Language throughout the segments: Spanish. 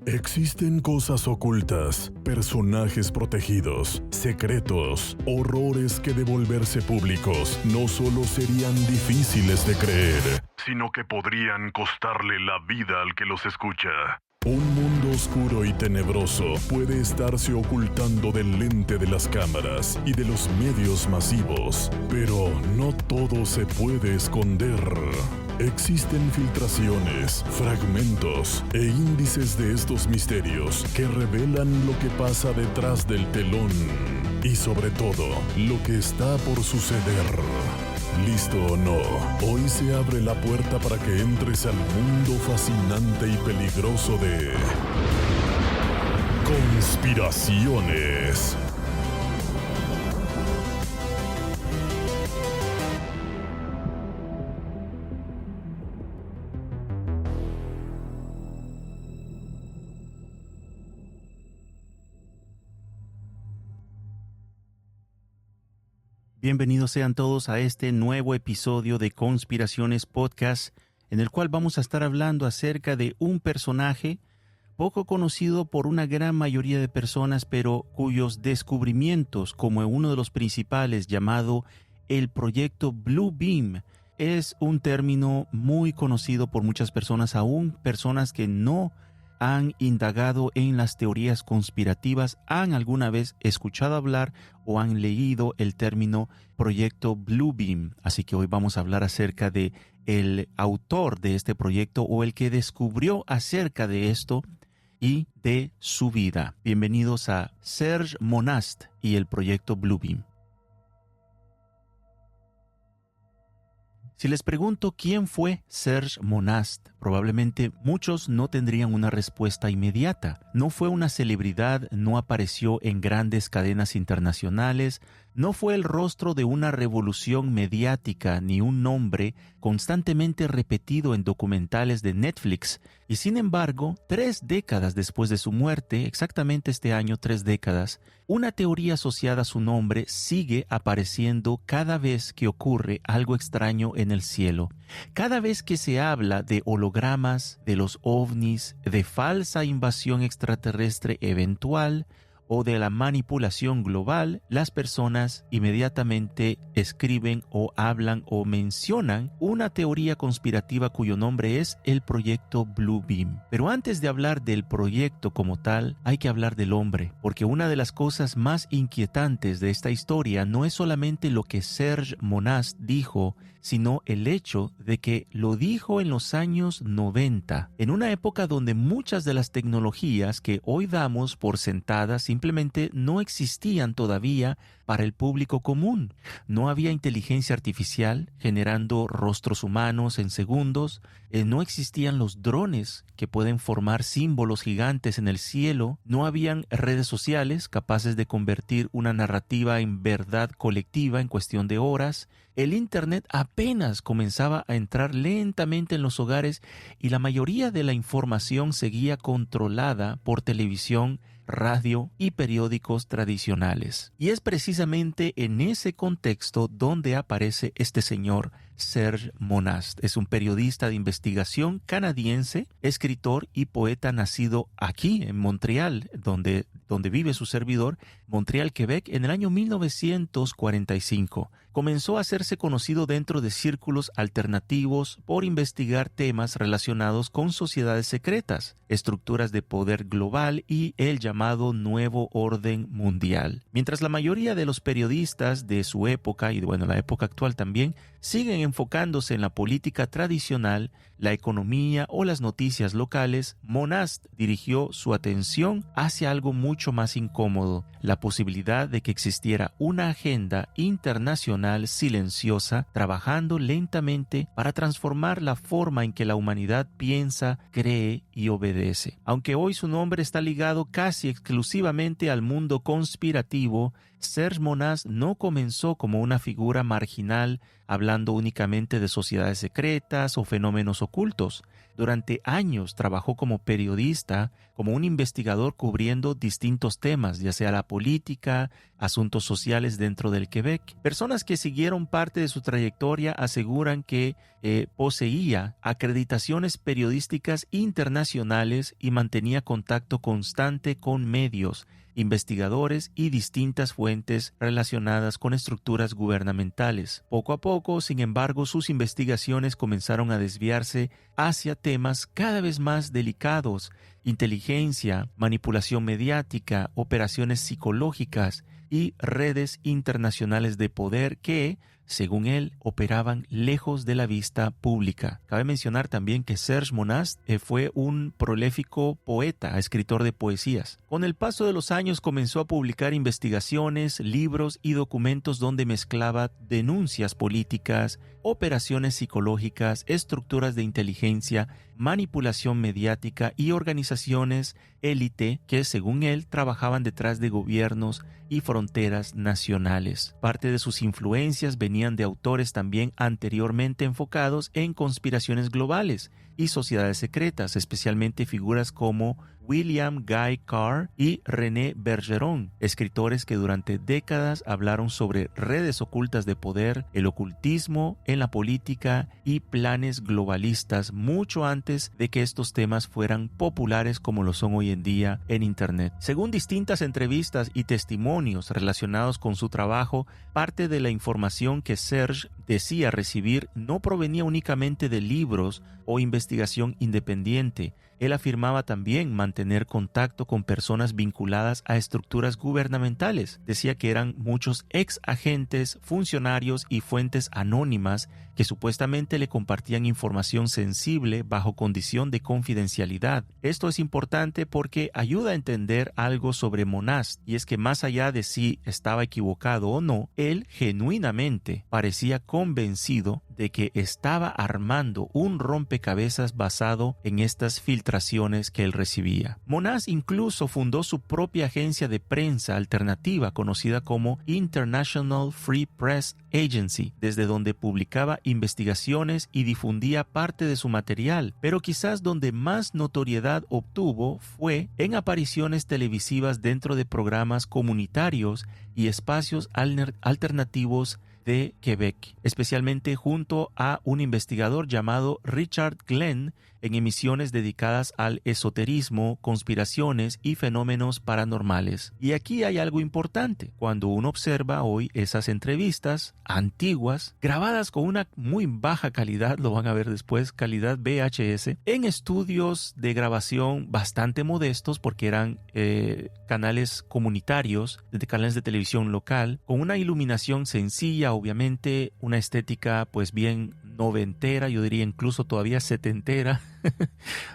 Existen cosas ocultas, personajes protegidos, secretos, horrores que de volverse públicos no solo serían difíciles de creer, sino que podrían costarle la vida al que los escucha. Un mundo oscuro y tenebroso puede estarse ocultando del lente de las cámaras y de los medios masivos, pero no todo se puede esconder. Existen filtraciones, fragmentos e índices de estos misterios que revelan lo que pasa detrás del telón y sobre todo lo que está por suceder. ¿Listo o no? Hoy se abre la puerta para que entres al mundo fascinante y peligroso de conspiraciones. Bienvenidos sean todos a este nuevo episodio de Conspiraciones Podcast, en el cual vamos a estar hablando acerca de un personaje poco conocido por una gran mayoría de personas, pero cuyos descubrimientos, como uno de los principales llamado el proyecto Blue Beam, es un término muy conocido por muchas personas, aún personas que no han indagado en las teorías conspirativas, han alguna vez escuchado hablar o han leído el término proyecto Blue Beam. Así que hoy vamos a hablar acerca de el autor de este proyecto o el que descubrió acerca de esto y de su vida. Bienvenidos a Serge Monast y el proyecto Blue Beam. Si les pregunto quién fue Serge Monast, probablemente muchos no tendrían una respuesta inmediata. No fue una celebridad, no apareció en grandes cadenas internacionales, no fue el rostro de una revolución mediática ni un nombre constantemente repetido en documentales de Netflix. Y sin embargo, 3 décadas después de su muerte, exactamente este año, 3 décadas, una teoría asociada a su nombre sigue apareciendo cada vez que ocurre algo extraño en el cielo. Cada vez que se habla de hologramas, de los ovnis, de falsa invasión extraterrestre eventual o de la manipulación global, las personas inmediatamente escriben o hablan o mencionan una teoría conspirativa cuyo nombre es el proyecto Blue Beam. Pero antes de hablar del proyecto como tal, hay que hablar del hombre, porque una de las cosas más inquietantes de esta historia no es solamente lo que Serge Monast dijo, sino el hecho de que lo dijo en los años 90, en una época donde muchas de las tecnologías que hoy damos por sentadas simplemente no existían todavía para el público común. No había inteligencia artificial generando rostros humanos en segundos, no existían los drones que pueden formar símbolos gigantes en el cielo, no habían redes sociales capaces de convertir una narrativa en verdad colectiva en cuestión de horas, el Internet apenas comenzaba a entrar lentamente en los hogares y la mayoría de la información seguía controlada por televisión, radio y periódicos tradicionales. Y es precisamente en ese contexto donde aparece este señor Serge Monast. Es un periodista de investigación canadiense, escritor y poeta nacido aquí en Montreal, donde vive su servidor, Montreal, Quebec, en el año 1945. Comenzó a hacerse conocido dentro de círculos alternativos por investigar temas relacionados con sociedades secretas, estructuras de poder global y el llamado nuevo orden mundial. Mientras la mayoría de los periodistas de su época y la época actual también siguen enfocándose en la política tradicional, la economía o las noticias locales, Monast dirigió su atención hacia algo mucho más incómodo, la posibilidad de que existiera una agenda internacional silenciosa trabajando lentamente para transformar la forma en que la humanidad piensa, cree y obedece. Aunque hoy su nombre está ligado casi exclusivamente al mundo conspirativo, Serge Monast no comenzó como una figura marginal hablando únicamente de sociedades secretas o fenómenos ocultos. Durante años trabajó como periodista, como un investigador cubriendo distintos temas, ya sea la política, asuntos sociales dentro del Quebec. Personas que siguieron parte de su trayectoria aseguran que poseía acreditaciones periodísticas internacionales y mantenía contacto constante con medios, investigadores y distintas fuentes relacionadas con estructuras gubernamentales. Poco a poco, sin embargo, sus investigaciones comenzaron a desviarse hacia temas cada vez más delicados: inteligencia, manipulación mediática, operaciones psicológicas y redes internacionales de poder que, según él, operaban lejos de la vista pública. Cabe mencionar también que Serge Monast fue un prolífico poeta, escritor de poesías. Con el paso de los años comenzó a publicar investigaciones, libros y documentos donde mezclaba denuncias políticas, operaciones psicológicas, estructuras de inteligencia, manipulación mediática y organizaciones élite que, según él, trabajaban detrás de gobiernos y fronteras nacionales. Parte de sus influencias venían de autores también anteriormente enfocados en conspiraciones globales y sociedades secretas, especialmente figuras como William Guy Carr y René Bergeron, escritores que durante décadas hablaron sobre redes ocultas de poder, el ocultismo en la política y planes globalistas mucho antes de que estos temas fueran populares como lo son hoy en día en Internet. Según distintas entrevistas y testimonios relacionados con su trabajo, parte de la información que Serge decía recibir no provenía únicamente de libros o investigación independiente. Él afirmaba también mantener contacto con personas vinculadas a estructuras gubernamentales. Decía que eran muchos ex agentes, funcionarios y fuentes anónimas que supuestamente le compartían información sensible bajo condición de confidencialidad. Esto es importante porque ayuda a entender algo sobre Monast, y es que más allá de si estaba equivocado o no, él genuinamente parecía convencido de que estaba armando un rompecabezas basado en estas filtraciones que él recibía. Monast incluso fundó su propia agencia de prensa alternativa conocida como International Free Press Agency, desde donde publicaba investigaciones y difundía parte de su material, pero quizás donde más notoriedad obtuvo fue en apariciones televisivas dentro de programas comunitarios y espacios alternativos de Quebec, especialmente junto a un investigador llamado Richard Glenn en emisiones dedicadas al esoterismo, conspiraciones y fenómenos paranormales. Y aquí hay algo importante. Cuando uno observa hoy esas entrevistas antiguas, grabadas con una muy baja calidad, lo van a ver después, calidad VHS, en estudios de grabación bastante modestos porque eran canales comunitarios, canales de televisión local, con una iluminación sencilla, obviamente una estética pues bien noventera, yo diría incluso todavía setentera,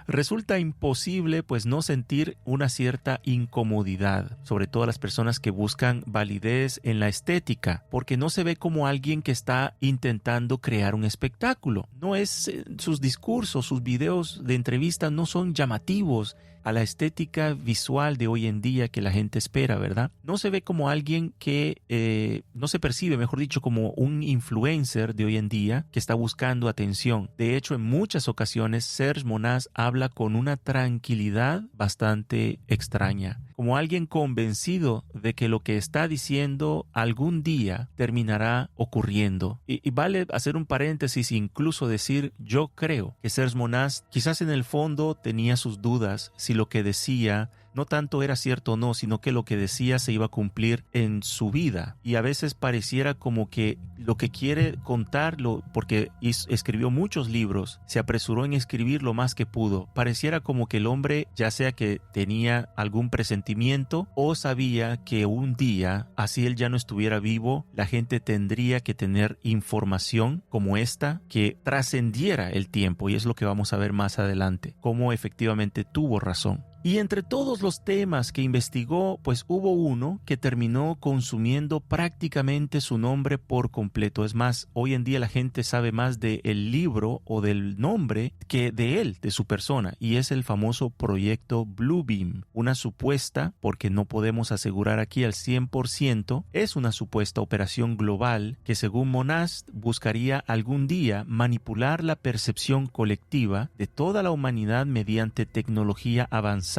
resulta imposible pues no sentir una cierta incomodidad, sobre todo a las personas que buscan validez en la estética, porque no se ve como alguien que está intentando crear un espectáculo. No es sus discursos, sus videos de entrevista no son llamativos a la estética visual de hoy en día que la gente espera, ¿verdad? No se ve como alguien que, no se percibe, mejor dicho, como un influencer de hoy en día que está buscando atención. De hecho, en muchas ocasiones, Serge Monast habla con una tranquilidad bastante extraña, como alguien convencido de que lo que está diciendo algún día terminará ocurriendo. Y vale hacer un paréntesis, incluso decir, yo creo que Serge Monast quizás en el fondo tenía sus dudas si lo que decía no tanto era cierto o no, sino que lo que decía se iba a cumplir en su vida. Y a veces pareciera como que lo que quiere contarlo, porque escribió muchos libros, se apresuró en escribir lo más que pudo. Pareciera como que el hombre, ya sea que tenía algún presentimiento o sabía que un día, así él ya no estuviera vivo, la gente tendría que tener información como esta que trascendiera el tiempo. Y es lo que vamos a ver más adelante, cómo efectivamente tuvo razón. Y entre todos los temas que investigó, pues hubo uno que terminó consumiendo prácticamente su nombre por completo. Es más, hoy en día la gente sabe más del libro o del nombre que de él, de su persona, y es el famoso proyecto Bluebeam, una supuesta, porque no podemos asegurar aquí al 100%, es una supuesta operación global que según Monast buscaría algún día manipular la percepción colectiva de toda la humanidad mediante tecnología avanzada.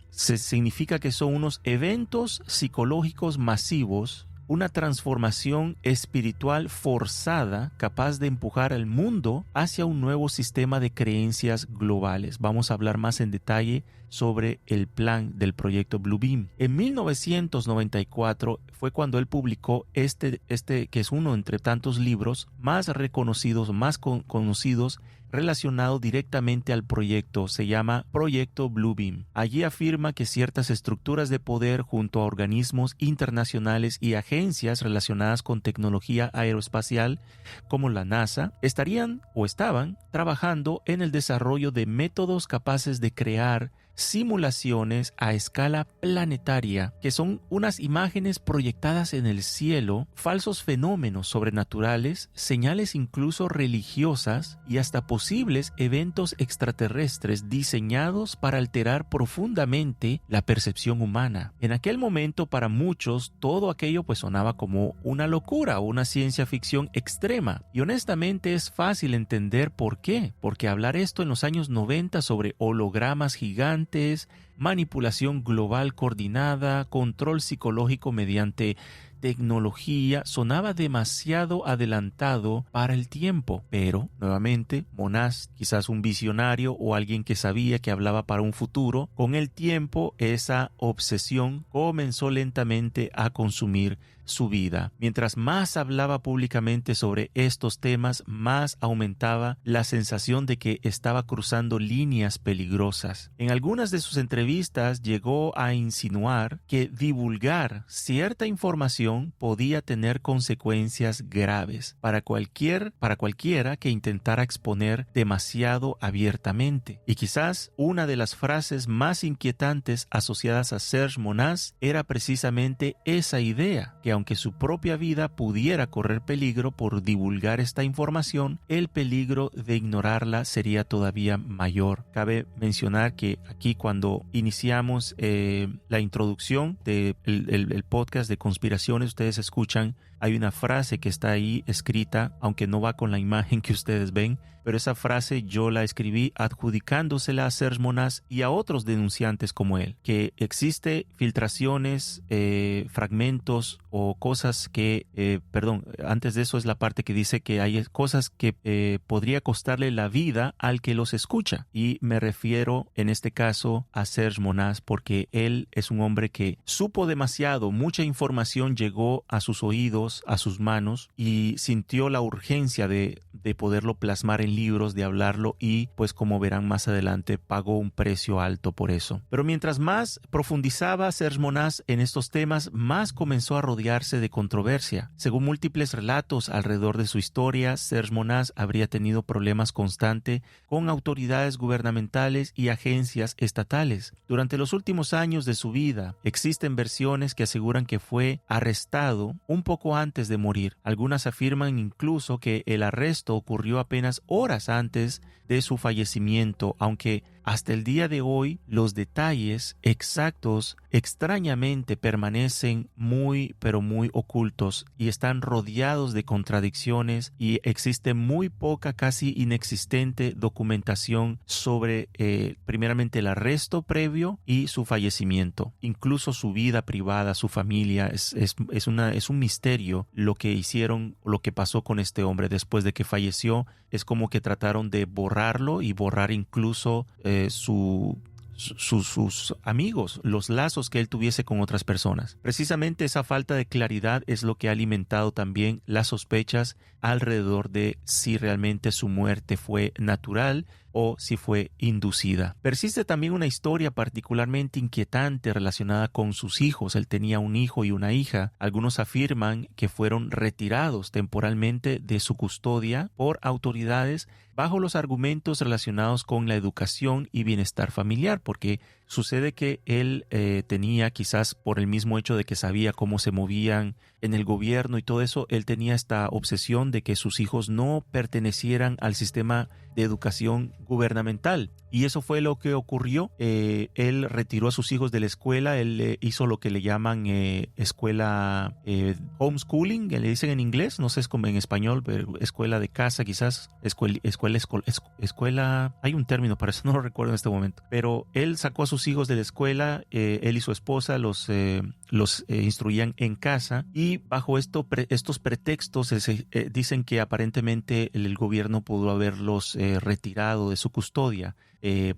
Significa que son unos eventos psicológicos masivos, una transformación espiritual forzada capaz de empujar al mundo hacia un nuevo sistema de creencias globales. Vamos a hablar más en detalle sobre el plan del proyecto Bluebeam. En 1994 fue cuando él publicó este que es uno entre tantos libros más reconocidos, más conocidos, relacionado directamente al proyecto. Se llama Proyecto Bluebeam. Allí afirma que ciertas estructuras de poder junto a organismos internacionales y agencias relacionadas con tecnología aeroespacial como la NASA estaban trabajando en el desarrollo de métodos capaces de crear simulaciones a escala planetaria, que son unas imágenes proyectadas en el cielo, falsos fenómenos sobrenaturales, señales incluso religiosas y hasta posibles eventos extraterrestres diseñados para alterar profundamente la percepción humana. En aquel momento, para muchos, todo aquello pues sonaba como una locura o una ciencia ficción extrema. Y honestamente es fácil entender por qué. Porque hablar esto en los años 90 sobre hologramas gigantes, manipulación global coordinada, control psicológico mediante tecnología, sonaba demasiado adelantado para el tiempo. Pero, nuevamente, Monast, quizás un visionario o alguien que sabía que hablaba para un futuro, con el tiempo esa obsesión comenzó lentamente a consumir su vida. Mientras más hablaba públicamente sobre estos temas, más aumentaba la sensación de que estaba cruzando líneas peligrosas. En algunas de sus entrevistas llegó a insinuar que divulgar cierta información podía tener consecuencias graves para cualquiera que intentara exponer demasiado abiertamente. Y quizás una de las frases más inquietantes asociadas a Serge Monast era precisamente esa idea, que aunque su propia vida pudiera correr peligro por divulgar esta información, el peligro de ignorarla sería todavía mayor. Cabe mencionar que aquí, cuando iniciamos la introducción del podcast de conspiraciones, ustedes escuchan, hay una frase que está ahí escrita, aunque no va con la imagen que ustedes ven, pero esa frase yo la escribí adjudicándosela a Serge Monast y a otros denunciantes como él, que existe filtraciones, fragmentos o cosas que, antes de eso es la parte que dice que hay cosas que podría costarle la vida al que los escucha, y me refiero en este caso a Serge Monast, porque él es un hombre que supo demasiado, mucha información llegó a sus oídos, a sus manos, y sintió la urgencia de poderlo plasmar en libros, de hablarlo, y pues como verán más adelante pagó un precio alto por eso. Pero mientras más profundizaba Serge Monast en estos temas, más comenzó a rodearse de controversia. Según múltiples relatos alrededor de su historia, Serge Monast habría tenido problemas constantes con autoridades gubernamentales y agencias estatales. Durante los últimos años de su vida, existen versiones que aseguran que fue arrestado un poco antes de morir. Algunas afirman incluso que el arresto ocurrió apenas horas antes de su fallecimiento, aunque hasta el día de hoy los detalles exactos extrañamente permanecen muy ocultos y están rodeados de contradicciones, y existe muy poca, casi inexistente documentación sobre primeramente el arresto previo y su fallecimiento. Incluso su vida privada, su familia, es un misterio lo que hicieron, lo que pasó con este hombre después de que falleció. Es como que trataron de borrarlo y borrar incluso sus amigos, los lazos que él tuviese con otras personas. Precisamente esa falta de claridad es lo que ha alimentado también las sospechas alrededor de si realmente su muerte fue natural o si fue inducida. Persiste también una historia particularmente inquietante relacionada con sus hijos. Él tenía un hijo y una hija. Algunos afirman que fueron retirados temporalmente de su custodia por autoridades bajo los argumentos relacionados con la educación y bienestar familiar, porque sucede que él tenía, quizás por el mismo hecho de que sabía cómo se movían en el gobierno y todo eso, él tenía esta obsesión de que sus hijos no pertenecieran al sistema de educación gubernamental. Y eso fue lo que ocurrió. Él retiró a sus hijos de la escuela, él hizo lo que le llaman escuela homeschooling, que le dicen en inglés, no sé es como en español, pero escuela de casa quizás, escuela, hay un término para eso, no lo recuerdo en este momento. Pero él sacó a sus hijos de la escuela, él y su esposa los instruían en casa, y bajo estos pretextos dicen que aparentemente el gobierno pudo haberlos retirado de su custodia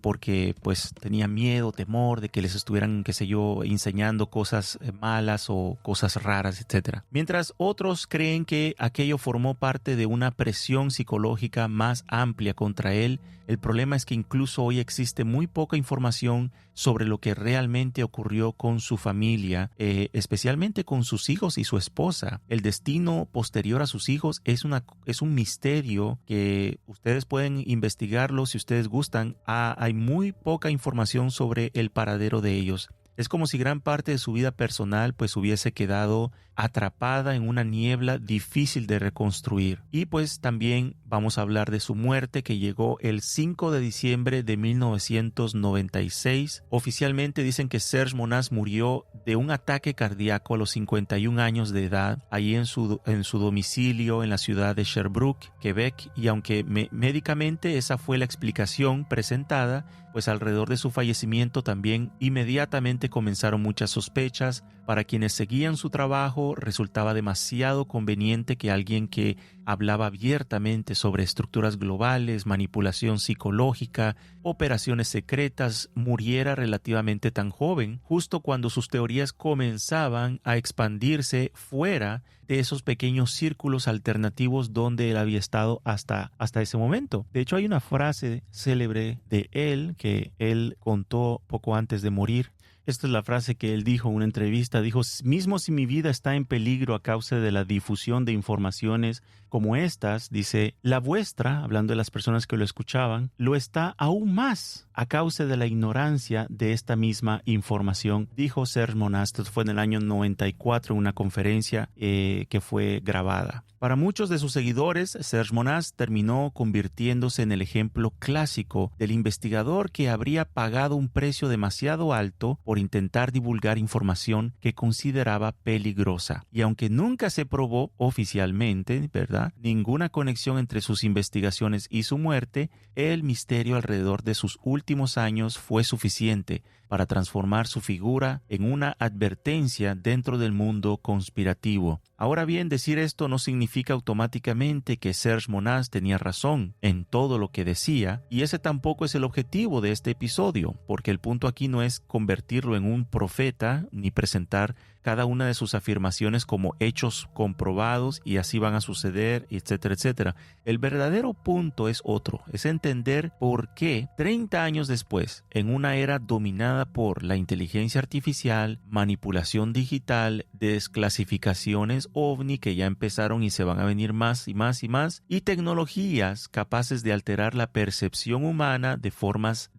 porque pues tenía miedo, temor de que les estuvieran, qué sé yo, enseñando cosas malas o cosas raras, etc. Mientras otros creen que aquello formó parte de una presión psicológica más amplia contra él. El problema es que incluso hoy existe muy poca información sobre lo que realmente ocurrió con su familia, especialmente con sus hijos y su esposa. El destino posterior a sus hijos es un misterio que ustedes pueden investigarlo si ustedes gustan. Hay muy poca información sobre el paradero de ellos. Es como si gran parte de su vida personal pues hubiese quedado atrapada en una niebla difícil de reconstruir. Y pues también vamos a hablar de su muerte, que llegó el 5 de diciembre de 1996. Oficialmente dicen que Serge Monast murió de un ataque cardíaco a los 51 años de edad, ahí en su domicilio en la ciudad de Sherbrooke, Quebec, y aunque médicamente esa fue la explicación presentada, pues alrededor de su fallecimiento también inmediatamente comenzaron muchas sospechas. Para quienes seguían su trabajo, resultaba demasiado conveniente que alguien que hablaba abiertamente sobre estructuras globales, manipulación psicológica, operaciones secretas, muriera relativamente tan joven, justo cuando sus teorías comenzaban a expandirse fuera de esos pequeños círculos alternativos donde él había estado hasta ese momento. De hecho, hay una frase célebre de él que él contó poco antes de morir. Esta es la frase que él dijo en una entrevista. Dijo: mismo si mi vida está en peligro a causa de la difusión de informaciones como estas, dice, la vuestra, hablando de las personas que lo escuchaban, lo está aún más a causa de la ignorancia de esta misma información, dijo Serge Monast. Esto fue en el año 94 en una conferencia que fue grabada. Para muchos de sus seguidores, Serge Monast terminó convirtiéndose en el ejemplo clásico del investigador que habría pagado un precio demasiado alto por intentar divulgar información que consideraba peligrosa. Y aunque nunca se probó oficialmente, ¿verdad?, ninguna conexión entre sus investigaciones y su muerte, el misterio alrededor de sus últimos años fue suficiente para transformar su figura en una advertencia dentro del mundo conspirativo. Ahora bien, decir esto no significa automáticamente que Serge Monast tenía razón en todo lo que decía, y ese tampoco es el objetivo de este episodio, porque el punto aquí no es convertirlo en un profeta ni presentar cada una de sus afirmaciones como hechos comprobados y así van a suceder, etcétera, etcétera. El verdadero punto es otro, es entender por qué 30 años después, en una era dominada por la inteligencia artificial, manipulación digital, desclasificaciones OVNI que ya empezaron y se van a venir más y más y más, y tecnologías capaces de alterar la percepción humana de formas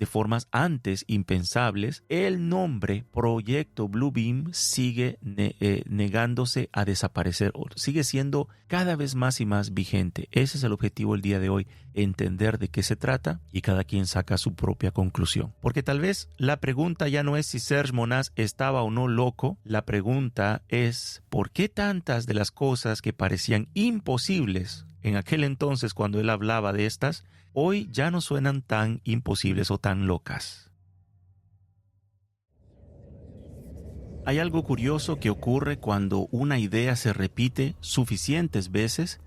antes impensables, el nombre Proyecto Bluebeam sigue negándose a desaparecer, sigue siendo cada vez más y más vigente. Ese es el objetivo el día de hoy, entender de qué se trata y cada quien saca su propia conclusión. Porque tal vez la pregunta ya no es si Serge Monast estaba o no loco, la pregunta es ¿por qué tantas de las cosas que parecían imposibles en aquel entonces cuando él hablaba de estas, hoy ya no suenan tan imposibles o tan locas? Hay algo curioso que ocurre cuando una idea se repite suficientes veces.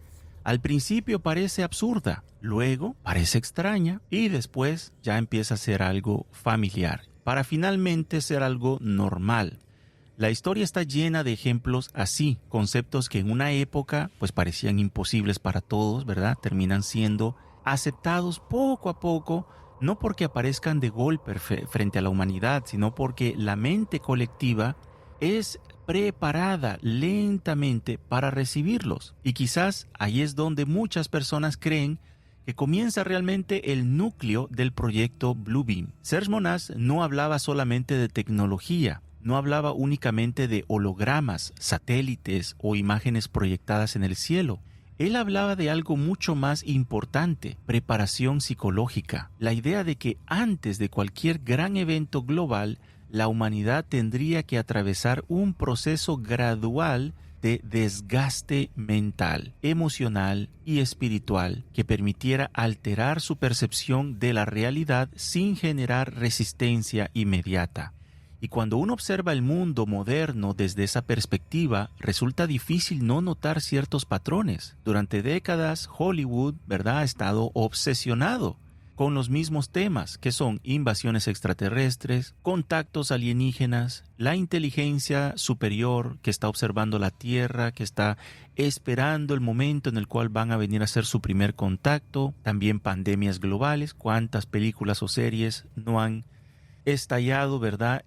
Al principio parece absurda, luego parece extraña y después ya empieza a ser algo familiar, para finalmente ser algo normal. La historia está llena de ejemplos así, conceptos que en una época pues parecían imposibles para todos, ¿verdad? Terminan siendo aceptados poco a poco, no porque aparezcan de golpe frente a la humanidad, sino porque la mente colectiva es preparada lentamente para recibirlos. Y quizás ahí es donde muchas personas creen que comienza realmente el núcleo del proyecto Bluebeam. Serge Monast no hablaba solamente de tecnología, no hablaba únicamente de hologramas, satélites o imágenes proyectadas en el cielo. Él hablaba de algo mucho más importante: preparación psicológica. La idea de que antes de cualquier gran evento global, la humanidad tendría que atravesar un proceso gradual de desgaste mental, emocional y espiritual que permitiera alterar su percepción de la realidad sin generar resistencia inmediata. Y cuando uno observa el mundo moderno desde esa perspectiva, resulta difícil no notar ciertos patrones. Durante décadas, Hollywood, ¿verdad?, ha estado obsesionado con los mismos temas, que son invasiones extraterrestres, contactos alienígenas, la inteligencia superior que está observando la Tierra, que está esperando el momento en el cual van a venir a hacer su primer contacto, también pandemias globales. ¿Cuántas películas o series no han estallado, ¿verdad?,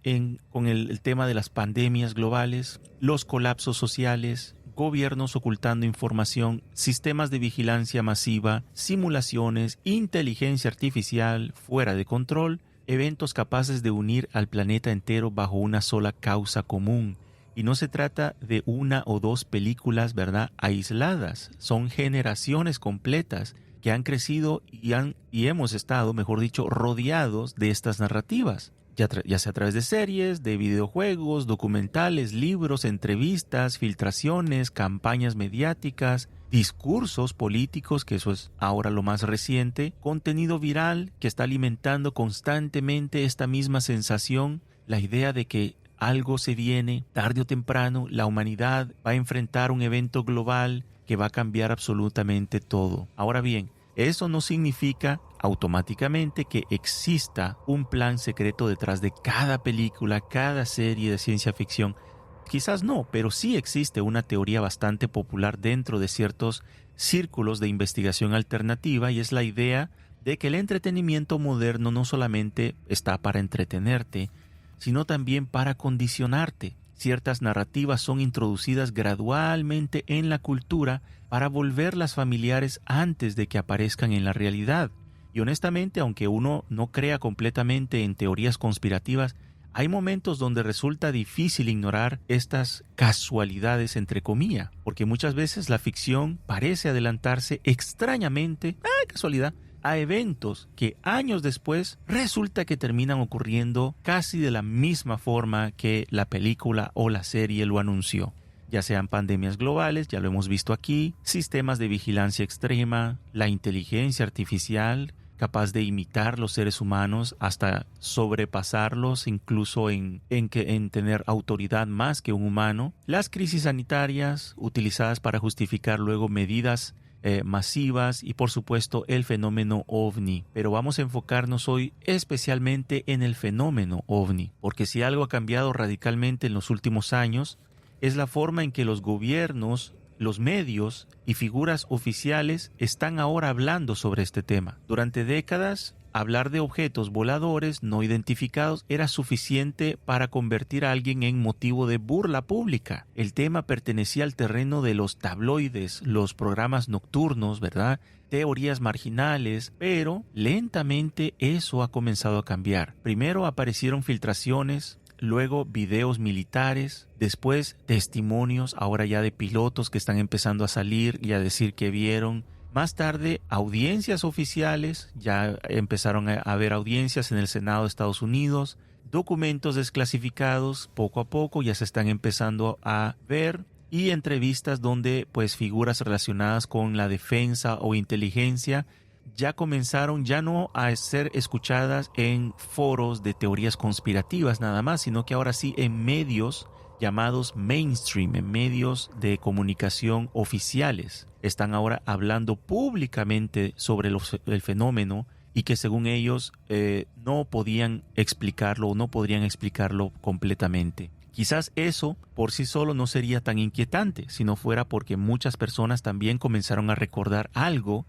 con el tema de las pandemias globales, los colapsos sociales, gobiernos ocultando información, sistemas de vigilancia masiva, simulaciones, inteligencia artificial fuera de control, eventos capaces de unir al planeta entero bajo una sola causa común? Y no se trata de una o dos películas, ¿verdad?, aisladas. Son generaciones completas que han crecido y hemos estado, mejor dicho, rodeados de estas narrativas, ya sea a través de series, de videojuegos, documentales, libros, entrevistas, filtraciones, campañas mediáticas, discursos políticos, que eso es ahora lo más reciente, contenido viral que está alimentando constantemente esta misma sensación, la idea de que algo se viene, tarde o temprano, la humanidad va a enfrentar un evento global que va a cambiar absolutamente todo. Ahora bien, eso no significa automáticamente que exista un plan secreto detrás de cada película, cada serie de ciencia ficción. Quizás no, pero sí existe una teoría bastante popular dentro de ciertos círculos de investigación alternativa, y es la idea de que el entretenimiento moderno no solamente está para entretenerte, sino también para condicionarte. Ciertas narrativas son introducidas gradualmente en la cultura para volverlas familiares antes de que aparezcan en la realidad. Y honestamente, aunque uno no crea completamente en teorías conspirativas, hay momentos donde resulta difícil ignorar estas casualidades, entre comillas, porque muchas veces la ficción parece adelantarse extrañamente, casualidad, a eventos que años después resulta que terminan ocurriendo casi de la misma forma que la película o la serie lo anunció. Ya sean pandemias globales, ya lo hemos visto aquí, sistemas de vigilancia extrema, la inteligencia artificial capaz de imitar los seres humanos hasta sobrepasarlos, incluso en tener autoridad más que un humano, las crisis sanitarias utilizadas para justificar luego medidas masivas, y por supuesto el fenómeno ovni. Pero vamos a enfocarnos hoy especialmente en el fenómeno ovni, porque si algo ha cambiado radicalmente en los últimos años es la forma en que los gobiernos, los medios y figuras oficiales están ahora hablando sobre este tema. Durante décadas, hablar de objetos voladores no identificados era suficiente para convertir a alguien en motivo de burla pública. El tema pertenecía al terreno de los tabloides, los programas nocturnos, ¿verdad?, teorías marginales, pero lentamente eso ha comenzado a cambiar. Primero aparecieron filtraciones, luego videos militares, después testimonios ahora ya de pilotos que están empezando a salir y a decir que vieron. Más tarde, audiencias oficiales, ya empezaron a haber audiencias en el Senado de Estados Unidos, documentos desclasificados, poco a poco ya se están empezando a ver, y entrevistas donde pues figuras relacionadas con la defensa o inteligencia ya comenzaron ya no a ser escuchadas en foros de teorías conspirativas nada más, sino que ahora sí en medios llamados mainstream, en medios de comunicación oficiales. Están ahora hablando públicamente sobre el fenómeno, y que según ellos no podían explicarlo o no podrían explicarlo completamente. Quizás eso por sí solo no sería tan inquietante si no fuera porque muchas personas también comenzaron a recordar algo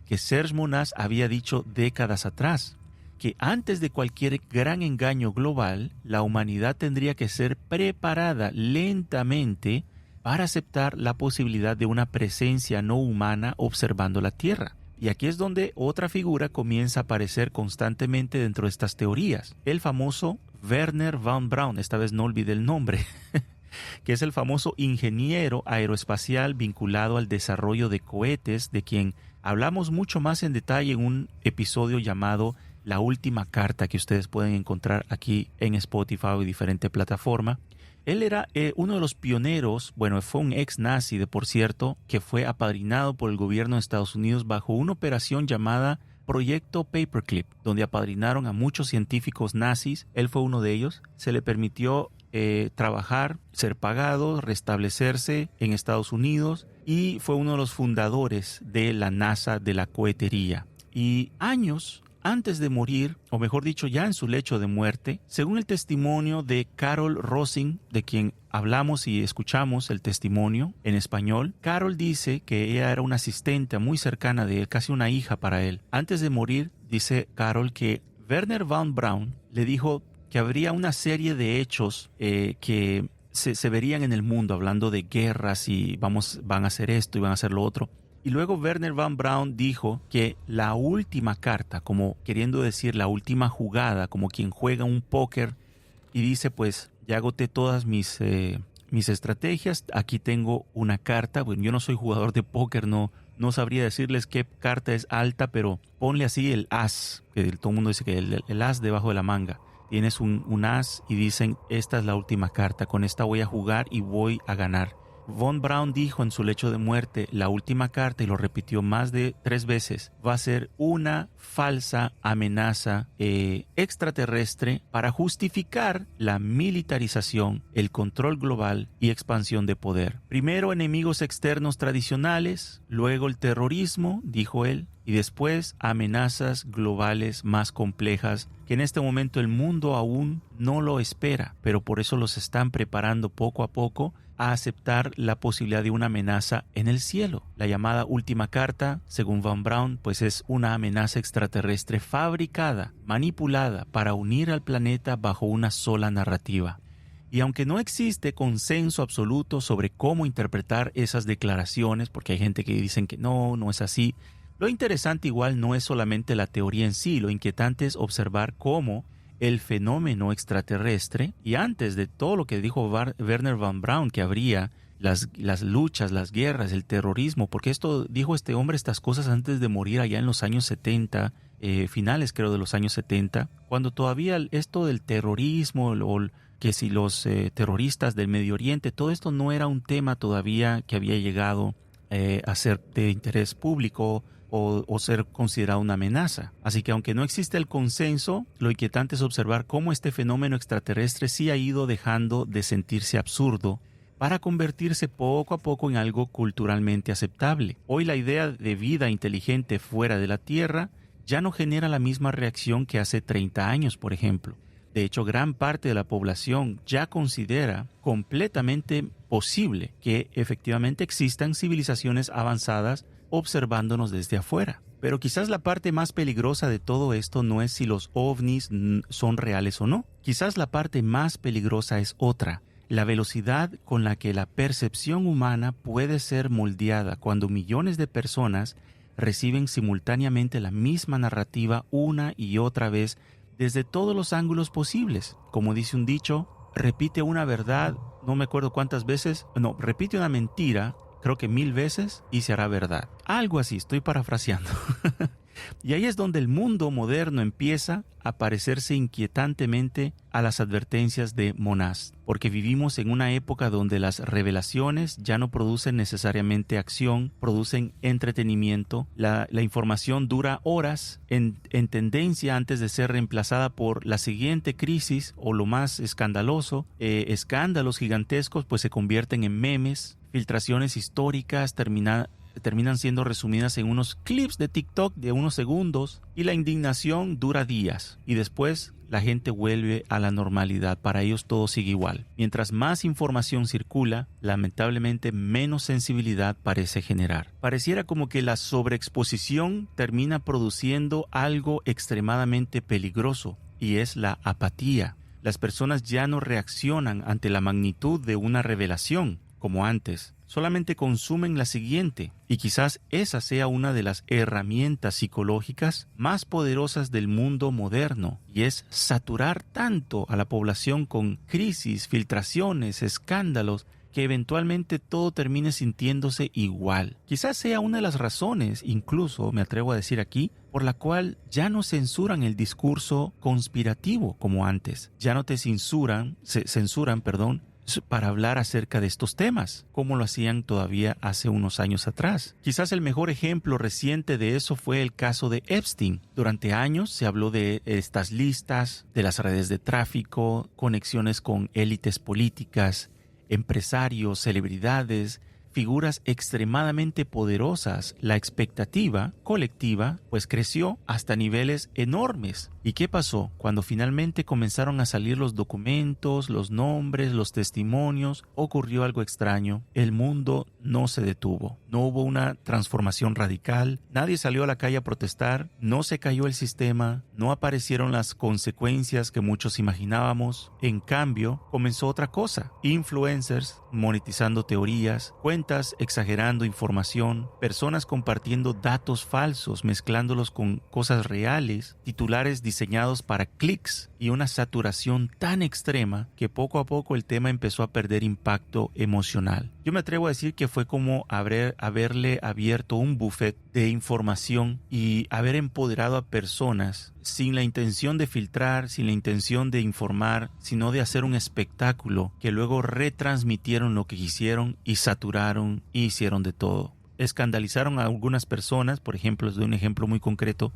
que Serge Monast había dicho décadas atrás, que antes de cualquier gran engaño global, la humanidad tendría que ser preparada lentamente para aceptar la posibilidad de una presencia no humana observando la Tierra. Y aquí es donde otra figura comienza a aparecer constantemente dentro de estas teorías. El famoso Wernher von Braun, esta vez no olvidé el nombre, que es el famoso ingeniero aeroespacial vinculado al desarrollo de cohetes, de quien hablamos mucho más en detalle en un episodio llamado La Última Carta, que ustedes pueden encontrar aquí en Spotify o diferente plataforma. Él era uno de los pioneros, bueno, fue un ex nazi, de por cierto, que fue apadrinado por el gobierno de Estados Unidos bajo una operación llamada Proyecto Paperclip, donde apadrinaron a muchos científicos nazis. Él fue uno de ellos. Se le permitió trabajar, ser pagado, restablecerse en Estados Unidos, y fue uno de los fundadores de la NASA, de la cohetería. Y años antes de morir, o mejor dicho, ya en su lecho de muerte, según el testimonio de Carol Rosin, de quien hablamos y escuchamos el testimonio en español, Carol dice que ella era una asistente muy cercana de él, casi una hija para él. Antes de morir, dice Carol que Wernher von Braun le dijo que habría una serie de hechos que se verían en el mundo, hablando de guerras y van a hacer esto y van a hacer lo otro. Y luego Wernher von Braun dijo que la última carta, como queriendo decir la última jugada, como quien juega un póker y dice, pues ya agoté todas mis estrategias, aquí tengo una carta. Bueno, yo no soy jugador de póker, no sabría decirles qué carta es alta, pero ponle así el as, que todo el mundo dice que el as debajo de la manga. Tienes un as y dicen, esta es la última carta, con esta voy a jugar y voy a ganar. Von Braun dijo en su lecho de muerte, la última carta, y lo repitió más de 3 veces, va a ser una falsa amenaza extraterrestre para justificar la militarización, el control global y expansión de poder. Primero enemigos externos tradicionales, luego el terrorismo, dijo él, y después amenazas globales más complejas que en este momento el mundo aún no lo espera, pero por eso los están preparando poco a poco a aceptar la posibilidad de una amenaza en el cielo. La llamada última carta, según Von Braun, pues es una amenaza extraterrestre fabricada, manipulada para unir al planeta bajo una sola narrativa. Y aunque no existe consenso absoluto sobre cómo interpretar esas declaraciones, porque hay gente que dicen que no es así, lo interesante igual no es solamente la teoría en sí, lo inquietante es observar cómo el fenómeno extraterrestre, y antes de todo lo que dijo Wernher von Braun, que habría las luchas, las guerras, el terrorismo, porque dijo este hombre estas cosas antes de morir allá en los años 70, finales creo de los años 70, cuando todavía esto del terrorismo, o que si los terroristas del Medio Oriente, todo esto no era un tema todavía que había llegado a ser de interés público o ser considerado una amenaza. Así que aunque no existe el consenso, lo inquietante es observar cómo este fenómeno extraterrestre sí ha ido dejando de sentirse absurdo para convertirse poco a poco en algo culturalmente aceptable. Hoy la idea de vida inteligente fuera de la Tierra ya no genera la misma reacción que hace 30 años, por ejemplo. De hecho, gran parte de la población ya considera completamente posible que efectivamente existan civilizaciones avanzadas observándonos desde afuera. Pero quizás la parte más peligrosa de todo esto no es si los ovnis son reales o no. Quizás la parte más peligrosa es otra: la velocidad con la que la percepción humana puede ser moldeada cuando millones de personas reciben simultáneamente la misma narrativa una y otra vez desde todos los ángulos posibles. Como dice un dicho, repite una verdad, no me acuerdo cuántas veces, repite una mentira, creo que 1000 veces, y se hará verdad. Algo así, estoy parafraseando. Y ahí es donde el mundo moderno empieza a parecerse inquietantemente a las advertencias de Monast, porque vivimos en una época donde las revelaciones ya no producen necesariamente acción, producen entretenimiento. La información dura horas en tendencia antes de ser reemplazada por la siguiente crisis, o lo más escandaloso, escándalos gigantescos pues se convierten en memes, filtraciones históricas terminan siendo resumidas en unos clips de TikTok de unos segundos, y la indignación dura días y después la gente vuelve a la normalidad. Para ellos todo sigue igual. Mientras más información circula, lamentablemente menos sensibilidad parece generar. Pareciera como que la sobreexposición termina produciendo algo extremadamente peligroso, y es la apatía. Las personas ya no reaccionan ante la magnitud de una revelación. como antes. Solamente consumen la siguiente, y quizás esa sea una de las herramientas psicológicas más poderosas del mundo moderno, y es saturar tanto a la población con crisis, filtraciones, escándalos, que eventualmente todo termine sintiéndose igual. Quizás sea una de las razones, incluso me atrevo a decir aquí, por la cual ya no censuran el discurso conspirativo como antes. Ya no te censuran, para hablar acerca de estos temas, como lo hacían todavía hace unos años atrás. Quizás el mejor ejemplo reciente de eso fue el caso de Epstein. Durante años se habló de estas listas, de las redes de tráfico, conexiones con élites políticas, empresarios, celebridades, figuras extremadamente poderosas. La expectativa colectiva pues creció hasta niveles enormes. ¿Y qué pasó? Cuando finalmente comenzaron a salir los documentos, los nombres, los testimonios, ocurrió algo extraño. El mundo no se detuvo. No hubo una transformación radical. Nadie salió a la calle a protestar. No se cayó el sistema. No aparecieron las consecuencias que muchos imaginábamos. En cambio, comenzó otra cosa. Influencers monetizando teorías, cuentas exagerando información, personas compartiendo datos falsos, mezclándolos con cosas reales, titulares diseñados para clics y una saturación tan extrema que poco a poco el tema empezó a perder impacto emocional. Yo me atrevo a decir que fue como haberle abierto un buffet de información y haber empoderado a personas sin la intención de filtrar, sin la intención de informar, sino de hacer un espectáculo que luego retransmitieron lo que quisieron y saturaron y hicieron de todo. Escandalizaron a algunas personas, por ejemplo, les doy un ejemplo muy concreto.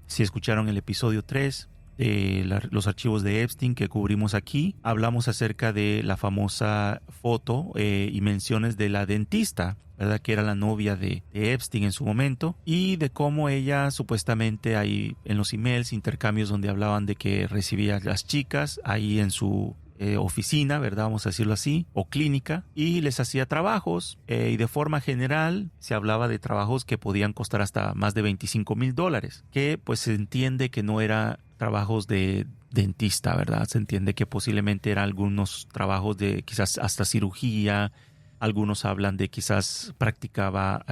Si escucharon el episodio 3 de los archivos de Epstein que cubrimos aquí, hablamos acerca de la famosa foto y menciones de la dentista, ¿verdad? Que era la novia de Epstein en su momento, y de cómo ella supuestamente ahí en los emails, intercambios donde hablaban de que recibía a las chicas ahí en su oficina, ¿verdad? Vamos a decirlo así, o clínica, y les hacía trabajos y de forma general se hablaba de trabajos que podían costar hasta más de $25,000, que pues se entiende que no era trabajos de dentista, ¿verdad? Se entiende que posiblemente eran algunos trabajos de quizás hasta cirugía, algunos hablan de quizás practicaba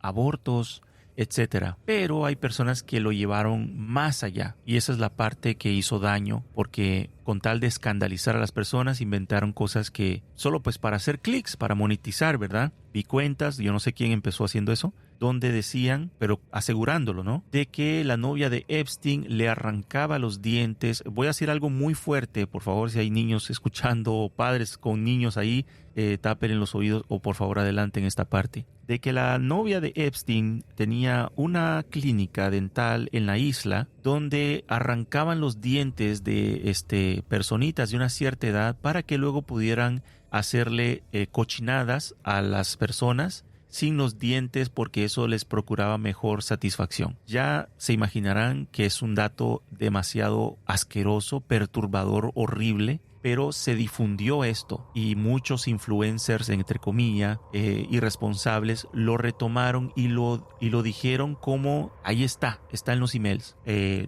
abortos, etcétera. Pero hay personas que lo llevaron más allá y esa es la parte que hizo daño, porque con tal de escandalizar a las personas inventaron cosas que solo pues para hacer clics, para monetizar, ¿verdad? Vi cuentas, yo no sé quién empezó haciendo eso, donde decían, pero asegurándolo, ¿no? De que la novia de Epstein le arrancaba los dientes. Voy a decir algo muy fuerte, por favor, si hay niños escuchando o padres con niños ahí, tapen los oídos o por favor adelanten esta parte. De que la novia de Epstein tenía una clínica dental en la isla donde arrancaban los dientes de personitas de una cierta edad para que luego pudieran hacerle cochinadas a las personas sin los dientes, porque eso les procuraba mejor satisfacción. Ya se imaginarán que es un dato demasiado asqueroso, perturbador, horrible, pero se difundió esto y muchos influencers, entre comillas, irresponsables, lo retomaron y lo dijeron como ahí está en los emails,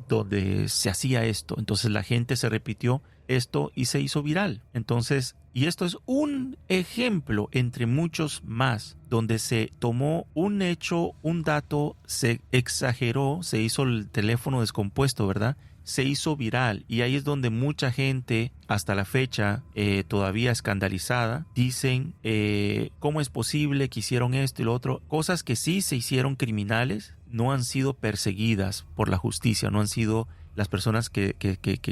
donde se hacía esto. Entonces la gente se repitió esto y se hizo viral. Entonces, y esto es un ejemplo entre muchos más, donde se tomó un hecho, un dato, se exageró, se hizo el teléfono descompuesto, ¿verdad? Se hizo viral y ahí es donde mucha gente hasta la fecha todavía escandalizada dicen ¿cómo es posible que hicieron esto y lo otro? Cosas que sí se hicieron criminales, no han sido perseguidas por la justicia, no han sido las personas que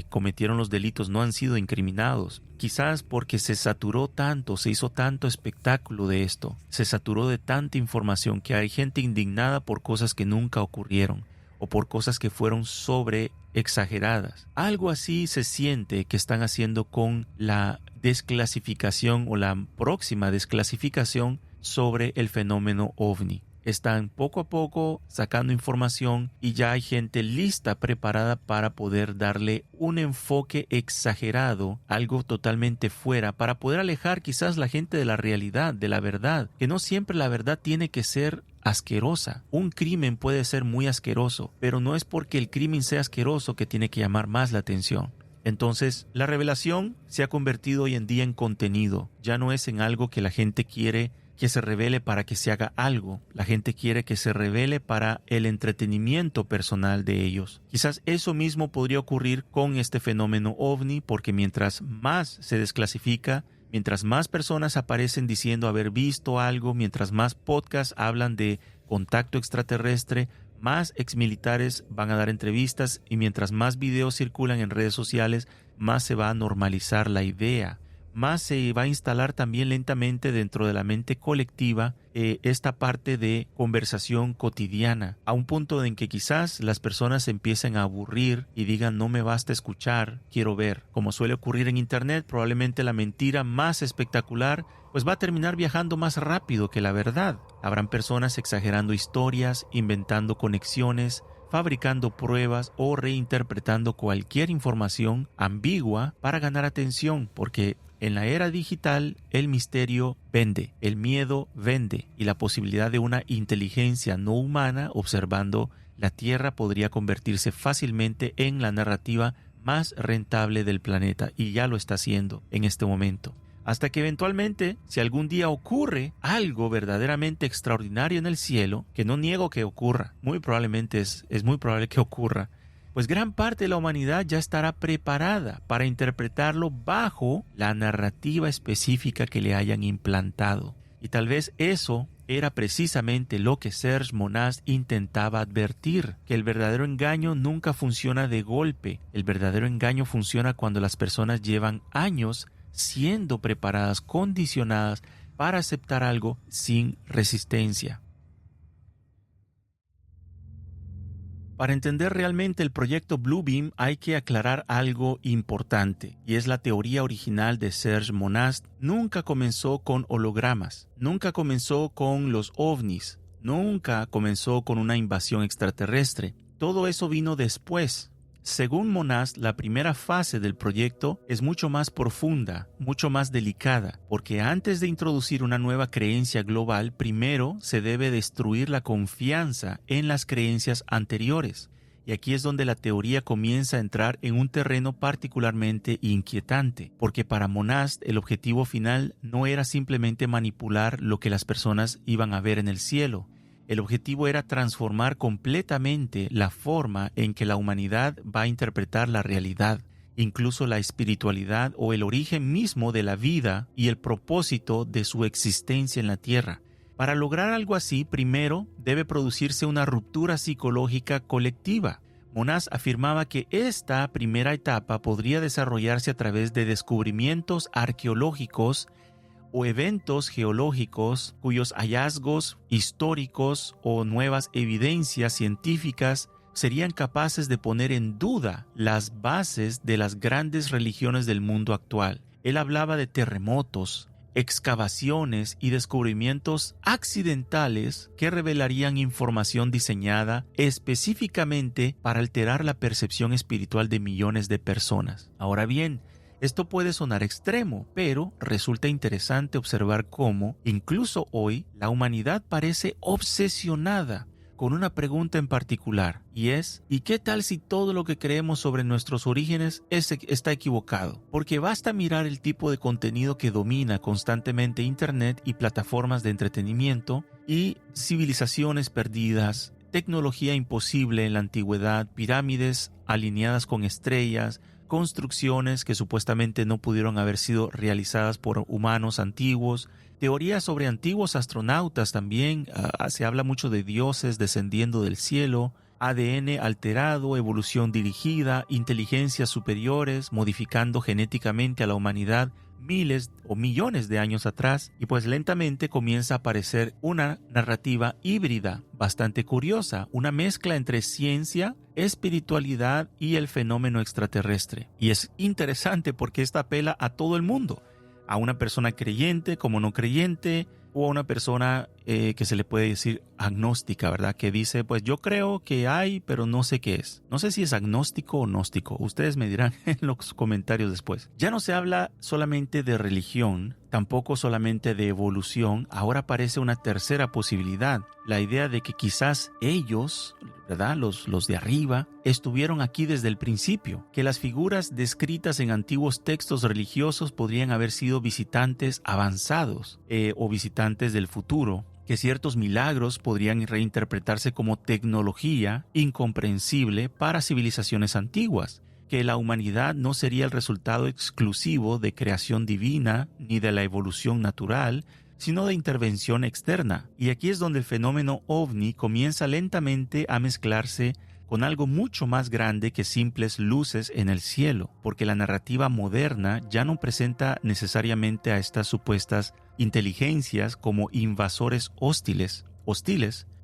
cometieron los delitos, no han sido incriminados. Quizás porque se saturó tanto, se hizo tanto espectáculo de esto, se saturó de tanta información que hay gente indignada por cosas que nunca ocurrieron o por cosas que fueron sobre exageradas. Algo así se siente que están haciendo con la desclasificación o la próxima desclasificación sobre el fenómeno OVNI. Están poco a poco sacando información y ya hay gente lista, preparada para poder darle un enfoque exagerado, algo totalmente fuera, para poder alejar quizás la gente de la realidad, de la verdad, que no siempre la verdad tiene que ser asquerosa. Un crimen puede ser muy asqueroso, pero no es porque el crimen sea asqueroso que tiene que llamar más la atención. Entonces, la revelación se ha convertido hoy en día en contenido. Ya no es en algo que la gente quiere que se revele para que se haga algo. La gente quiere que se revele para el entretenimiento personal de ellos. Quizás eso mismo podría ocurrir con este fenómeno ovni, porque mientras más se desclasifica, mientras más personas aparecen diciendo haber visto algo, mientras más podcasts hablan de contacto extraterrestre, más exmilitares van a dar entrevistas, y mientras más videos circulan en redes sociales, más se va a normalizar la idea. Más se va a instalar también lentamente dentro de la mente colectiva esta parte de conversación cotidiana, a un punto en que quizás las personas se empiecen a aburrir y digan no me basta escuchar, quiero ver. Como suele ocurrir en internet, probablemente la mentira más espectacular pues va a terminar viajando más rápido que la verdad. Habrán personas exagerando historias, inventando conexiones, fabricando pruebas o reinterpretando cualquier información ambigua para ganar atención, porque en la era digital el misterio vende, el miedo vende, y la posibilidad de una inteligencia no humana observando la Tierra podría convertirse fácilmente en la narrativa más rentable del planeta, y ya lo está haciendo en este momento. Hasta que eventualmente, si algún día ocurre algo verdaderamente extraordinario en el cielo, que no niego que ocurra, muy probablemente es muy probable que ocurra, pues gran parte de la humanidad ya estará preparada para interpretarlo bajo la narrativa específica que le hayan implantado. Y tal vez eso era precisamente lo que Serge Monast intentaba advertir, que el verdadero engaño nunca funciona de golpe. El verdadero engaño funciona cuando las personas llevan años siendo preparadas, condicionadas para aceptar algo sin resistencia. Para entender realmente el proyecto Bluebeam hay que aclarar algo importante, y es la teoría original de Serge Monast. Nunca comenzó con hologramas, nunca comenzó con los ovnis, nunca comenzó con una invasión extraterrestre. Todo eso vino después. Según Monast, la primera fase del proyecto es mucho más profunda, mucho más delicada, porque antes de introducir una nueva creencia global, primero se debe destruir la confianza en las creencias anteriores. Y aquí es donde la teoría comienza a entrar en un terreno particularmente inquietante, porque para Monast el objetivo final no era simplemente manipular lo que las personas iban a ver en el cielo. El objetivo era transformar completamente la forma en que la humanidad va a interpretar la realidad, incluso la espiritualidad o el origen mismo de la vida y el propósito de su existencia en la Tierra. Para lograr algo así, primero debe producirse una ruptura psicológica colectiva. Monast afirmaba que esta primera etapa podría desarrollarse a través de descubrimientos arqueológicos o eventos geológicos cuyos hallazgos históricos o nuevas evidencias científicas serían capaces de poner en duda las bases de las grandes religiones del mundo actual. Él hablaba de terremotos, excavaciones y descubrimientos accidentales que revelarían información diseñada específicamente para alterar la percepción espiritual de millones de personas. Ahora bien, esto puede sonar extremo, pero resulta interesante observar cómo, incluso hoy, la humanidad parece obsesionada con una pregunta en particular, y es ¿y qué tal si todo lo que creemos sobre nuestros orígenes está equivocado? Porque basta mirar el tipo de contenido que domina constantemente Internet y plataformas de entretenimiento, y civilizaciones perdidas, tecnología imposible en la antigüedad, pirámides alineadas con estrellas, construcciones que supuestamente no pudieron haber sido realizadas por humanos antiguos, teorías sobre antiguos astronautas también. Se habla mucho de dioses descendiendo del cielo, ADN alterado, evolución dirigida, inteligencias superiores modificando genéticamente a la humanidad miles o millones de años atrás, y pues lentamente comienza a aparecer una narrativa híbrida bastante curiosa, una mezcla entre ciencia, espiritualidad y el fenómeno extraterrestre. Y es interesante porque esta apela a todo el mundo, a una persona creyente como no creyente, o a una persona que se le puede decir agnóstica, ¿verdad? Que dice, pues yo creo que hay, pero no sé qué es. No sé si es agnóstico o gnóstico. Ustedes me dirán en los comentarios después. Ya no se habla solamente de religión, tampoco solamente de evolución. Ahora aparece una tercera posibilidad. La idea de que quizás ellos, ¿verdad? Los de arriba, estuvieron aquí desde el principio. Que las figuras descritas en antiguos textos religiosos podrían haber sido visitantes avanzados o visitantes del futuro. Que ciertos milagros podrían reinterpretarse como tecnología incomprensible para civilizaciones antiguas, que la humanidad no sería el resultado exclusivo de creación divina ni de la evolución natural, sino de intervención externa. Y aquí es donde el fenómeno ovni comienza lentamente a mezclarse con algo mucho más grande que simples luces en el cielo, porque la narrativa moderna ya no presenta necesariamente a estas supuestas inteligencias como invasores hostiles.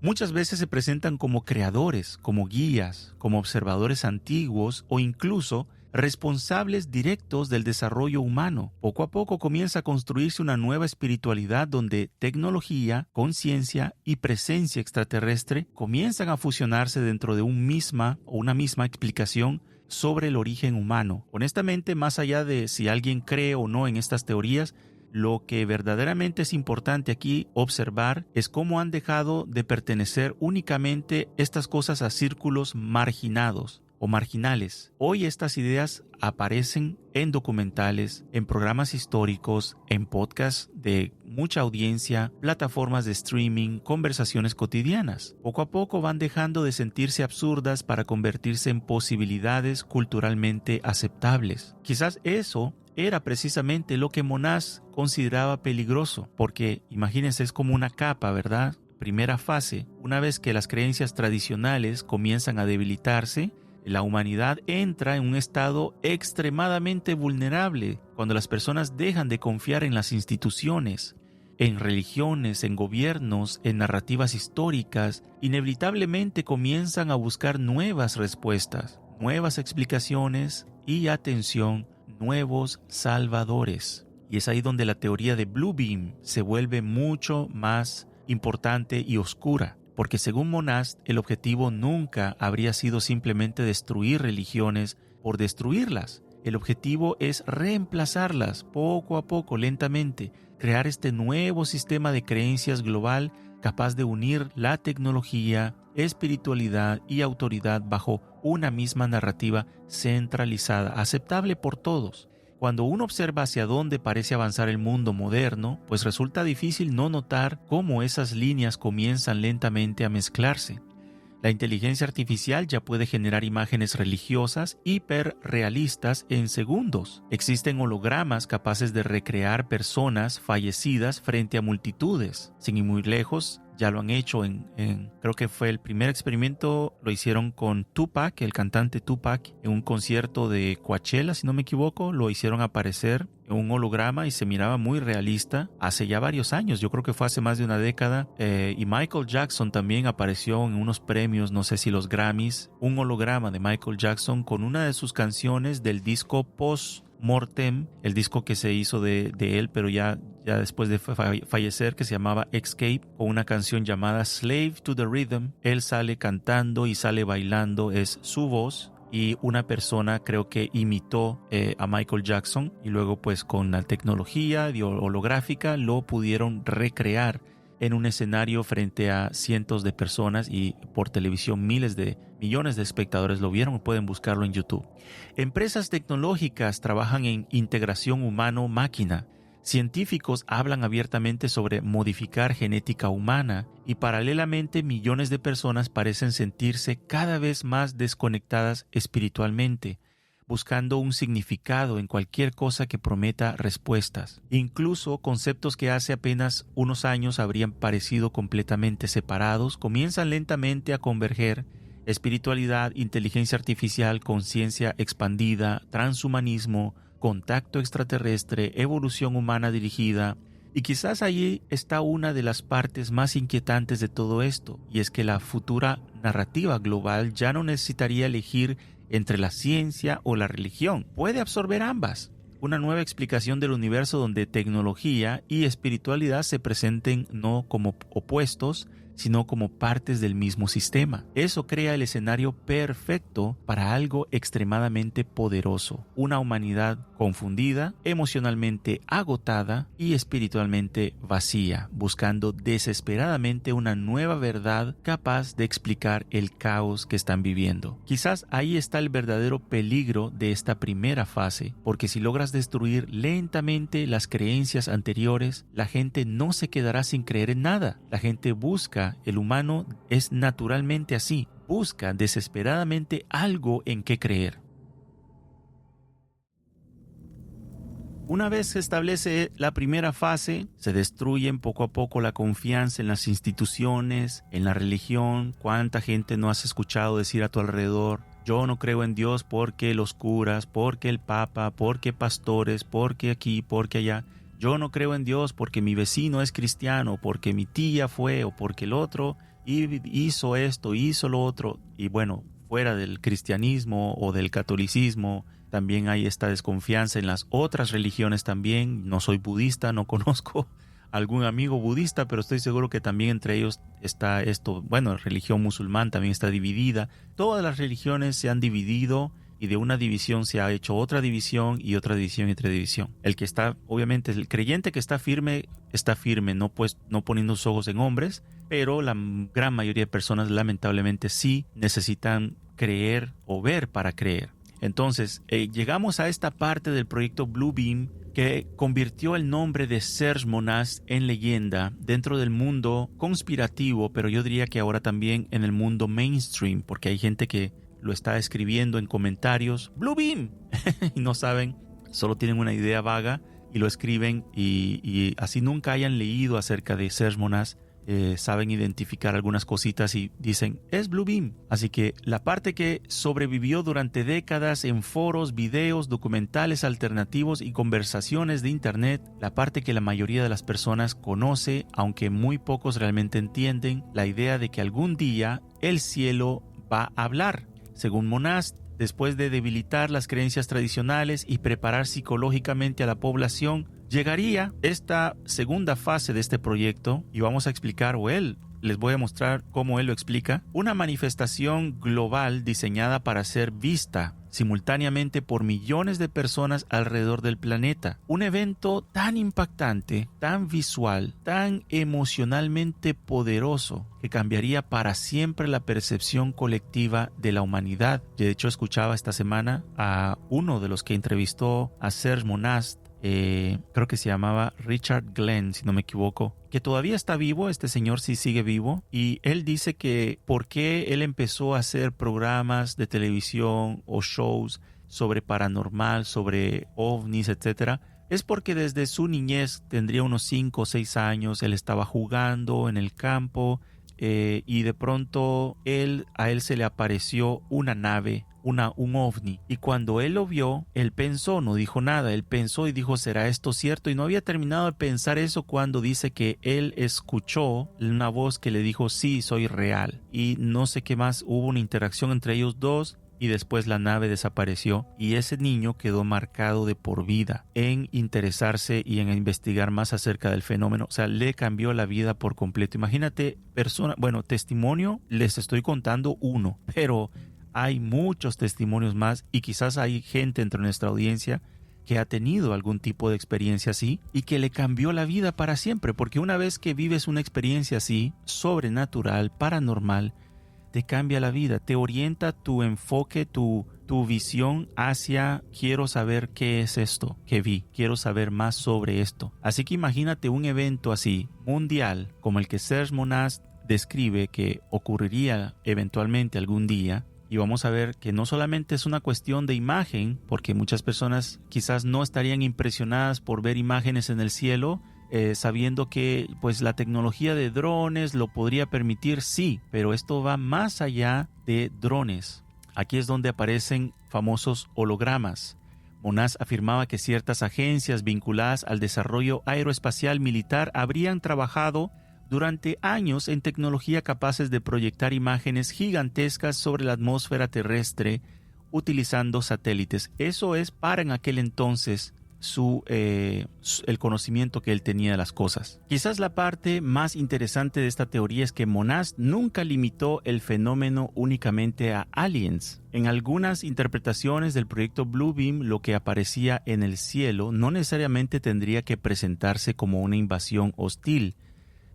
Muchas veces se presentan como creadores, como guías, como observadores antiguos o incluso responsables directos del desarrollo humano. Poco a poco comienza a construirse una nueva espiritualidad donde tecnología, conciencia y presencia extraterrestre comienzan a fusionarse dentro de una misma explicación sobre el origen humano. Honestamente, más allá de si alguien cree o no en estas teorías, lo que verdaderamente es importante aquí observar es cómo han dejado de pertenecer únicamente estas cosas a círculos marginados o marginales. Hoy estas ideas aparecen en documentales, en programas históricos, en podcasts de mucha audiencia, plataformas de streaming, conversaciones cotidianas. Poco a poco van dejando de sentirse absurdas para convertirse en posibilidades culturalmente aceptables. Quizás eso era precisamente lo que Monash consideraba peligroso, porque imagínense, es como una capa, ¿verdad? Primera fase, una vez que las creencias tradicionales comienzan a debilitarse, la humanidad entra en un estado extremadamente vulnerable cuando las personas dejan de confiar en las instituciones, en religiones, en gobiernos, en narrativas históricas. Inevitablemente comienzan a buscar nuevas respuestas, nuevas explicaciones y, atención, nuevos salvadores. Y es ahí donde la teoría de Blue Beam se vuelve mucho más importante y oscura. Porque según Monash, el objetivo nunca habría sido simplemente destruir religiones por destruirlas. El objetivo es reemplazarlas poco a poco, lentamente, crear este nuevo sistema de creencias global capaz de unir la tecnología, espiritualidad y autoridad bajo una misma narrativa centralizada, aceptable por todos. Cuando uno observa hacia dónde parece avanzar el mundo moderno, pues resulta difícil no notar cómo esas líneas comienzan lentamente a mezclarse. La inteligencia artificial ya puede generar imágenes religiosas hiperrealistas en segundos. Existen hologramas capaces de recrear personas fallecidas frente a multitudes. Sin ir muy lejos, ya lo han hecho creo que fue el primer experimento, lo hicieron con Tupac, el cantante Tupac, en un concierto de Coachella, si no me equivoco, lo hicieron aparecer en un holograma y se miraba muy realista hace ya varios años, yo creo que fue hace más de una década, y Michael Jackson también apareció en unos premios, no sé si los Grammys, un holograma de Michael Jackson con una de sus canciones del disco Post-Mortem, el disco que se hizo de él, pero ya después de fallecer, que se llamaba Escape, con una canción llamada Slave to the Rhythm. Él sale cantando y sale bailando, es su voz, y una persona creo que imitó a Michael Jackson, y luego pues con la tecnología holográfica lo pudieron recrear en un escenario frente a cientos de personas, y por televisión millones de espectadores lo vieron. Pueden buscarlo en YouTube. Empresas tecnológicas trabajan en integración humano-máquina. Científicos hablan abiertamente sobre modificar genética humana, y paralelamente millones de personas parecen sentirse cada vez más desconectadas espiritualmente, buscando un significado en cualquier cosa que prometa respuestas. Incluso conceptos que hace apenas unos años habrían parecido completamente separados comienzan lentamente a converger. Espiritualidad, inteligencia artificial, conciencia expandida, transhumanismo, contacto extraterrestre, evolución humana dirigida. Y quizás allí está una de las partes más inquietantes de todo esto, y es que la futura narrativa global ya no necesitaría elegir entre la ciencia o la religión. Puede absorber ambas. una nueva explicación del universo donde tecnología y espiritualidad se presenten no como opuestos, sino como partes del mismo sistema. Eso crea el escenario perfecto para algo extremadamente poderoso, una humanidad confundida, emocionalmente agotada y espiritualmente vacía, buscando desesperadamente una nueva verdad capaz de explicar el caos que están viviendo. Quizás ahí está el verdadero peligro de esta primera fase, porque si logras destruir lentamente las creencias anteriores, la gente no se quedará sin creer en nada. La gente busca, el humano es naturalmente así, busca desesperadamente algo en qué creer. Una vez se establece la primera fase, se destruyen poco a poco la confianza en las instituciones, en la religión. ¿Cuánta gente no has escuchado decir a tu alrededor? Yo no creo en Dios porque los curas, porque el Papa, porque pastores, porque aquí, porque allá. Yo no creo en Dios porque mi vecino es cristiano, porque mi tía fue o porque el otro hizo esto, hizo lo otro. Y bueno, fuera del cristianismo o del catolicismo, también hay esta desconfianza en las otras religiones también. No soy budista, no conozco algún amigo budista, pero estoy seguro que también entre ellos está esto. Bueno, la religión musulmán también está dividida. Todas las religiones se han dividido y de una división se ha hecho otra división y otra división y otra división. El que está, obviamente, el creyente que está firme, no poniendo sus ojos en hombres, pero la gran mayoría de personas lamentablemente sí necesitan creer o ver para creer. Entonces, llegamos a esta parte del proyecto Bluebeam que convirtió el nombre de Serge Monast en leyenda dentro del mundo conspirativo, pero yo diría que ahora también en el mundo mainstream, porque hay gente que lo está escribiendo en comentarios, Bluebeam, y no saben, solo tienen una idea vaga y lo escriben y así nunca hayan leído acerca de Serge Monast, saben identificar algunas cositas y dicen, es Bluebeam. Así que la parte que sobrevivió durante décadas en foros, videos, documentales alternativos y conversaciones de internet, la parte que la mayoría de las personas conoce, aunque muy pocos realmente entienden, la idea de que algún día el cielo va a hablar. Según Monast, después de debilitar las creencias tradicionales y preparar psicológicamente a la población, llegaría esta segunda fase de este proyecto y vamos a explicar, les voy a mostrar cómo él lo explica, una manifestación global diseñada para ser vista simultáneamente por millones de personas alrededor del planeta. Un evento tan impactante, tan visual, tan emocionalmente poderoso que cambiaría para siempre la percepción colectiva de la humanidad. De hecho, escuchaba esta semana a uno de los que entrevistó a Serge Monast, creo que se llamaba Richard Glenn, si no me equivoco, que todavía está vivo, este señor sí sigue vivo, y él dice que por qué él empezó a hacer programas de televisión o shows sobre paranormal, sobre ovnis, etcétera, es porque desde su niñez, tendría unos 5 o 6 años, él estaba jugando en el campo y de pronto a él se le apareció una nave, un ovni, y cuando él lo vio, él pensó, no dijo nada, él pensó y dijo, ¿será esto cierto? Y no había terminado de pensar eso cuando dice que él escuchó una voz que le dijo, sí, soy real, y no sé qué más, hubo una interacción entre ellos dos y después la nave desapareció y ese niño quedó marcado de por vida en interesarse y en investigar más acerca del fenómeno. O sea, le cambió la vida por completo. Imagínate, testimonio, les estoy contando uno, pero hay muchos testimonios más y quizás hay gente entre nuestra audiencia que ha tenido algún tipo de experiencia así y que le cambió la vida para siempre, porque una vez que vives una experiencia así, sobrenatural, paranormal, te cambia la vida, te orienta tu enfoque, tu visión hacia quiero saber qué es esto que vi, quiero saber más sobre esto. Así que imagínate un evento así, mundial, como el que Serge Monast describe que ocurriría eventualmente algún día. Y vamos a ver que no solamente es una cuestión de imagen, porque muchas personas quizás no estarían impresionadas por ver imágenes en el cielo, sabiendo que pues la tecnología de drones lo podría permitir, sí, pero esto va más allá de drones. Aquí es donde aparecen famosos hologramas. Monast afirmaba que ciertas agencias vinculadas al desarrollo aeroespacial militar habrían trabajado durante años en tecnología capaces de proyectar imágenes gigantescas sobre la atmósfera terrestre utilizando satélites. Eso es para en aquel entonces el conocimiento que él tenía de las cosas. Quizás la parte más interesante de esta teoría es que Monast nunca limitó el fenómeno únicamente a aliens. En algunas interpretaciones del proyecto Bluebeam, lo que aparecía en el cielo no necesariamente tendría que presentarse como una invasión hostil.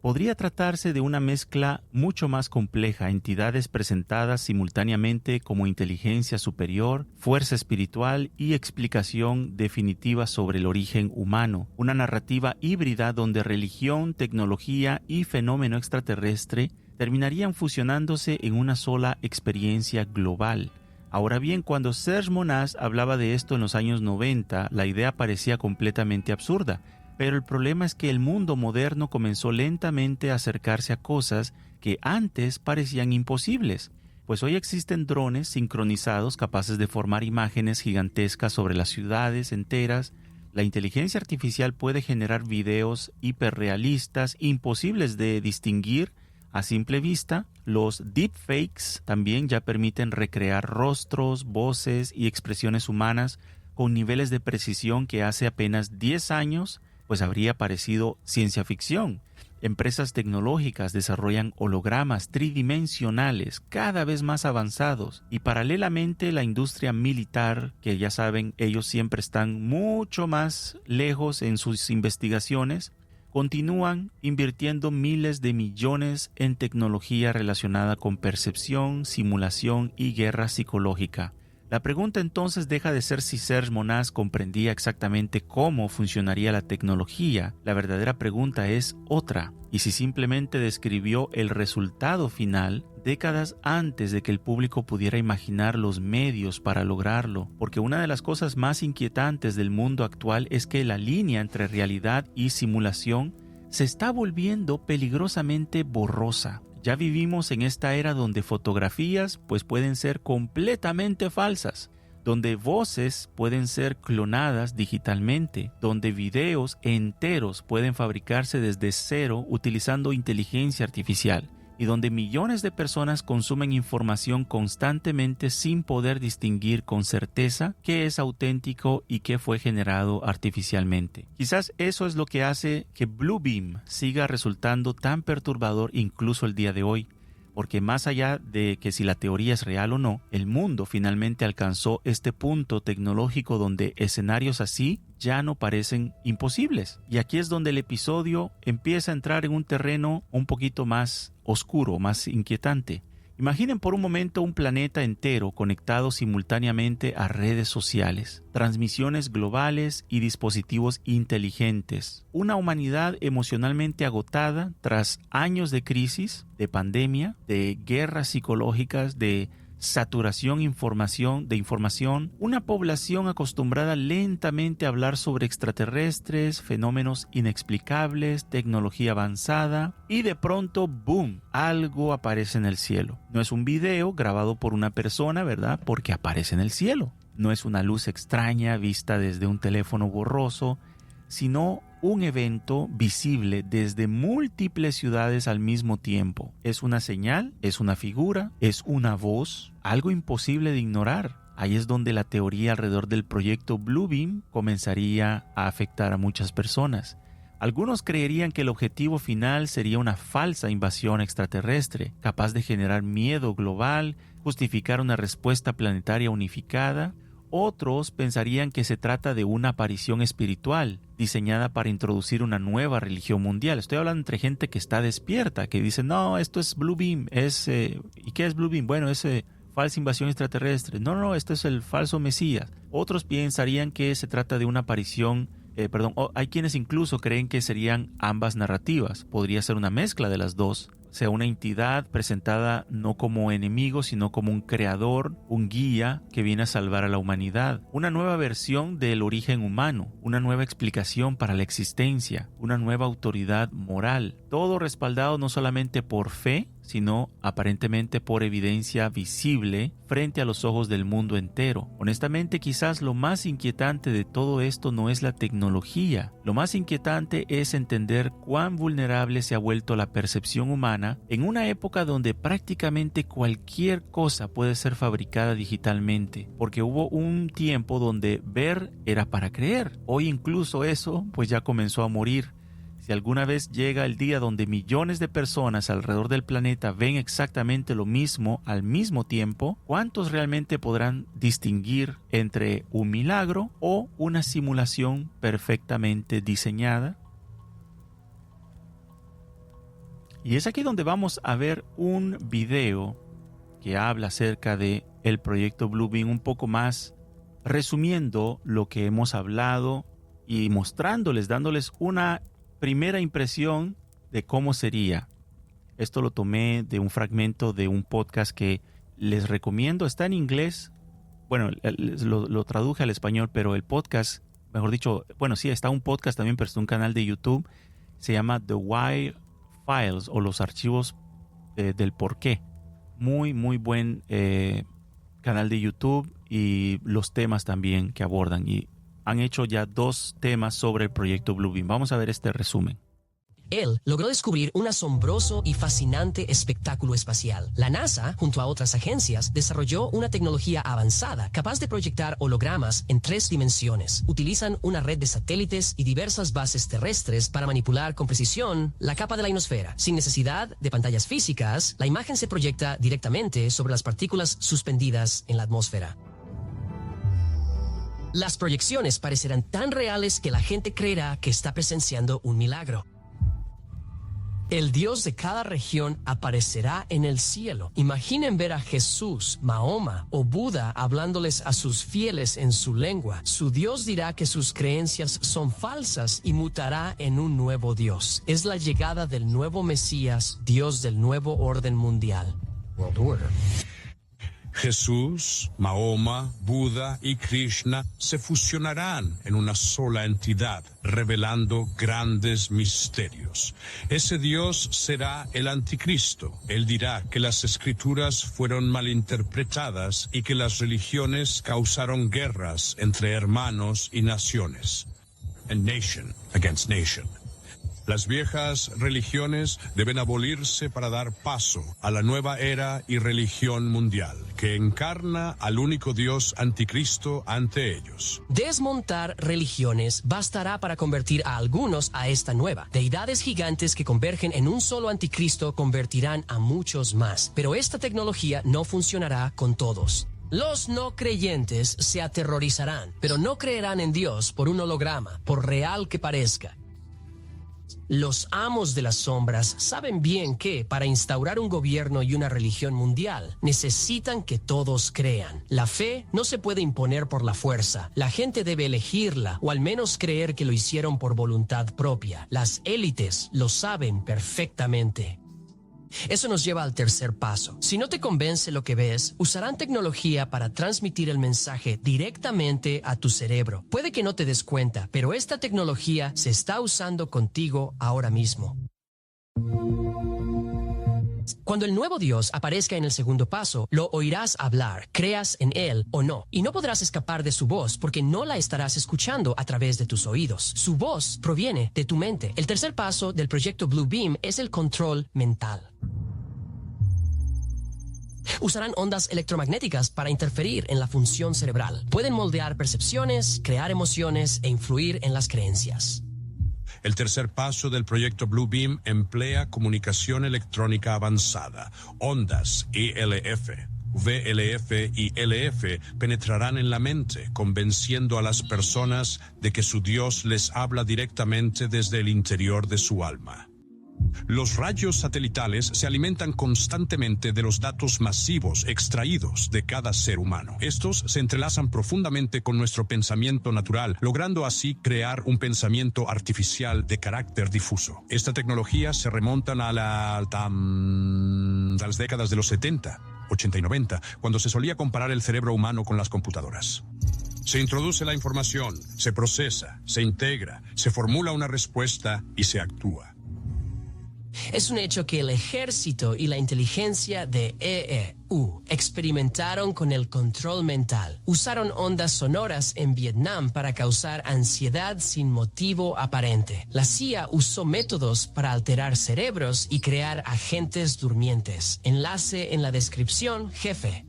Podría tratarse de una mezcla mucho más compleja, entidades presentadas simultáneamente como inteligencia superior, fuerza espiritual y explicación definitiva sobre el origen humano. Una narrativa híbrida donde religión, tecnología y fenómeno extraterrestre terminarían fusionándose en una sola experiencia global. Ahora bien, cuando Serge Monast hablaba de esto en los años 90, la idea parecía completamente absurda. Pero el problema es que el mundo moderno comenzó lentamente a acercarse a cosas que antes parecían imposibles. Pues hoy existen drones sincronizados capaces de formar imágenes gigantescas sobre las ciudades enteras. La inteligencia artificial puede generar videos hiperrealistas, imposibles de distinguir a simple vista. Los deepfakes también ya permiten recrear rostros, voces y expresiones humanas con niveles de precisión que hace apenas 10 años pues habría parecido ciencia ficción. Empresas tecnológicas desarrollan hologramas tridimensionales cada vez más avanzados y paralelamente la industria militar, que ya saben, ellos siempre están mucho más lejos en sus investigaciones, continúan invirtiendo miles de millones en tecnología relacionada con percepción, simulación y guerra psicológica. La pregunta entonces deja de ser si Serge Monast comprendía exactamente cómo funcionaría la tecnología. La verdadera pregunta es otra, y si simplemente describió el resultado final décadas antes de que el público pudiera imaginar los medios para lograrlo. Porque una de las cosas más inquietantes del mundo actual es que la línea entre realidad y simulación se está volviendo peligrosamente borrosa. Ya vivimos en esta era donde fotografías pues pueden ser completamente falsas, donde voces pueden ser clonadas digitalmente, donde videos enteros pueden fabricarse desde cero utilizando inteligencia artificial y donde millones de personas consumen información constantemente sin poder distinguir con certeza qué es auténtico y qué fue generado artificialmente. Quizás eso es lo que hace que Bluebeam siga resultando tan perturbador incluso el día de hoy, porque más allá de que si la teoría es real o no, el mundo finalmente alcanzó este punto tecnológico donde escenarios así ya no parecen imposibles. Y aquí es donde el episodio empieza a entrar en un terreno un poquito más oscuro, más inquietante. Imaginen por un momento un planeta entero conectado simultáneamente a redes sociales, transmisiones globales y dispositivos inteligentes. Una humanidad emocionalmente agotada tras años de crisis, de pandemia, de guerras psicológicas, de saturación de información, una población acostumbrada lentamente a hablar sobre extraterrestres, fenómenos inexplicables, tecnología avanzada, y de pronto, ¡boom!, algo aparece en el cielo. No es un video grabado por una persona, ¿verdad?, porque aparece en el cielo. No es una luz extraña vista desde un teléfono borroso, sino un evento visible desde múltiples ciudades al mismo tiempo. Es una señal, es una figura, es una voz, algo imposible de ignorar. Ahí es donde la teoría alrededor del proyecto Bluebeam comenzaría a afectar a muchas personas. Algunos creerían que el objetivo final sería una falsa invasión extraterrestre, capaz de generar miedo global, justificar una respuesta planetaria unificada. Otros pensarían que se trata de una aparición espiritual, diseñada para introducir una nueva religión mundial. Estoy hablando entre gente que está despierta, que dice, no, esto es Bluebeam. ¿Y qué es Bluebeam? Bueno, es falsa invasión extraterrestre. No, esto es el falso Mesías. Otros pensarían que se trata de una aparición, hay quienes incluso creen que serían ambas narrativas. Podría ser una mezcla de las dos. Sea una entidad presentada no como enemigo, sino como un creador, un guía que viene a salvar a la humanidad. Una nueva versión del origen humano, una nueva explicación para la existencia, una nueva autoridad moral. Todo respaldado no solamente por fe, sino aparentemente por evidencia visible frente a los ojos del mundo entero. Honestamente, quizás lo más inquietante de todo esto no es la tecnología. Lo más inquietante es entender cuán vulnerable se ha vuelto la percepción humana en una época donde prácticamente cualquier cosa puede ser fabricada digitalmente, porque hubo un tiempo donde ver era para creer. Hoy incluso eso pues ya comenzó a morir. Si alguna vez llega el día donde millones de personas alrededor del planeta ven exactamente lo mismo al mismo tiempo, ¿cuántos realmente podrán distinguir entre un milagro o una simulación perfectamente diseñada? Y es aquí donde vamos a ver un video que habla acerca de el proyecto Bluebeam un poco más, resumiendo lo que hemos hablado y mostrándoles, dándoles una primera impresión de cómo sería. Esto lo tomé de un fragmento de un podcast que les recomiendo. Está en inglés. Bueno, lo traduje al español, pero el podcast, mejor dicho, bueno, sí, está un podcast también, pero está un canal de YouTube. Se llama The Why Files o los archivos del porqué. Muy, muy buen canal de YouTube y los temas también que abordan. Y han hecho ya 2 temas sobre el proyecto Bluebeam. Vamos a ver este resumen. Él logró descubrir un asombroso y fascinante espectáculo espacial. La NASA, junto a otras agencias, desarrolló una tecnología avanzada capaz de proyectar hologramas en 3 dimensiones. Utilizan una red de satélites y diversas bases terrestres para manipular con precisión la capa de la ionosfera. Sin necesidad de pantallas físicas, la imagen se proyecta directamente sobre las partículas suspendidas en la atmósfera. Las proyecciones parecerán tan reales que la gente creerá que está presenciando un milagro. El Dios de cada región aparecerá en el cielo. Imaginen ver a Jesús, Mahoma o Buda hablándoles a sus fieles en su lengua. Su Dios dirá que sus creencias son falsas y mutará en un nuevo Dios. Es la llegada del nuevo Mesías, Dios del nuevo orden mundial. World Order. Jesús, Mahoma, Buda y Krishna se fusionarán en una sola entidad, revelando grandes misterios. Ese Dios será el Anticristo. Él dirá que las escrituras fueron malinterpretadas y que las religiones causaron guerras entre hermanos y naciones. And nation against nation. Las viejas religiones deben abolirse para dar paso a la nueva era y religión mundial, que encarna al único Dios anticristo ante ellos. Desmontar religiones bastará para convertir a algunos a esta nueva. Deidades gigantes que convergen en un solo anticristo convertirán a muchos más. Pero esta tecnología no funcionará con todos. Los no creyentes se aterrorizarán, pero no creerán en Dios por un holograma, por real que parezca. Los amos de las sombras saben bien que, para instaurar un gobierno y una religión mundial, necesitan que todos crean. La fe no se puede imponer por la fuerza. La gente debe elegirla, o al menos creer que lo hicieron por voluntad propia. Las élites lo saben perfectamente. Eso nos lleva al tercer paso. Si no te convence lo que ves, usarán tecnología para transmitir el mensaje directamente a tu cerebro. Puede que no te des cuenta, pero esta tecnología se está usando contigo ahora mismo. Cuando el nuevo Dios aparezca en el segundo paso, lo oirás hablar, creas en él o no, y no podrás escapar de su voz porque no la estarás escuchando a través de tus oídos. Su voz proviene de tu mente. El tercer paso del proyecto Bluebeam es el control mental. Usarán ondas electromagnéticas para interferir en la función cerebral. Pueden moldear percepciones, crear emociones e influir en las creencias. El tercer paso del proyecto Bluebeam emplea comunicación electrónica avanzada. Ondas ELF, VLF y LF penetrarán en la mente, convenciendo a las personas de que su Dios les habla directamente desde el interior de su alma. Los rayos satelitales se alimentan constantemente de los datos masivos extraídos de cada ser humano. Estos se entrelazan profundamente con nuestro pensamiento natural, logrando así crear un pensamiento artificial de carácter difuso. Esta tecnología se remonta a las décadas de los 70, 80 y 90, cuando se solía comparar el cerebro humano con las computadoras. Se introduce la información, se procesa, se integra, se formula una respuesta y se actúa. Es un hecho que el ejército y la inteligencia de EEU experimentaron con el control mental. Usaron ondas sonoras en Vietnam para causar ansiedad sin motivo aparente. La CIA usó métodos para alterar cerebros y crear agentes durmientes. Enlace en la descripción, jefe.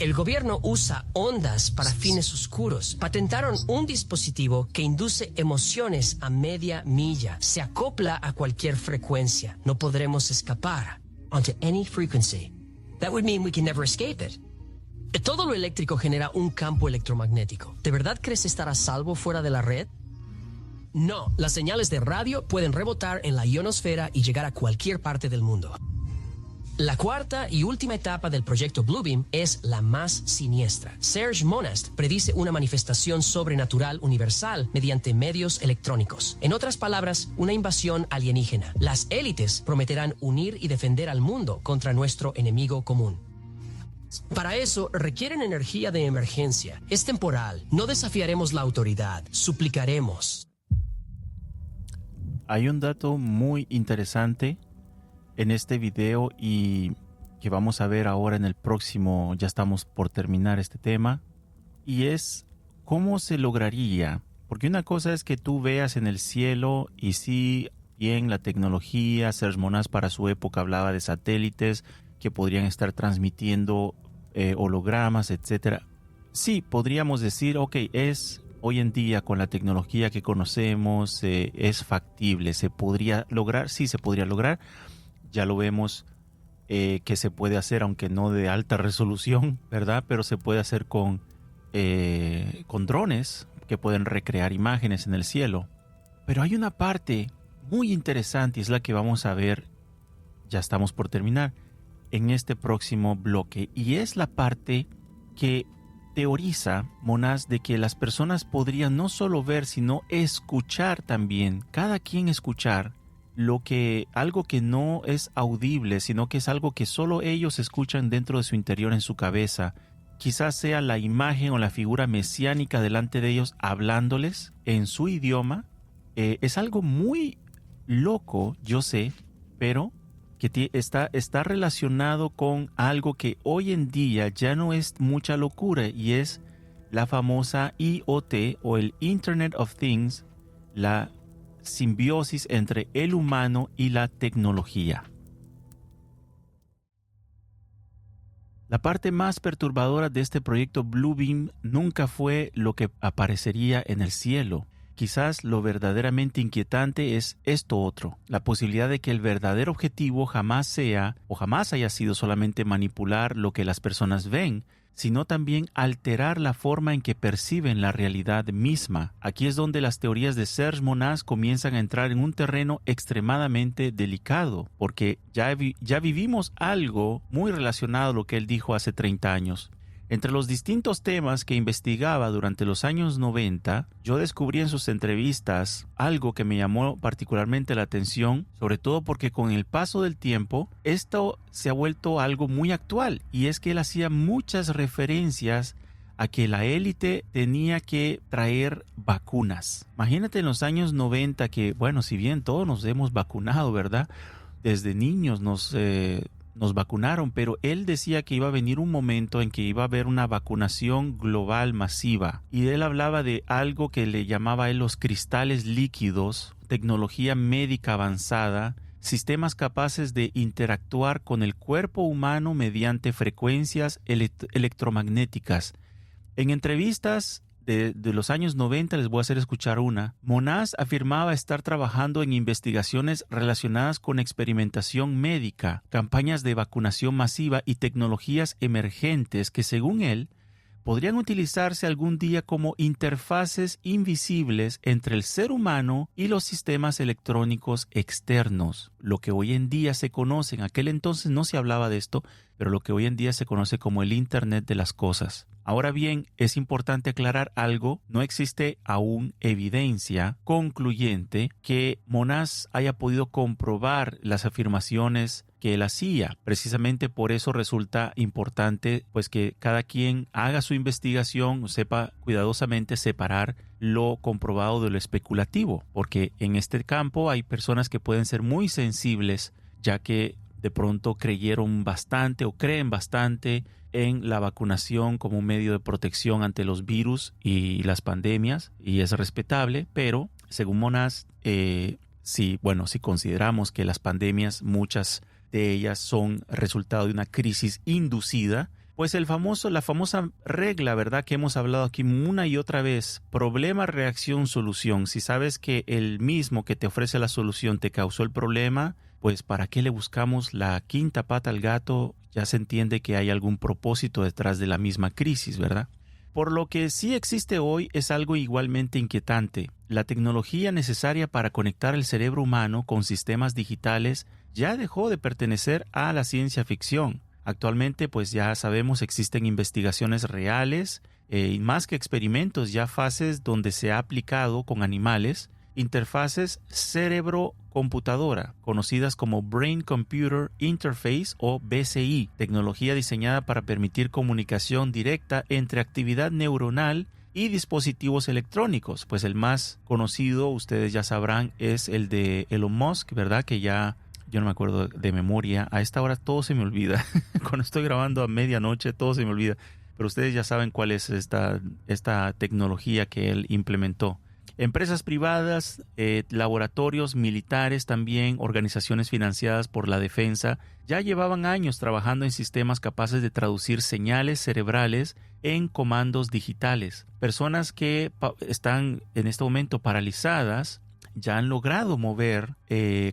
El gobierno usa ondas para fines oscuros. Patentaron un dispositivo que induce emociones a media milla. Se acopla a cualquier frecuencia. No podremos escapar. Onto any frequency. That would mean we can never escape it. Todo lo eléctrico genera un campo electromagnético. ¿De verdad crees estar a salvo fuera de la red? No, las señales de radio pueden rebotar en la ionosfera y llegar a cualquier parte del mundo. La cuarta y última etapa del proyecto Bluebeam es la más siniestra. Serge Monast predice una manifestación sobrenatural universal mediante medios electrónicos. En otras palabras, una invasión alienígena. Las élites prometerán unir y defender al mundo contra nuestro enemigo común. Para eso requieren energía de emergencia. Es temporal. No desafiaremos la autoridad. Suplicaremos. Hay un dato muy interesante en este video y que vamos a ver ahora en el próximo. Ya estamos por terminar este tema, y es cómo se lograría, porque una cosa es que tú veas en el cielo y sí, bien, la tecnología. Serge Monast para su época hablaba de satélites que podrían estar transmitiendo hologramas, etcétera. Sí, podríamos decir, ok, hoy en día con la tecnología que conocemos es factible, se podría lograr, sí se podría lograr. Ya lo vemos que se puede hacer, aunque no de alta resolución, ¿verdad? Pero se puede hacer con drones que pueden recrear imágenes en el cielo. Pero hay una parte muy interesante, y es la que vamos a ver, ya estamos por terminar, en este próximo bloque. Y es la parte que teoriza Monast de que las personas podrían no solo ver, sino escuchar también. Cada quien escuchar algo que no es audible, sino que es algo que solo ellos escuchan dentro de su interior, en su cabeza. Quizás sea la imagen o la figura mesiánica delante de ellos hablándoles en su idioma. Es algo muy loco, yo sé, pero que está relacionado con algo que hoy en día ya no es mucha locura, y es la famosa IoT o el Internet of Things, la simbiosis entre el humano y la tecnología. La parte más perturbadora de este proyecto Bluebeam nunca fue lo que aparecería en el cielo. Quizás lo verdaderamente inquietante es esto otro: la posibilidad de que el verdadero objetivo jamás haya sido solamente manipular lo que las personas ven, sino también alterar la forma en que perciben la realidad misma. Aquí es donde las teorías de Serge Monast comienzan a entrar en un terreno extremadamente delicado, porque ya vivimos algo muy relacionado a lo que él dijo hace 30 años. Entre los distintos temas que investigaba durante los años 90, yo descubrí en sus entrevistas algo que me llamó particularmente la atención, sobre todo porque con el paso del tiempo esto se ha vuelto algo muy actual, y es que él hacía muchas referencias a que la élite tenía que traer vacunas. Imagínate en los años 90 que, bueno, si bien todos nos hemos vacunado, ¿verdad? Desde niños nos vacunaron, pero él decía que iba a venir un momento en que iba a haber una vacunación global masiva, y él hablaba de algo que le llamaba él los cristales líquidos, tecnología médica avanzada, sistemas capaces de interactuar con el cuerpo humano mediante frecuencias electromagnéticas. En entrevistas de los años 90, les voy a hacer escuchar una. Monast afirmaba estar trabajando en investigaciones relacionadas con experimentación médica, campañas de vacunación masiva y tecnologías emergentes que, según él, podrían utilizarse algún día como interfaces invisibles entre el ser humano y los sistemas electrónicos externos. Lo que hoy en día se conoce, en aquel entonces no se hablaba de esto, pero lo que hoy en día se conoce como el Internet de las cosas. Ahora bien, es importante aclarar algo: no existe aún evidencia concluyente que Monast haya podido comprobar las afirmaciones que él hacía. Precisamente por eso resulta importante pues que cada quien haga su investigación, sepa cuidadosamente separar lo comprobado de lo especulativo, porque en este campo hay personas que pueden ser muy sensibles, ya que de pronto creyeron bastante o creen bastante en la vacunación como un medio de protección ante los virus y las pandemias, y es respetable, pero según Monast, si consideramos que las pandemias, muchas de ellas son resultado de una crisis inducida, pues la famosa regla, ¿verdad?, que hemos hablado aquí una y otra vez, problema, reacción, solución. Si sabes que el mismo que te ofrece la solución te causó el problema, pues ¿para qué le buscamos la quinta pata al gato? Ya se entiende que hay algún propósito detrás de la misma crisis, ¿verdad? Por lo que sí existe hoy es algo igualmente inquietante. La tecnología necesaria para conectar el cerebro humano con sistemas digitales ya dejó de pertenecer a la ciencia ficción. Actualmente, pues ya sabemos, existen investigaciones reales y más que experimentos, ya fases donde se ha aplicado con animales interfaces cerebro-computadora, conocidas como Brain Computer Interface o BCI, tecnología diseñada para permitir comunicación directa entre actividad neuronal y dispositivos electrónicos. Pues el más conocido, ustedes ya sabrán, es el de Elon Musk, ¿verdad? Que ya yo no me acuerdo de memoria. A esta hora todo se me olvida. Cuando estoy grabando a medianoche todo se me olvida. Pero ustedes ya saben cuál es esta tecnología que él implementó. Empresas privadas, laboratorios militares también, organizaciones financiadas por la defensa, ya llevaban años trabajando en sistemas capaces de traducir señales cerebrales en comandos digitales. Personas que están en este momento paralizadas ya han logrado mover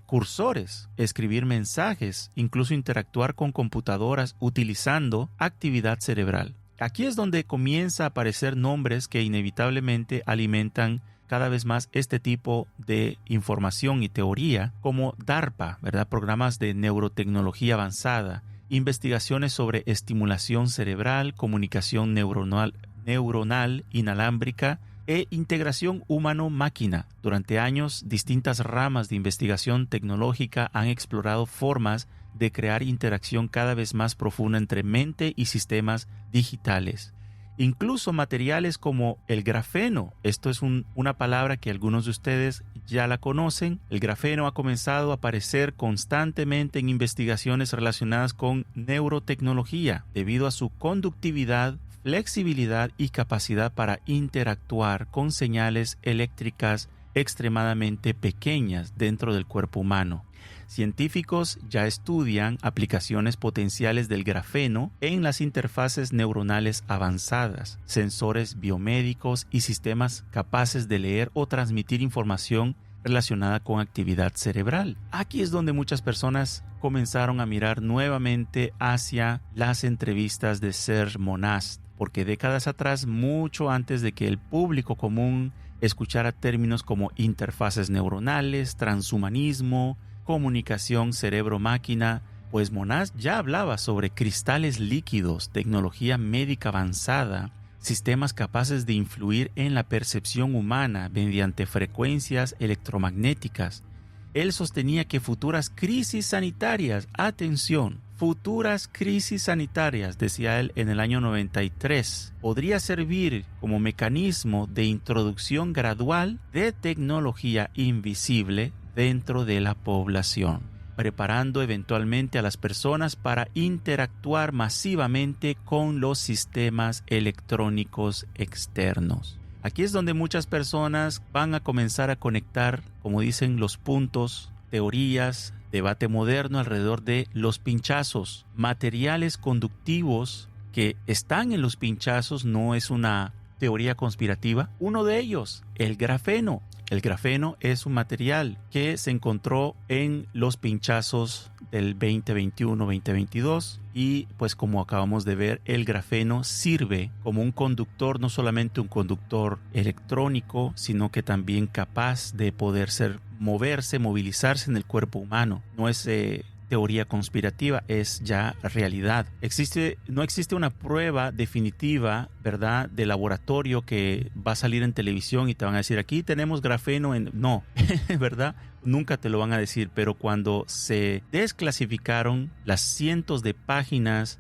cursores, escribir mensajes, incluso interactuar con computadoras utilizando actividad cerebral. Aquí es donde comienza a aparecer nombres que inevitablemente alimentan cada vez más este tipo de información y teoría, como DARPA, ¿verdad? Programas de neurotecnología avanzada, investigaciones sobre estimulación cerebral, comunicación neuronal inalámbrica e integración humano-máquina. Durante años, distintas ramas de investigación tecnológica han explorado formas de crear interacción cada vez más profunda entre mente y sistemas digitales. Incluso materiales como el grafeno. Esto es una palabra que algunos de ustedes ya la conocen. El grafeno ha comenzado a aparecer constantemente en investigaciones relacionadas con neurotecnología debido a su conductividad, flexibilidad y capacidad para interactuar con señales eléctricas extremadamente pequeñas dentro del cuerpo humano. Científicos ya estudian aplicaciones potenciales del grafeno en las interfaces neuronales avanzadas, sensores biomédicos y sistemas capaces de leer o transmitir información relacionada con actividad cerebral. Aquí es donde muchas personas comenzaron a mirar nuevamente hacia las entrevistas de Serge Monast, porque décadas atrás, mucho antes de que el público común escuchara términos como interfaces neuronales, transhumanismo, comunicación cerebro-máquina, pues Monast ya hablaba sobre cristales líquidos, tecnología médica avanzada, sistemas capaces de influir en la percepción humana mediante frecuencias electromagnéticas. Él sostenía que futuras crisis sanitarias, atención, futuras crisis sanitarias, decía él en el año 93, podría servir como mecanismo de introducción gradual de tecnología invisible dentro de la población, preparando eventualmente a las personas para interactuar masivamente con los sistemas electrónicos externos. Aquí es donde muchas personas van a comenzar a conectar, como dicen, los puntos, teorías, debate moderno alrededor de los pinchazos, materiales conductivos que están en los pinchazos. No es una teoría conspirativa. Uno de ellos, el grafeno. El grafeno es un material que se encontró en los pinchazos del 2021-2022 y pues como acabamos de ver, el grafeno sirve como un conductor, no solamente un conductor electrónico, sino que también capaz de poder movilizarse en el cuerpo humano. No es teoría conspirativa, es ya realidad. No existe una prueba definitiva, ¿verdad?, de laboratorio que va a salir en televisión y te van a decir, aquí tenemos grafeno No, ¿verdad? Nunca te lo van a decir, pero cuando se desclasificaron las cientos de páginas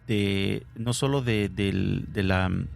no solo de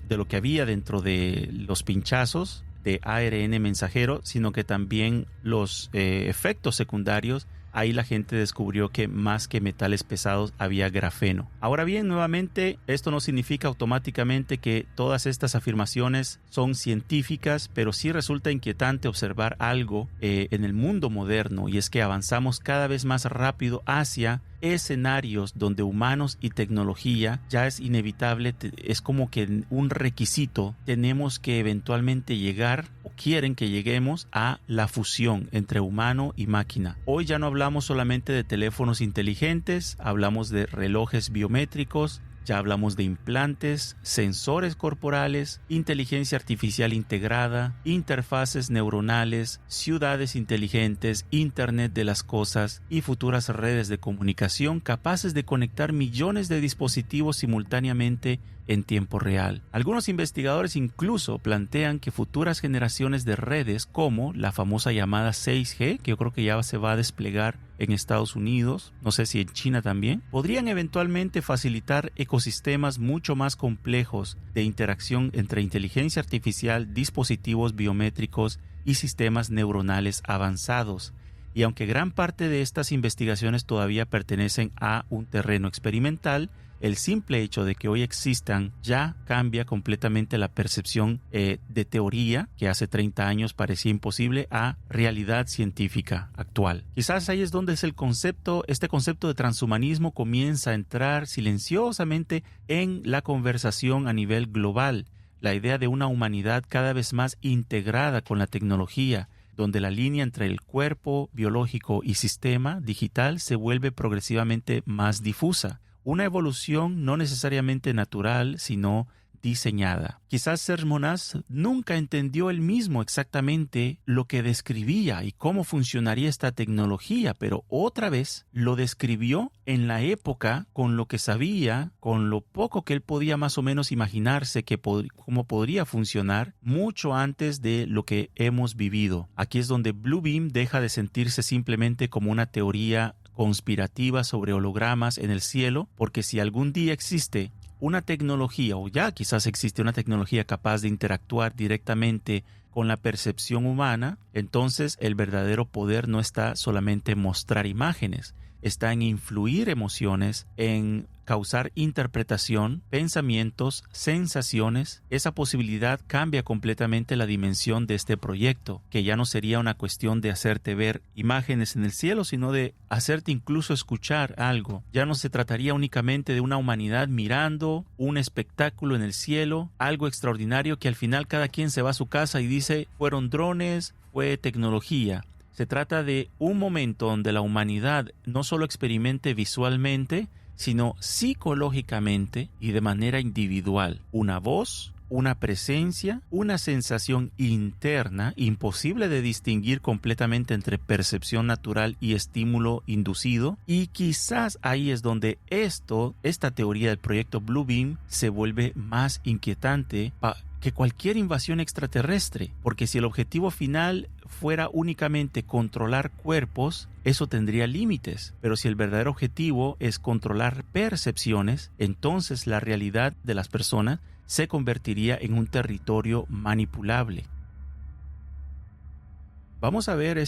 lo que había dentro de los pinchazos, de ARN mensajero, sino que también los efectos secundarios. Ahí la gente descubrió que más que metales pesados había grafeno. Ahora bien, nuevamente, esto no significa automáticamente que todas estas afirmaciones son científicas, pero sí resulta inquietante observar algo en el mundo moderno, y es que avanzamos cada vez más rápido hacia escenarios donde humanos y tecnología ya es inevitable, es como que un requisito. Tenemos que eventualmente llegar, o quieren que lleguemos, a la fusión entre humano y máquina. Hoy ya no hablamos solamente de teléfonos inteligentes, hablamos de relojes biométricos, ya hablamos de implantes, sensores corporales, inteligencia artificial integrada, interfaces neuronales, ciudades inteligentes, Internet de las cosas y futuras redes de comunicación capaces de conectar millones de dispositivos simultáneamente en tiempo real. Algunos investigadores incluso plantean que futuras generaciones de redes, como la famosa llamada 6G, que yo creo que ya se va a desplegar en Estados Unidos, no sé si en China también, podrían eventualmente facilitar ecosistemas mucho más complejos de interacción entre inteligencia artificial, dispositivos biométricos y sistemas neuronales avanzados. Y aunque gran parte de estas investigaciones todavía pertenecen a un terreno experimental, el simple hecho de que hoy existan ya cambia completamente la percepción de teoría que hace 30 años parecía imposible a realidad científica actual. Quizás ahí es donde este concepto de transhumanismo comienza a entrar silenciosamente en la conversación a nivel global. La idea de una humanidad cada vez más integrada con la tecnología, donde la línea entre el cuerpo biológico y sistema digital se vuelve progresivamente más difusa. Una evolución no necesariamente natural, sino diseñada. Quizás Serge Monast nunca entendió él mismo exactamente lo que describía y cómo funcionaría esta tecnología, pero otra vez lo describió en la época con lo que sabía, con lo poco que él podía más o menos imaginarse cómo podría funcionar mucho antes de lo que hemos vivido. Aquí es donde Blue Beam deja de sentirse simplemente como una teoría conspirativa sobre hologramas en el cielo, porque si algún día existe una tecnología, o ya quizás existe una tecnología capaz de interactuar directamente con la percepción humana, entonces el verdadero poder no está solamente en mostrar imágenes, está en influir emociones, en causar interpretación, pensamientos, sensaciones. Esa posibilidad cambia completamente la dimensión de este proyecto, que ya no sería una cuestión de hacerte ver imágenes en el cielo, sino de hacerte incluso escuchar algo. Ya no se trataría únicamente de una humanidad mirando un espectáculo en el cielo, algo extraordinario que al final cada quien se va a su casa y dice, fueron drones, fue tecnología. Se trata de un momento donde la humanidad no solo experimente visualmente, sino psicológicamente y de manera individual. Una voz, una presencia, una sensación interna imposible de distinguir completamente entre percepción natural y estímulo inducido. Y quizás ahí es donde esta teoría del proyecto Blue Beam se vuelve más inquietante que cualquier invasión extraterrestre, porque si el objetivo final fuera únicamente controlar cuerpos, eso tendría límites, pero si el verdadero objetivo es controlar percepciones, entonces la realidad de las personas se convertiría en un territorio manipulable. Vamos a ver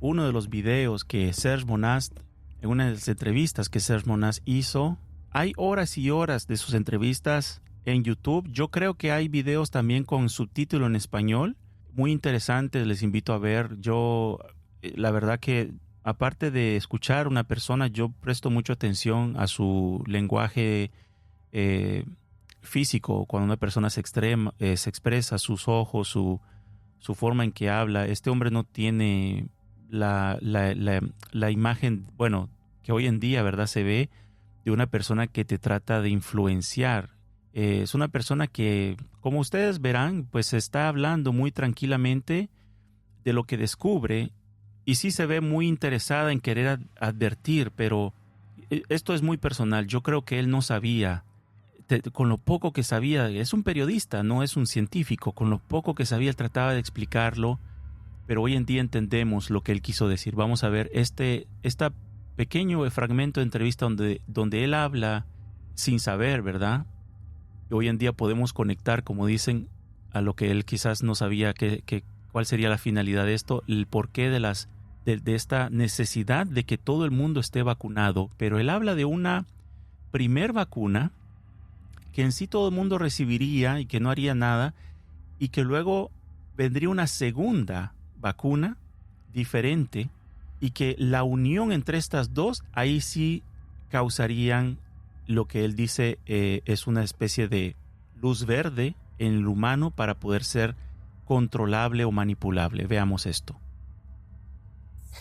uno de los videos que Serge Monast, en una de las entrevistas que Serge Monast hizo. Hay horas y horas de sus entrevistas en YouTube. Yo creo que hay videos también con subtítulo en español, muy interesantes, les invito a ver. Yo, la verdad que aparte de escuchar a una persona, yo presto mucha atención a su lenguaje físico, cuando una persona se expresa, sus ojos, su forma en que habla. Este hombre no tiene la imagen, bueno, que hoy en día, ¿verdad?, se ve de una persona que te trata de influenciar. Es una persona que, como ustedes verán, pues está hablando muy tranquilamente de lo que descubre y sí se ve muy interesada en querer advertir, pero esto es muy personal. Yo creo que él no sabía, con lo poco que sabía, es un periodista, no es un científico, con lo poco que sabía él trataba de explicarlo, pero hoy en día entendemos lo que él quiso decir. Vamos a ver este pequeño fragmento de entrevista donde él habla sin saber, ¿verdad? Hoy en día podemos conectar, como dicen, a lo que él quizás no sabía cuál sería la finalidad de esto, el porqué de esta necesidad de que todo el mundo esté vacunado. Pero él habla de una primer vacuna que en sí todo el mundo recibiría y que no haría nada, y que luego vendría una segunda vacuna diferente, y que la unión entre estas dos, ahí sí causarían lo que él dice es una especie de luz verde en el humano para poder ser controlable o manipulable. Veamos esto.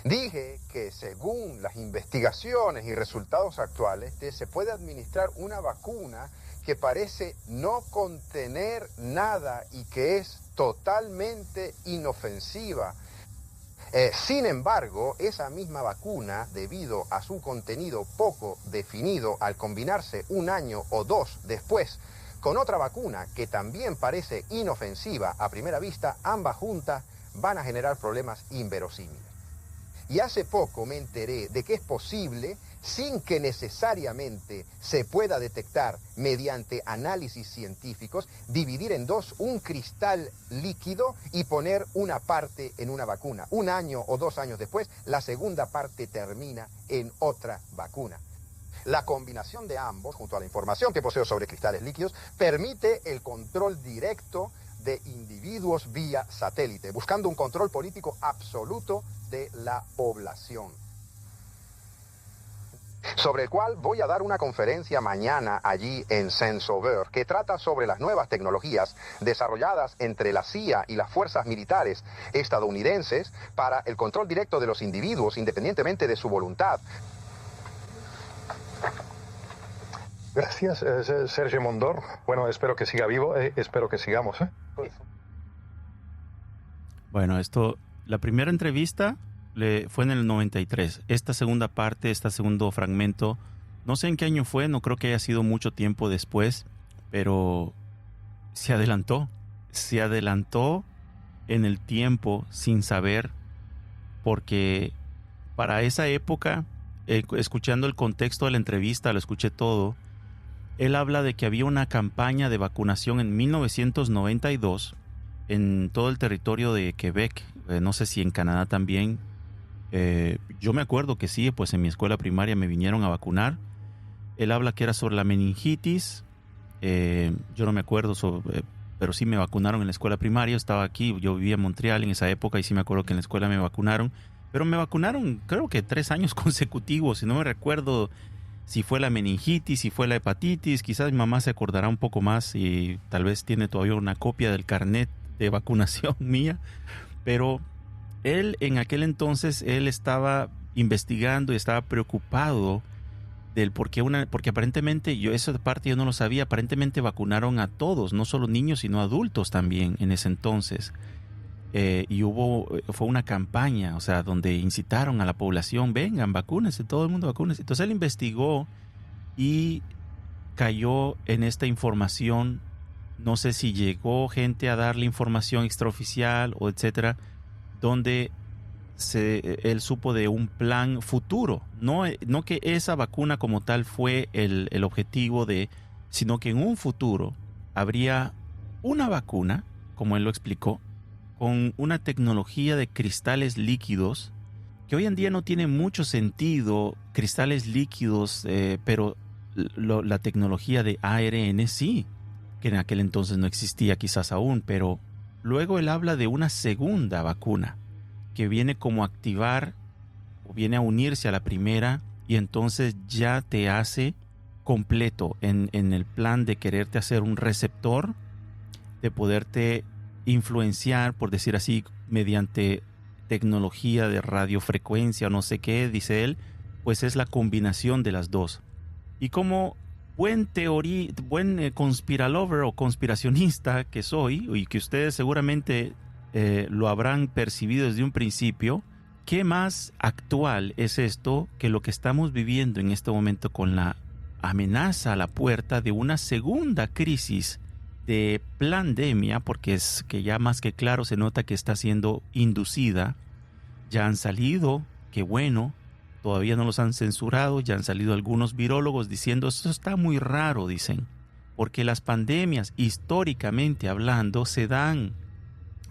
Dije que según las investigaciones y resultados actuales, se puede administrar una vacuna que parece no contener nada y que es totalmente inofensiva. Sin embargo, esa misma vacuna, debido a su contenido poco definido, al combinarse un año o dos después con otra vacuna que también parece inofensiva a primera vista, ambas juntas van a generar problemas inverosímiles. Y hace poco me enteré de que es posible, sin que necesariamente se pueda detectar mediante análisis científicos, dividir en dos un cristal líquido y poner una parte en una vacuna. Un año o 2 años después, la segunda parte termina en otra vacuna. La combinación de ambos, junto a la información que poseo sobre cristales líquidos, permite el control directo de individuos vía satélite, buscando un control político absoluto de la población, sobre el cual voy a dar una conferencia mañana allí en Saint-Sauveur, que trata sobre las nuevas tecnologías desarrolladas entre la CIA y las fuerzas militares estadounidenses para el control directo de los individuos independientemente de su voluntad. Gracias, Sergio Mondor. Bueno, espero que siga vivo, espero que sigamos. Bueno, la primera entrevista fue en el 93. Esta segunda parte, este segundo fragmento, no sé en qué año fue, no creo que haya sido mucho tiempo después, pero se adelantó en el tiempo sin saber, porque para esa época, escuchando el contexto de la entrevista, lo escuché todo. Él habla de que había una campaña de vacunación en 1992 en todo el territorio de Quebec, no sé si en Canadá también. Yo me acuerdo que sí, pues en mi escuela primaria me vinieron a vacunar. Él habla que era sobre la meningitis. Yo no me acuerdo, pero sí me vacunaron en la escuela primaria. Estaba aquí, yo vivía en Montreal en esa época y sí me acuerdo que en la escuela me vacunaron. Pero me vacunaron creo que 3 años consecutivos, y no me recuerdo si fue la meningitis, si fue la hepatitis. Quizás mi mamá se acordará un poco más y tal vez tiene todavía una copia del carnet de vacunación mía. Pero él en aquel entonces, él estaba investigando y estaba preocupado del porque aparentemente, esa parte yo no lo sabía, aparentemente vacunaron a todos, no solo niños sino adultos también en ese entonces. Y fue una campaña, o sea, donde incitaron a la población, vengan, vacúnense, todo el mundo vacúnense. Entonces él investigó y cayó en esta información. No sé si llegó gente a darle información extraoficial o etcétera, donde él supo de un plan futuro. No que esa vacuna como tal fue el objetivo sino que en un futuro habría una vacuna, como él lo explicó, con una tecnología de cristales líquidos, que hoy en día no tiene mucho sentido, cristales líquidos, pero la tecnología de ARN sí, que en aquel entonces no existía quizás aún, pero luego él habla de una segunda vacuna, que viene como a activar, o viene a unirse a la primera, y entonces ya te hace completo en el plan de quererte hacer un receptor, de poderte influenciar, por decir así, mediante tecnología de radiofrecuencia o no sé qué, dice él, pues es la combinación de las dos. Y como buen conspiralover o conspiracionista que soy, y que ustedes seguramente lo habrán percibido desde un principio, ¿qué más actual es esto que lo que estamos viviendo en este momento con la amenaza a la puerta de una segunda crisis de pandemia? Porque es que ya más que claro se nota que está siendo inducida. Ya han salido, qué bueno, todavía no los han censurado, ya han salido algunos virólogos diciendo esto está muy raro, dicen. porque las pandemias, históricamente hablando, se dan,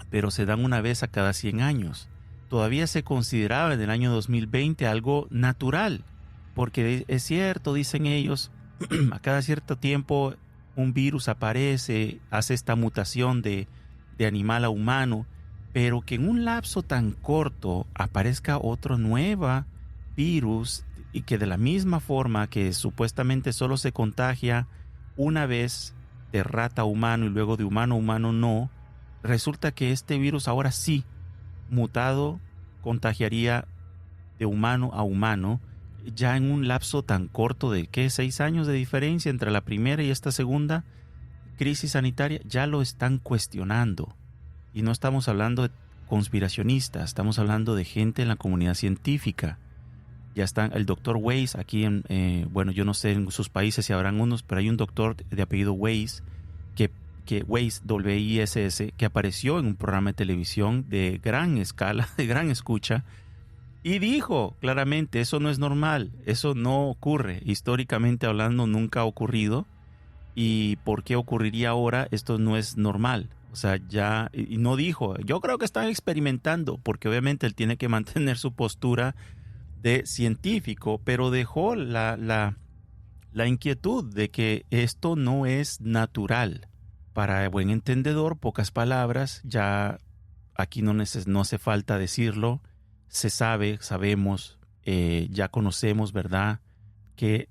pero se dan una vez a cada 100 años. Todavía se consideraba en el año 2020 algo natural, porque es cierto, dicen ellos, a cada cierto tiempo un virus aparece, hace esta mutación de animal a humano, pero que en un lapso tan corto aparezca otro nuevo virus y que de la misma forma que supuestamente solo se contagia una vez de rata a humano y luego de humano a humano no, resulta que este virus ahora sí, mutado, contagiaría de humano a humano, ya en un lapso tan corto de, ¿qué? 6 años de diferencia entre la primera y esta segunda crisis sanitaria, ya lo están cuestionando. Y no estamos hablando de conspiracionistas, estamos hablando de gente en la comunidad científica. Ya están el doctor Weiss aquí bueno, yo no sé en sus países si habrán unos, pero hay un doctor de apellido Weiss, que Weiss, W-I-S-S, que apareció en un programa de televisión de gran escala, de gran escucha, y dijo claramente, eso no es normal, eso no ocurre, históricamente hablando nunca ha ocurrido, y ¿por qué ocurriría ahora? Esto no es normal. O sea, ya, y no dijo, yo creo que están experimentando, porque obviamente él tiene que mantener su postura de científico, pero dejó la inquietud de que esto no es natural. Para buen entendedor, pocas palabras, ya aquí no hace falta decirlo, se sabe, sabemos, ya conocemos, ¿verdad?, que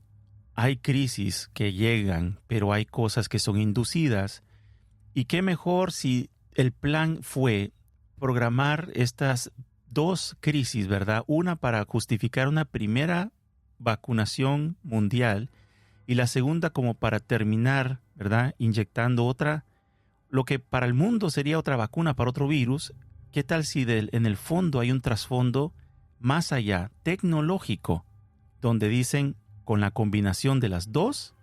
hay crisis que llegan, pero hay cosas que son inducidas. Y qué mejor si el plan fue programar estas 2 crisis, ¿verdad? Una para justificar una primera vacunación mundial y la segunda como para terminar, ¿verdad?, inyectando otra, lo que para el mundo sería otra vacuna para otro virus. ¿Qué tal si en el fondo hay un trasfondo más allá, tecnológico, donde dicen con la combinación de las 2,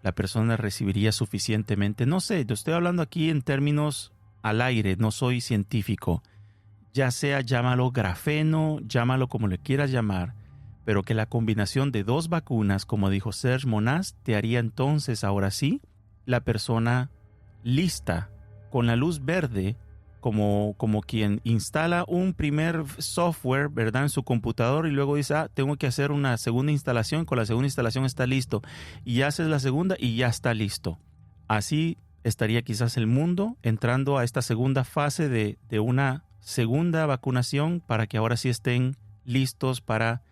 la persona recibiría suficientemente? No sé, yo estoy hablando aquí en términos al aire, no soy científico. Ya sea, llámalo grafeno, llámalo como le quieras llamar, pero que la combinación de 2 vacunas, como dijo Serge Monast, te haría entonces, ahora sí, la persona lista, con la luz verde, como quien instala un primer software, ¿verdad?, en su computador y luego dice, tengo que hacer una segunda instalación, con la segunda instalación está listo, y haces la segunda y ya está listo. Así estaría quizás el mundo entrando a esta segunda fase de una segunda vacunación para que ahora sí estén listos para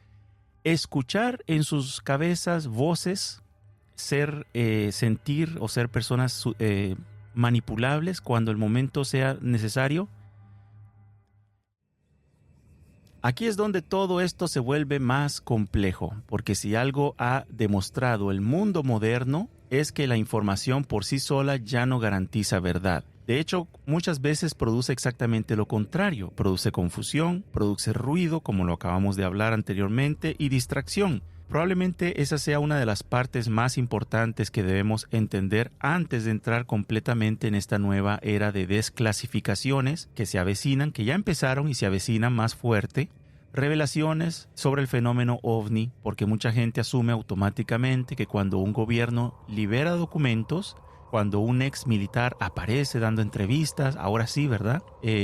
escuchar en sus cabezas voces, sentir o ser personas manipulables cuando el momento sea necesario. Aquí es donde todo esto se vuelve más complejo, porque si algo ha demostrado el mundo moderno es que la información por sí sola ya no garantiza verdad. De hecho, muchas veces produce exactamente lo contrario, produce confusión, produce ruido, como lo acabamos de hablar anteriormente, y distracción. Probablemente esa sea una de las partes más importantes que debemos entender antes de entrar completamente en esta nueva era de desclasificaciones que se avecinan, que ya empezaron y se avecinan más fuerte. Revelaciones sobre el fenómeno OVNI, porque mucha gente asume automáticamente que cuando un gobierno libera documentos, cuando un ex militar aparece dando entrevistas, ahora sí, ¿verdad?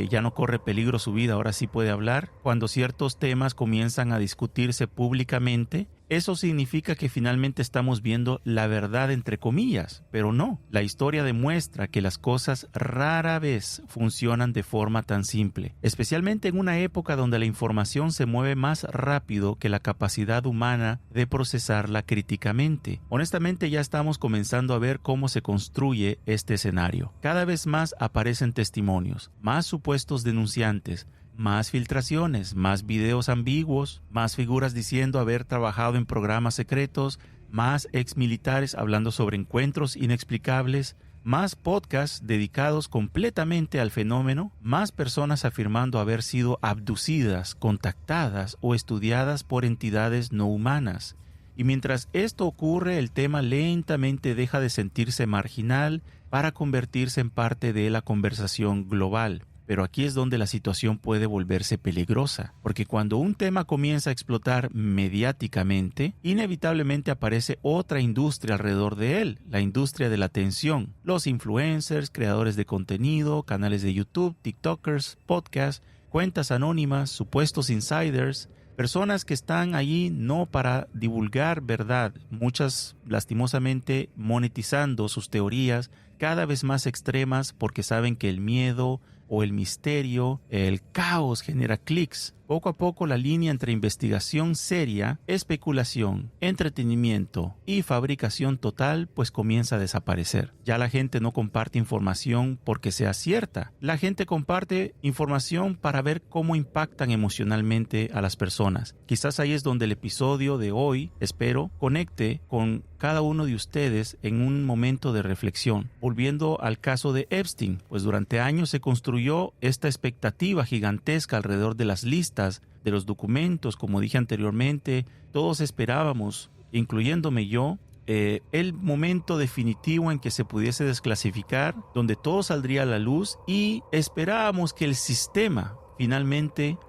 Ya no corre peligro su vida, ahora sí puede hablar. Cuando ciertos temas comienzan a discutirse públicamente, eso significa que finalmente estamos viendo la verdad entre comillas, pero no. La historia demuestra que las cosas rara vez funcionan de forma tan simple, especialmente en una época donde la información se mueve más rápido que la capacidad humana de procesarla críticamente. Honestamente, ya estamos comenzando a ver cómo se construye este escenario. Cada vez más aparecen testimonios, más supuestos denunciantes, más filtraciones, más videos ambiguos, más figuras diciendo haber trabajado en programas secretos, más exmilitares hablando sobre encuentros inexplicables, más podcasts dedicados completamente al fenómeno, más personas afirmando haber sido abducidas, contactadas o estudiadas por entidades no humanas. Y mientras esto ocurre, el tema lentamente deja de sentirse marginal para convertirse en parte de la conversación global. Pero aquí es donde la situación puede volverse peligrosa, porque cuando un tema comienza a explotar mediáticamente, inevitablemente aparece otra industria alrededor de él, la industria de la atención. Los influencers, creadores de contenido, canales de YouTube, TikTokers, podcasts, cuentas anónimas, supuestos insiders, personas que están allí no para divulgar verdad, muchas lastimosamente monetizando sus teorías cada vez más extremas porque saben que el miedo o el misterio, el caos genera clics. Poco a poco la línea entre investigación seria, especulación, entretenimiento y fabricación total pues comienza a desaparecer. Ya la gente no comparte información porque sea cierta. La gente comparte información para ver cómo impactan emocionalmente a las personas. Quizás ahí es donde el episodio de hoy, espero, conecte con cada uno de ustedes en un momento de reflexión. Volviendo al caso de Epstein, pues durante años se construyó esta expectativa gigantesca alrededor de las listas, de los documentos, como dije anteriormente. Todos esperábamos, incluyéndome yo, el momento definitivo en que se pudiese desclasificar, donde todo saldría a la luz, y esperábamos que el sistema finalmente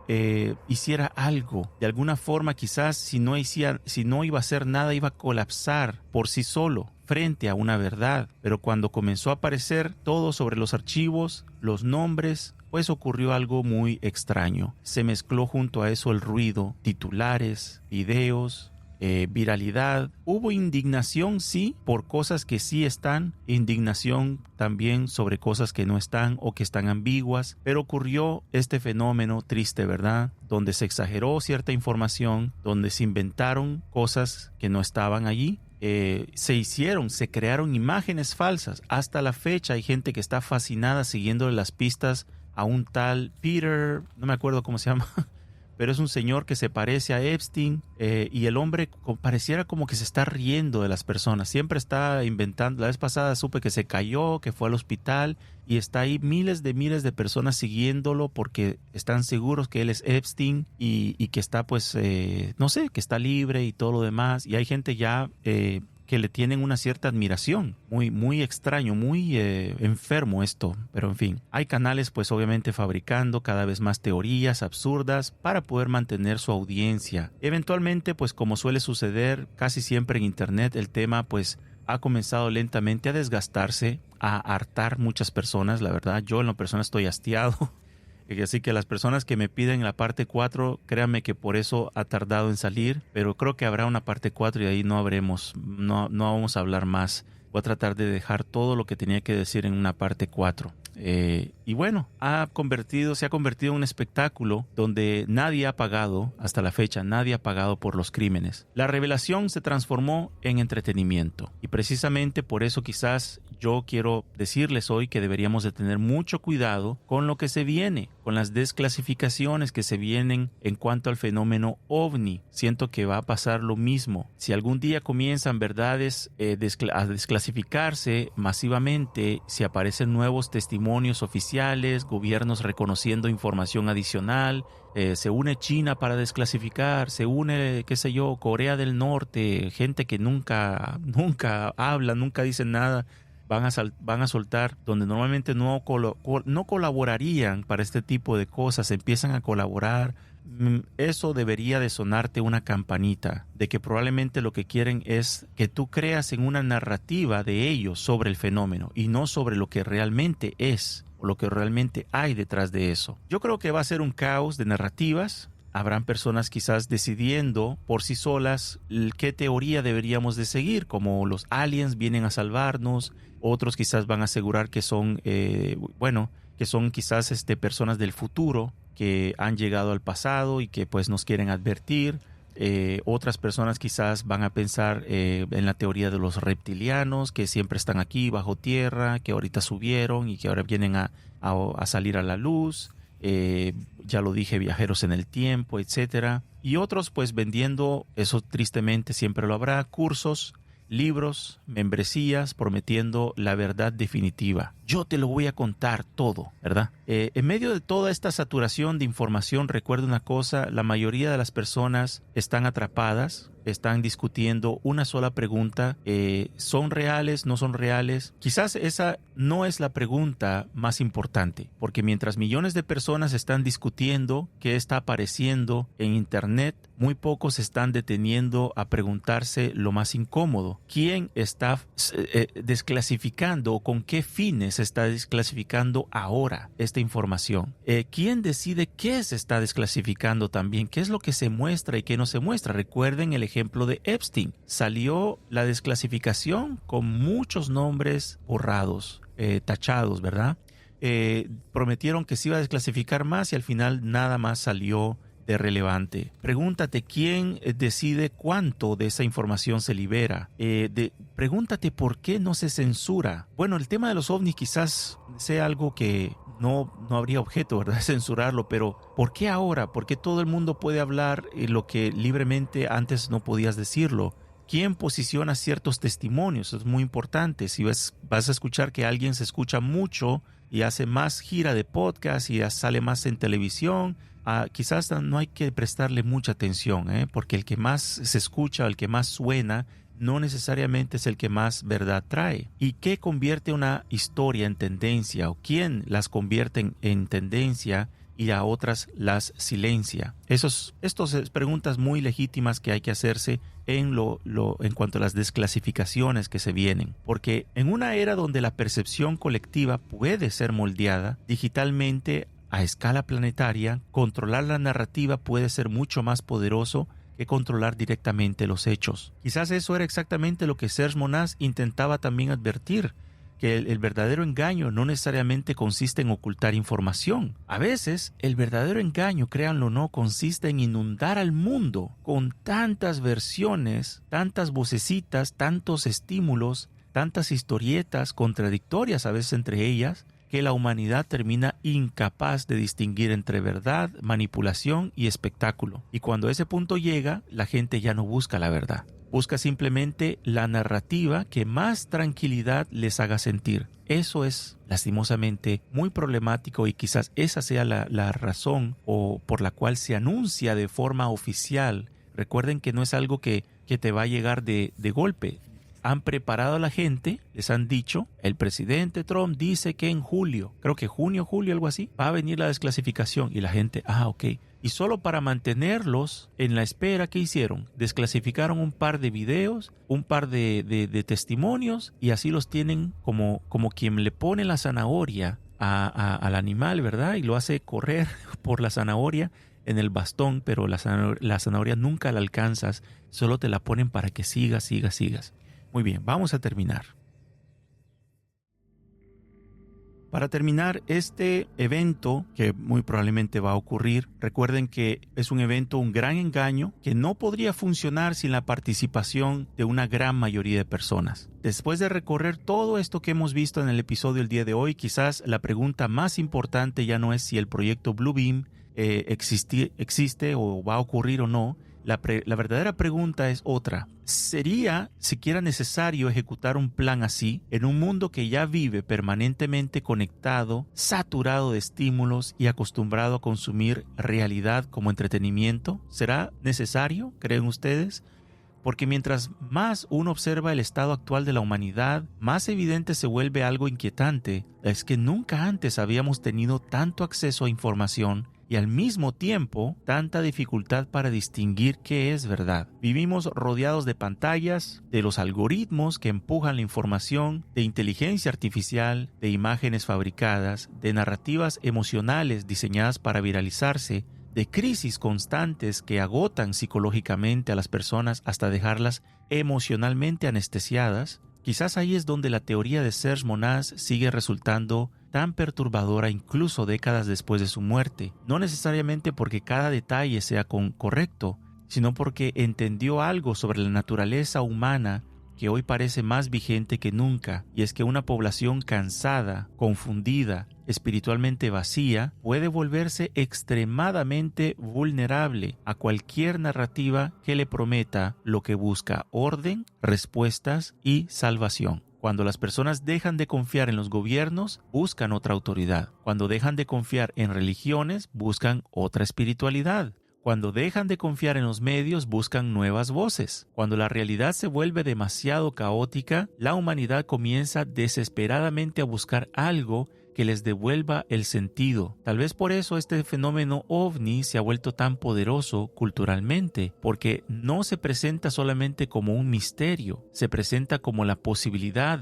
hiciera algo. De alguna forma, quizás si no iba a hacer nada, iba a colapsar por sí solo frente a una verdad. Pero cuando comenzó a aparecer todo sobre los archivos, los nombres, pues ocurrió algo muy extraño. Se mezcló junto a eso el ruido, titulares, videos, viralidad. Hubo indignación, sí, por cosas que sí están, indignación también sobre cosas que no están o que están ambiguas, pero ocurrió este fenómeno triste, ¿verdad? Donde se exageró cierta información, donde se inventaron cosas que no estaban allí. Se crearon imágenes falsas. Hasta la fecha hay gente que está fascinada siguiéndole las pistas a un tal Peter, no me acuerdo cómo se llama, pero es un señor que se parece a Epstein, y el hombre pareciera como que se está riendo de las personas, siempre está inventando. La vez pasada supe que se cayó, que fue al hospital, y está ahí miles de personas siguiéndolo porque están seguros que él es Epstein y que está pues, no sé, que está libre y todo lo demás, y hay gente ya que le tienen una cierta admiración. Muy extraño, muy enfermo esto, pero en fin. Hay canales pues obviamente fabricando cada vez más teorías absurdas para poder mantener su audiencia. Eventualmente, pues como suele suceder casi siempre en internet, el tema pues ha comenzado lentamente a desgastarse, a hartar muchas personas. La verdad, yo en lo personal estoy hastiado. Así que las personas que me piden la parte 4, créanme que por eso ha tardado en salir, pero creo que habrá una parte 4 y ahí no vamos a hablar más. Voy a tratar de dejar todo lo que tenía que decir en una parte 4. Y bueno, se ha convertido en un espectáculo donde nadie ha pagado, hasta la fecha, nadie ha pagado por los crímenes. La revelación se transformó en entretenimiento, y precisamente por eso quizás yo quiero decirles hoy que deberíamos de tener mucho cuidado con lo que se viene, con las desclasificaciones que se vienen en cuanto al fenómeno OVNI. Siento que va a pasar lo mismo. Si algún día comienzan verdades a desclasificarse masivamente, si aparecen nuevos testimonios oficiales, gobiernos reconociendo información adicional, se une China para desclasificar, se une, qué sé yo, Corea del Norte, gente que nunca habla, nunca dice nada, van a soltar, donde normalmente no colaborarían para este tipo de cosas, empiezan a colaborar. Eso debería de sonarte una campanita de que probablemente lo que quieren es que tú creas en una narrativa de ellos sobre el fenómeno y no sobre lo que realmente es o lo que realmente hay detrás de eso. Yo creo que va a ser un caos de narrativas. Habrán personas quizás decidiendo por sí solas qué teoría deberíamos de seguir, como los aliens vienen a salvarnos. Otros quizás van a asegurar que son, que son quizás personas del futuro que han llegado al pasado y que pues nos quieren advertir. Otras personas quizás van a pensar en la teoría de los reptilianos, que siempre están aquí bajo tierra, que ahorita subieron y que ahora vienen a salir a la luz. Ya lo dije, viajeros en el tiempo, etcétera. Y otros pues vendiendo, eso tristemente siempre lo habrá, cursos, libros, membresías, prometiendo la verdad definitiva. yo te lo voy a contar todo, ¿verdad? En medio de toda esta saturación de información, recuerda una cosa, la mayoría de las personas están atrapadas, están discutiendo una sola pregunta, ¿son reales, no son reales? Quizás esa no es la pregunta más importante, porque mientras millones de personas están discutiendo qué está apareciendo en Internet, muy pocos se están deteniendo a preguntarse lo más incómodo. ¿Quién está desclasificando o con qué fines se está desclasificando ahora esta información? ¿Quién decide qué se está desclasificando también? ¿Qué es lo que se muestra y qué no se muestra? Recuerden el ejemplo de Epstein. Salió la desclasificación con muchos nombres borrados, tachados, ¿verdad? Prometieron que se iba a desclasificar más y al final nada más salió de relevante. Pregúntate quién decide cuánto de esa información se libera. Pregúntate por qué no se censura. Bueno, el tema de los ovnis quizás sea algo que no habría objeto, ¿verdad?, de censurarlo, pero ¿por qué ahora? ¿Por qué todo el mundo puede hablar lo que libremente antes no podías decirlo? ¿Quién posiciona ciertos testimonios? Es muy importante. Si vas a escuchar que alguien se escucha mucho y hace más gira de podcast y sale más en televisión, quizás no hay que prestarle mucha atención, porque el que más se escucha, el que más suena, no necesariamente es el que más verdad trae. ¿Y qué convierte una historia en tendencia? ¿O quién las convierte en tendencia y a otras las silencia? Estas preguntas muy legítimas que hay que hacerse en cuanto a las desclasificaciones que se vienen. Porque en una era donde la percepción colectiva puede ser moldeada digitalmente a escala planetaria, controlar la narrativa puede ser mucho más poderoso que controlar directamente los hechos. Quizás eso era exactamente lo que Serge Monast intentaba también advertir, que el verdadero engaño no necesariamente consiste en ocultar información. A veces, el verdadero engaño, créanlo o no, consiste en inundar al mundo con tantas versiones, tantas vocecitas, tantos estímulos, tantas historietas contradictorias a veces entre ellas, que la humanidad termina incapaz de distinguir entre verdad, manipulación y espectáculo. Y cuando ese punto llega, la gente ya no busca la verdad. Busca simplemente la narrativa que más tranquilidad les haga sentir. Eso es, lastimosamente, muy problemático y quizás esa sea la razón por la cual se anuncia de forma oficial. Recuerden que no es algo que te va a llegar de golpe. Han preparado a la gente, les han dicho, el presidente Trump dice que en julio, creo que junio, algo así, va a venir la desclasificación. Y la gente, ok. Y solo para mantenerlos en la espera, ¿qué hicieron? Desclasificaron un par de videos, un par de testimonios, y así los tienen como quien le pone la zanahoria al animal, ¿verdad? Y lo hace correr por la zanahoria en el bastón, pero la zanahoria nunca la alcanzas, solo te la ponen para que sigas. Muy bien, vamos a terminar. Para terminar este evento, que muy probablemente va a ocurrir, recuerden que es un evento, un gran engaño, que no podría funcionar sin la participación de una gran mayoría de personas. Después de recorrer todo esto que hemos visto en el episodio del día de hoy, quizás la pregunta más importante ya no es si el proyecto Blue Beam existe o va a ocurrir o no. La verdadera pregunta es otra. ¿Sería siquiera necesario ejecutar un plan así en un mundo que ya vive permanentemente conectado, saturado de estímulos y acostumbrado a consumir realidad como entretenimiento? ¿Será necesario, creen ustedes? Porque mientras más uno observa el estado actual de la humanidad, más evidente se vuelve algo inquietante. Es que nunca antes habíamos tenido tanto acceso a información y al mismo tiempo tanta dificultad para distinguir qué es verdad. Vivimos rodeados de pantallas, de los algoritmos que empujan la información, de inteligencia artificial, de imágenes fabricadas, de narrativas emocionales diseñadas para viralizarse, de crisis constantes que agotan psicológicamente a las personas hasta dejarlas emocionalmente anestesiadas. Quizás ahí es donde la teoría de Serge Monast sigue resultando tan perturbadora incluso décadas después de su muerte. No necesariamente porque cada detalle sea correcto, sino porque entendió algo sobre la naturaleza humana que hoy parece más vigente que nunca, y es que una población cansada, confundida, espiritualmente vacía puede volverse extremadamente vulnerable a cualquier narrativa que le prometa lo que busca: orden, respuestas y salvación. Cuando las personas dejan de confiar en los gobiernos, buscan otra autoridad. Cuando dejan de confiar en religiones, buscan otra espiritualidad. Cuando dejan de confiar en los medios, buscan nuevas voces. Cuando la realidad se vuelve demasiado caótica, la humanidad comienza desesperadamente a buscar algo que les devuelva el sentido. Tal vez por eso este fenómeno ovni se ha vuelto tan poderoso culturalmente, porque no se presenta solamente como un misterio, se presenta como la posibilidad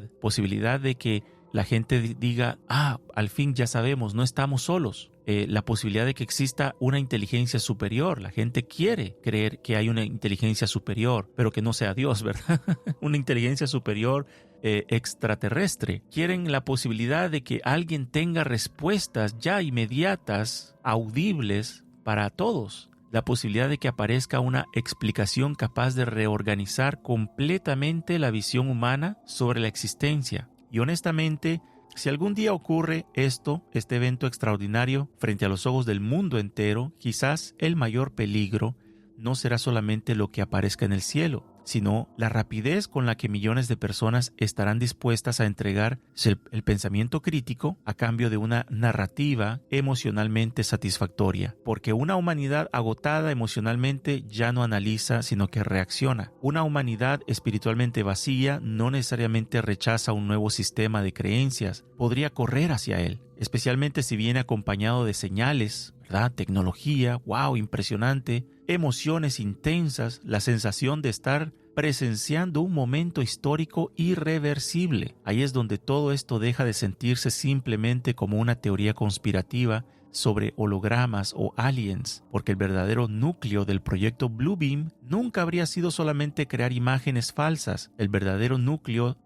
de que la gente diga: al fin ya sabemos, no estamos solos. La posibilidad de que exista una inteligencia superior. La gente quiere creer que hay una inteligencia superior, pero que no sea Dios, ¿verdad? Una inteligencia superior extraterrestre. Quieren la posibilidad de que alguien tenga respuestas ya inmediatas, audibles para todos. La posibilidad de que aparezca una explicación capaz de reorganizar completamente la visión humana sobre la existencia. Y honestamente, si algún día ocurre este evento extraordinario frente a los ojos del mundo entero, quizás el mayor peligro no será solamente lo que aparezca en el cielo, sino la rapidez con la que millones de personas estarán dispuestas a entregar el pensamiento crítico a cambio de una narrativa emocionalmente satisfactoria. Porque una humanidad agotada emocionalmente ya no analiza, sino que reacciona. Una humanidad espiritualmente vacía no necesariamente rechaza un nuevo sistema de creencias, podría correr hacia él, especialmente si viene acompañado de señales, ¿verdad? Tecnología, wow, impresionante, emociones intensas, la sensación de estar presenciando un momento histórico irreversible. Ahí es donde todo esto deja de sentirse simplemente como una teoría conspirativa sobre hologramas o aliens, porque el verdadero núcleo del proyecto Blue Beam nunca habría sido solamente crear imágenes falsas. El verdadero núcleo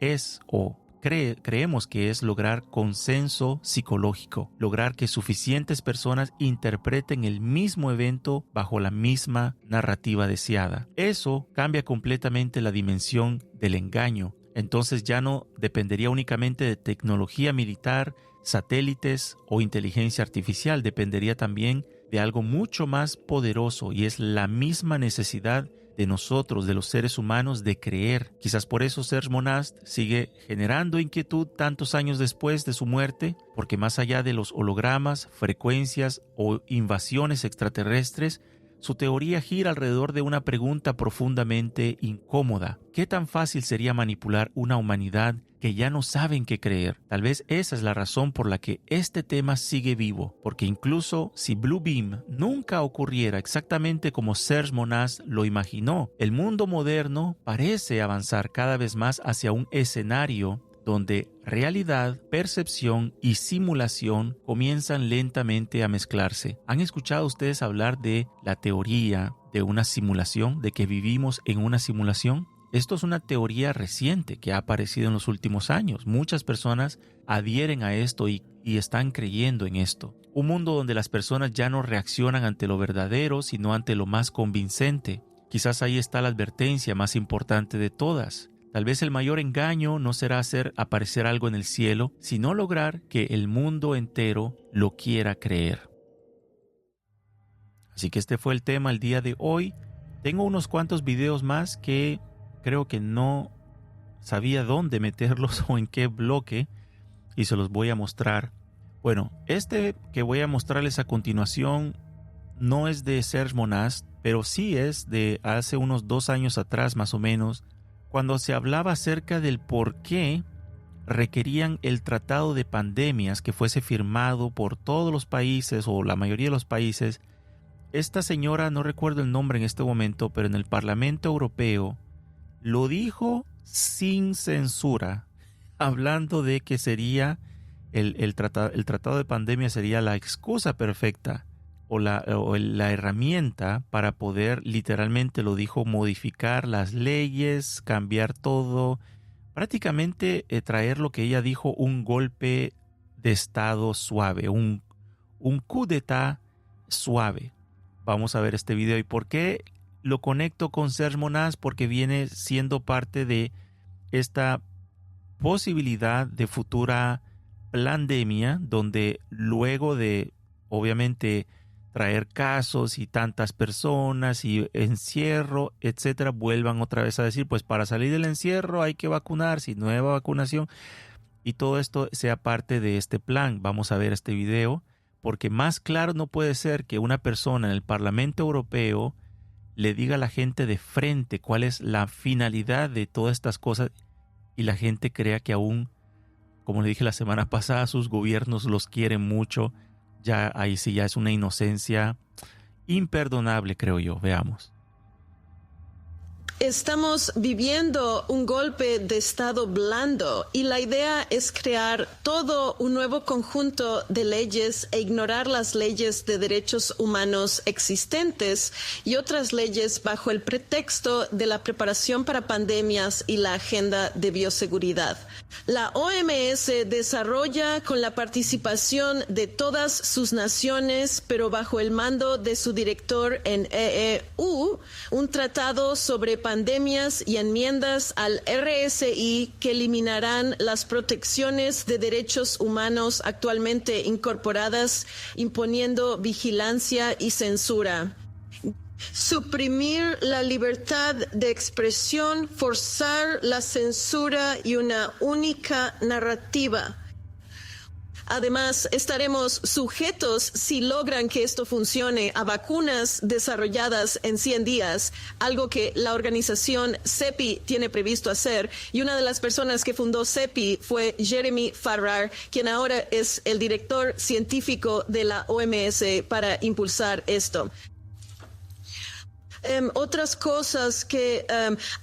creemos que es lograr consenso psicológico, lograr que suficientes personas interpreten el mismo evento bajo la misma narrativa deseada. Eso cambia completamente la dimensión del engaño. Entonces ya no dependería únicamente de tecnología militar, satélites o inteligencia artificial, dependería también de algo mucho más poderoso, y es la misma necesidad de nosotros, de los seres humanos, de creer. Quizás por eso Serge Monast sigue generando inquietud tantos años después de su muerte, porque más allá de los hologramas, frecuencias o invasiones extraterrestres, su teoría gira alrededor de una pregunta profundamente incómoda. ¿Qué tan fácil sería manipular una humanidad que ya no saben qué creer? Tal vez esa es la razón por la que este tema sigue vivo, porque incluso si Blue Beam nunca ocurriera exactamente como Serge Monast lo imaginó, el mundo moderno parece avanzar cada vez más hacia un escenario donde realidad, percepción y simulación comienzan lentamente a mezclarse. ¿Han escuchado ustedes hablar de la teoría de una simulación, de que vivimos en una simulación? Esto es una teoría reciente que ha aparecido en los últimos años. Muchas personas adhieren a esto y están creyendo en esto. Un mundo donde las personas ya no reaccionan ante lo verdadero, sino ante lo más convincente. Quizás ahí está la advertencia más importante de todas. Tal vez el mayor engaño no será hacer aparecer algo en el cielo, sino lograr que el mundo entero lo quiera creer. Así que este fue el tema el día de hoy. Tengo unos cuantos videos más que creo que no sabía dónde meterlos o en qué bloque, y se los voy a mostrar. Bueno, este que voy a mostrarles a continuación no es de Serge Monast, pero sí es de hace unos 2 años atrás más o menos, cuando se hablaba acerca del por qué requerían el tratado de pandemias que fuese firmado por todos los países o la mayoría de los países. Esta señora, no recuerdo el nombre en este momento, pero en el Parlamento Europeo lo dijo sin censura, hablando de que sería el tratado de pandemia sería la excusa perfecta o la herramienta para poder, literalmente lo dijo, modificar las leyes, cambiar todo, prácticamente traer lo que ella dijo, un golpe de estado suave, un coup d'état suave. Vamos a ver este video. ¿Y por qué lo conecto con Serge Monast? Porque viene siendo parte de esta posibilidad de futura pandemia donde luego de, obviamente, traer casos y tantas personas y encierro, etcétera, vuelvan otra vez a decir, pues para salir del encierro hay que vacunarse y nueva vacunación, y todo esto sea parte de este plan. Vamos a ver este video, porque más claro no puede ser que una persona en el Parlamento Europeo le diga a la gente de frente cuál es la finalidad de todas estas cosas y la gente crea que aún, como le dije la semana pasada, sus gobiernos los quieren mucho. Ya ahí sí ya es una inocencia imperdonable, creo yo. Veamos. Estamos viviendo un golpe de estado blando y la idea es crear todo un nuevo conjunto de leyes e ignorar las leyes de derechos humanos existentes y otras leyes bajo el pretexto de la preparación para pandemias y la agenda de bioseguridad. La OMS desarrolla con la participación de todas sus naciones, pero bajo el mando de su director en EU, un tratado sobre pandemias y enmiendas al RSI que eliminarán las protecciones de derechos humanos actualmente incorporadas, imponiendo vigilancia y censura. Suprimir la libertad de expresión, forzar la censura y una única narrativa. Además, estaremos sujetos, si logran que esto funcione, a vacunas desarrolladas en 100 días, algo que la organización CEPI tiene previsto hacer. Y una de las personas que fundó CEPI fue Jeremy Farrar, quien ahora es el director científico de la OMS para impulsar esto. Otras cosas que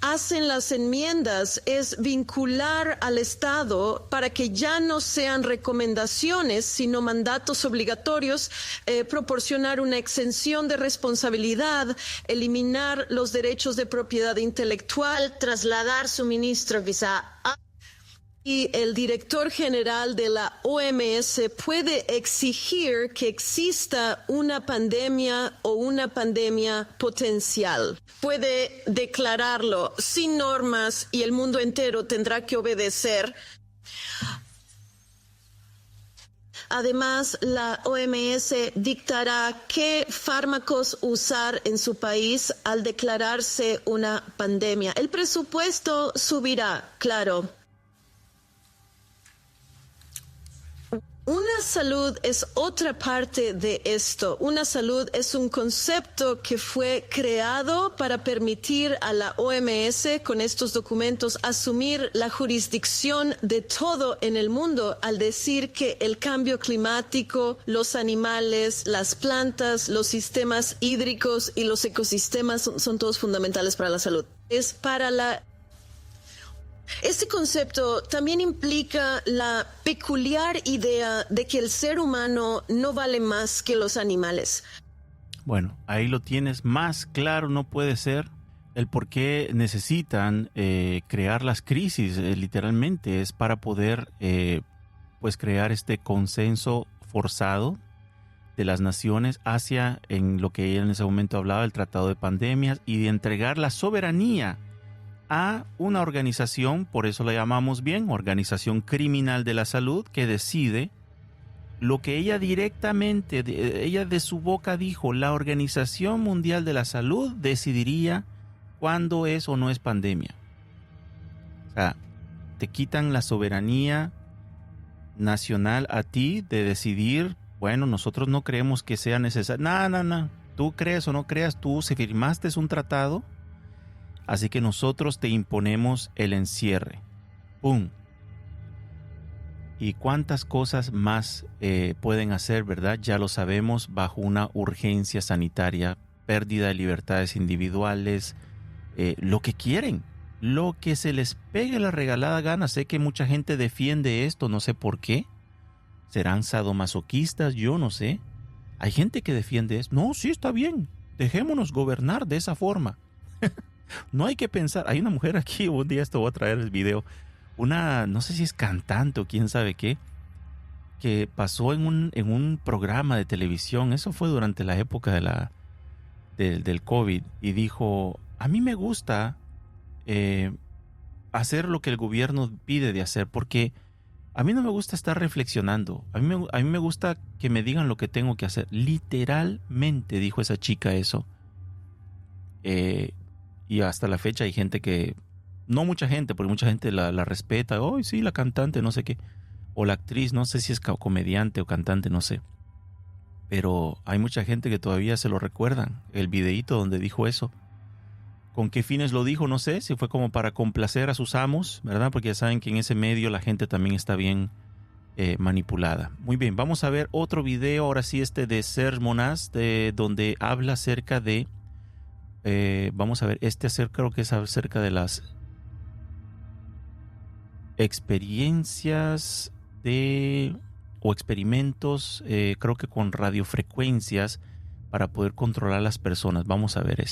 hacen las enmiendas es vincular al Estado para que ya no sean recomendaciones, sino mandatos obligatorios, proporcionar una exención de responsabilidad, eliminar los derechos de propiedad intelectual, trasladar suministro visa a... Y el director general de la OMS puede exigir que exista una pandemia o una pandemia potencial. Puede declararlo sin normas y el mundo entero tendrá que obedecer. Además, la OMS dictará qué fármacos usar en su país al declararse una pandemia. El presupuesto subirá, claro. Una salud es otra parte de esto. Una salud es un concepto que fue creado para permitir a la OMS con estos documentos asumir la jurisdicción de todo en el mundo al decir que el cambio climático, los animales, las plantas, los sistemas hídricos y los ecosistemas son todos fundamentales para la salud. Es para la... Este concepto también implica la peculiar idea de que el ser humano no vale más que los animales. Bueno, ahí lo tienes. Más claro no puede ser el por qué necesitan crear las crisis. Literalmente es para poder pues crear este consenso forzado de las naciones hacia, en lo que ella en ese momento hablaba, el tratado de pandemias, y de entregar la soberanía a una organización, por eso la llamamos bien, Organización Criminal de la Salud, que decide lo que ella directamente, ella de su boca dijo, la Organización Mundial de la Salud decidiría cuándo es o no es pandemia. O sea, te quitan la soberanía nacional a ti de decidir, bueno, nosotros no creemos que sea necesario. No. Tú crees o no creas, tú si firmaste un tratado, así que nosotros te imponemos el encierre. ¡Pum! ¿Y cuántas cosas más pueden hacer, verdad? Ya lo sabemos, bajo una urgencia sanitaria, pérdida de libertades individuales, lo que quieren, lo que se les pegue la regalada gana. Sé que mucha gente defiende esto, no sé por qué. ¿Serán sadomasoquistas? Yo no sé. Hay gente que defiende esto. No, sí, está bien. Dejémonos gobernar de esa forma. No hay que pensar. Hay una mujer aquí, un día esto voy a traer el video, una, no sé si es cantante o quién sabe qué, que pasó en un programa de televisión, eso fue durante la época del COVID, y dijo, a mí me gusta hacer lo que el gobierno pide de hacer, porque A mí no me gusta estar reflexionando. A mí me gusta que me digan lo que tengo que hacer. Literalmente dijo esa chica eso. Y hasta la fecha hay gente que... No mucha gente, porque mucha gente la respeta. Oh, sí, la cantante, no sé qué. O la actriz, no sé si es comediante o cantante, no sé. Pero hay mucha gente que todavía se lo recuerdan. El videíto donde dijo eso. ¿Con qué fines lo dijo? No sé. Si fue como para complacer a sus amos, ¿verdad? Porque ya saben que en ese medio la gente también está bien manipulada. Muy bien, vamos a ver otro video. Ahora sí, de Serge Monast, donde habla acerca de... vamos a ver, creo que es acerca de las experiencias o experimentos, creo que con radiofrecuencias para poder controlar a las personas. Vamos a ver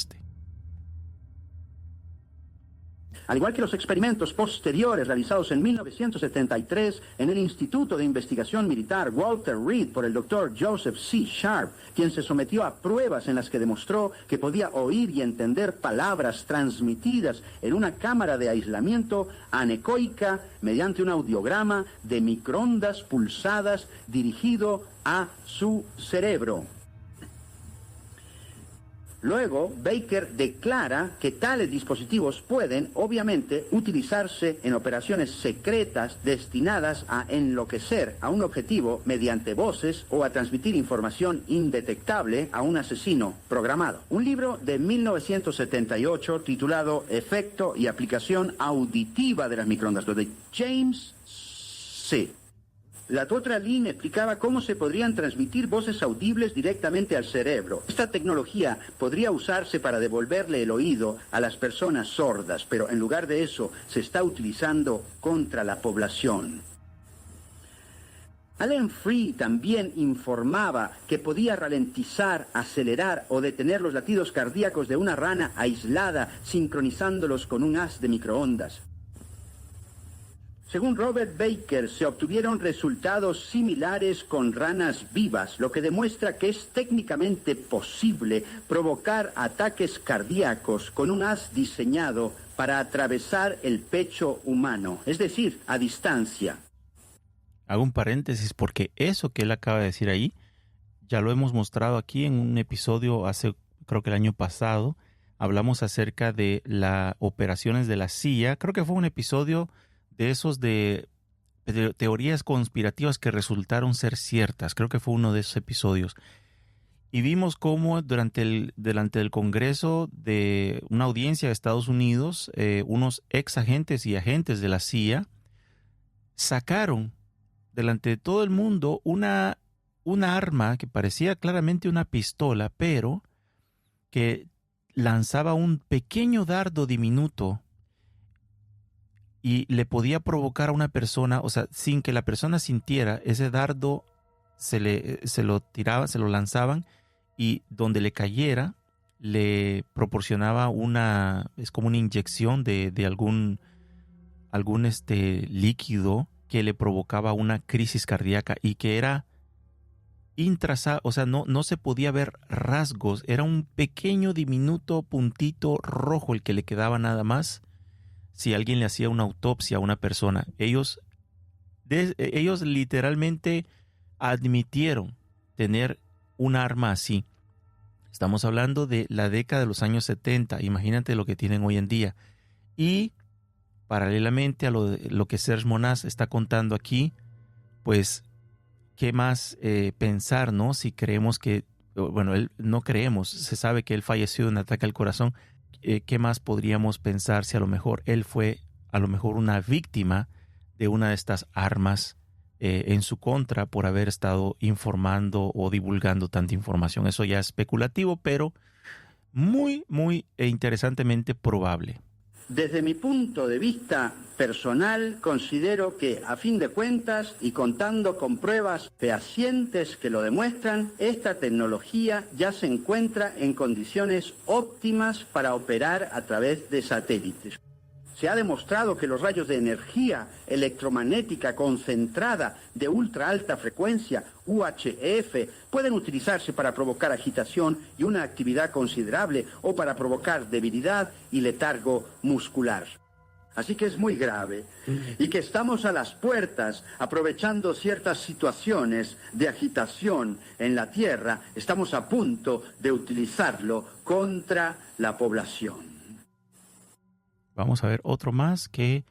Al igual que los experimentos posteriores realizados en 1973 en el Instituto de Investigación Militar Walter Reed por el Dr. Joseph C. Sharp, quien se sometió a pruebas en las que demostró que podía oír y entender palabras transmitidas en una cámara de aislamiento anecoica mediante un audiograma de microondas pulsadas dirigido a su cerebro. Luego, Baker declara que tales dispositivos pueden, obviamente, utilizarse en operaciones secretas destinadas a enloquecer a un objetivo mediante voces o a transmitir información indetectable a un asesino programado. Un libro de 1978 titulado Efecto y aplicación auditiva de las microondas, de James C. La otra línea explicaba cómo se podrían transmitir voces audibles directamente al cerebro. Esta tecnología podría usarse para devolverle el oído a las personas sordas, pero en lugar de eso se está utilizando contra la población. Alan Free también informaba que podía ralentizar, acelerar o detener los latidos cardíacos de una rana aislada, sincronizándolos con un haz de microondas. Según Robert Baker, se obtuvieron resultados similares con ranas vivas, lo que demuestra que es técnicamente posible provocar ataques cardíacos con un haz diseñado para atravesar el pecho humano, es decir, a distancia. Hago un paréntesis porque eso que él acaba de decir ahí, ya lo hemos mostrado aquí en un episodio creo que el año pasado. Hablamos acerca de las operaciones de la CIA. Creo que fue un episodio de esos de teorías conspirativas que resultaron ser ciertas. Creo que fue uno de esos episodios. Y vimos cómo delante del Congreso de una audiencia de Estados Unidos, unos ex agentes y agentes de la CIA sacaron delante de todo el mundo una arma que parecía claramente una pistola, pero que lanzaba un pequeño dardo diminuto y le podía provocar a una persona, o sea, sin que la persona sintiera, ese dardo se lo lanzaban y donde le cayera le proporcionaba es como una inyección de algún líquido que le provocaba una crisis cardíaca y que era o sea, no se podía ver rasgos, era un pequeño diminuto puntito rojo el que le quedaba nada más. Si alguien le hacía una autopsia a una persona, ellos literalmente admitieron tener un arma así. Estamos hablando de la década de los años 70. Imagínate lo que tienen hoy en día. Y paralelamente a lo que Serge Monast está contando aquí, pues, ¿qué más pensar, no? Si creemos que, bueno, no creemos, se sabe que él falleció de un ataque al corazón. ¿Qué más podríamos pensar si a lo mejor él fue una víctima de una de estas armas en su contra por haber estado informando o divulgando tanta información? Eso ya es especulativo, pero muy, muy interesantemente probable. Desde mi punto de vista personal, considero que, a fin de cuentas, y contando con pruebas fehacientes que lo demuestran, esta tecnología ya se encuentra en condiciones óptimas para operar a través de satélites. Se ha demostrado que los rayos de energía electromagnética concentrada de ultra alta frecuencia, UHF, pueden utilizarse para provocar agitación y una actividad considerable o para provocar debilidad y letargo muscular. Así que es muy grave y que estamos a las puertas, aprovechando ciertas situaciones de agitación en la Tierra, estamos a punto de utilizarlo contra la población. Vamos a ver otro más que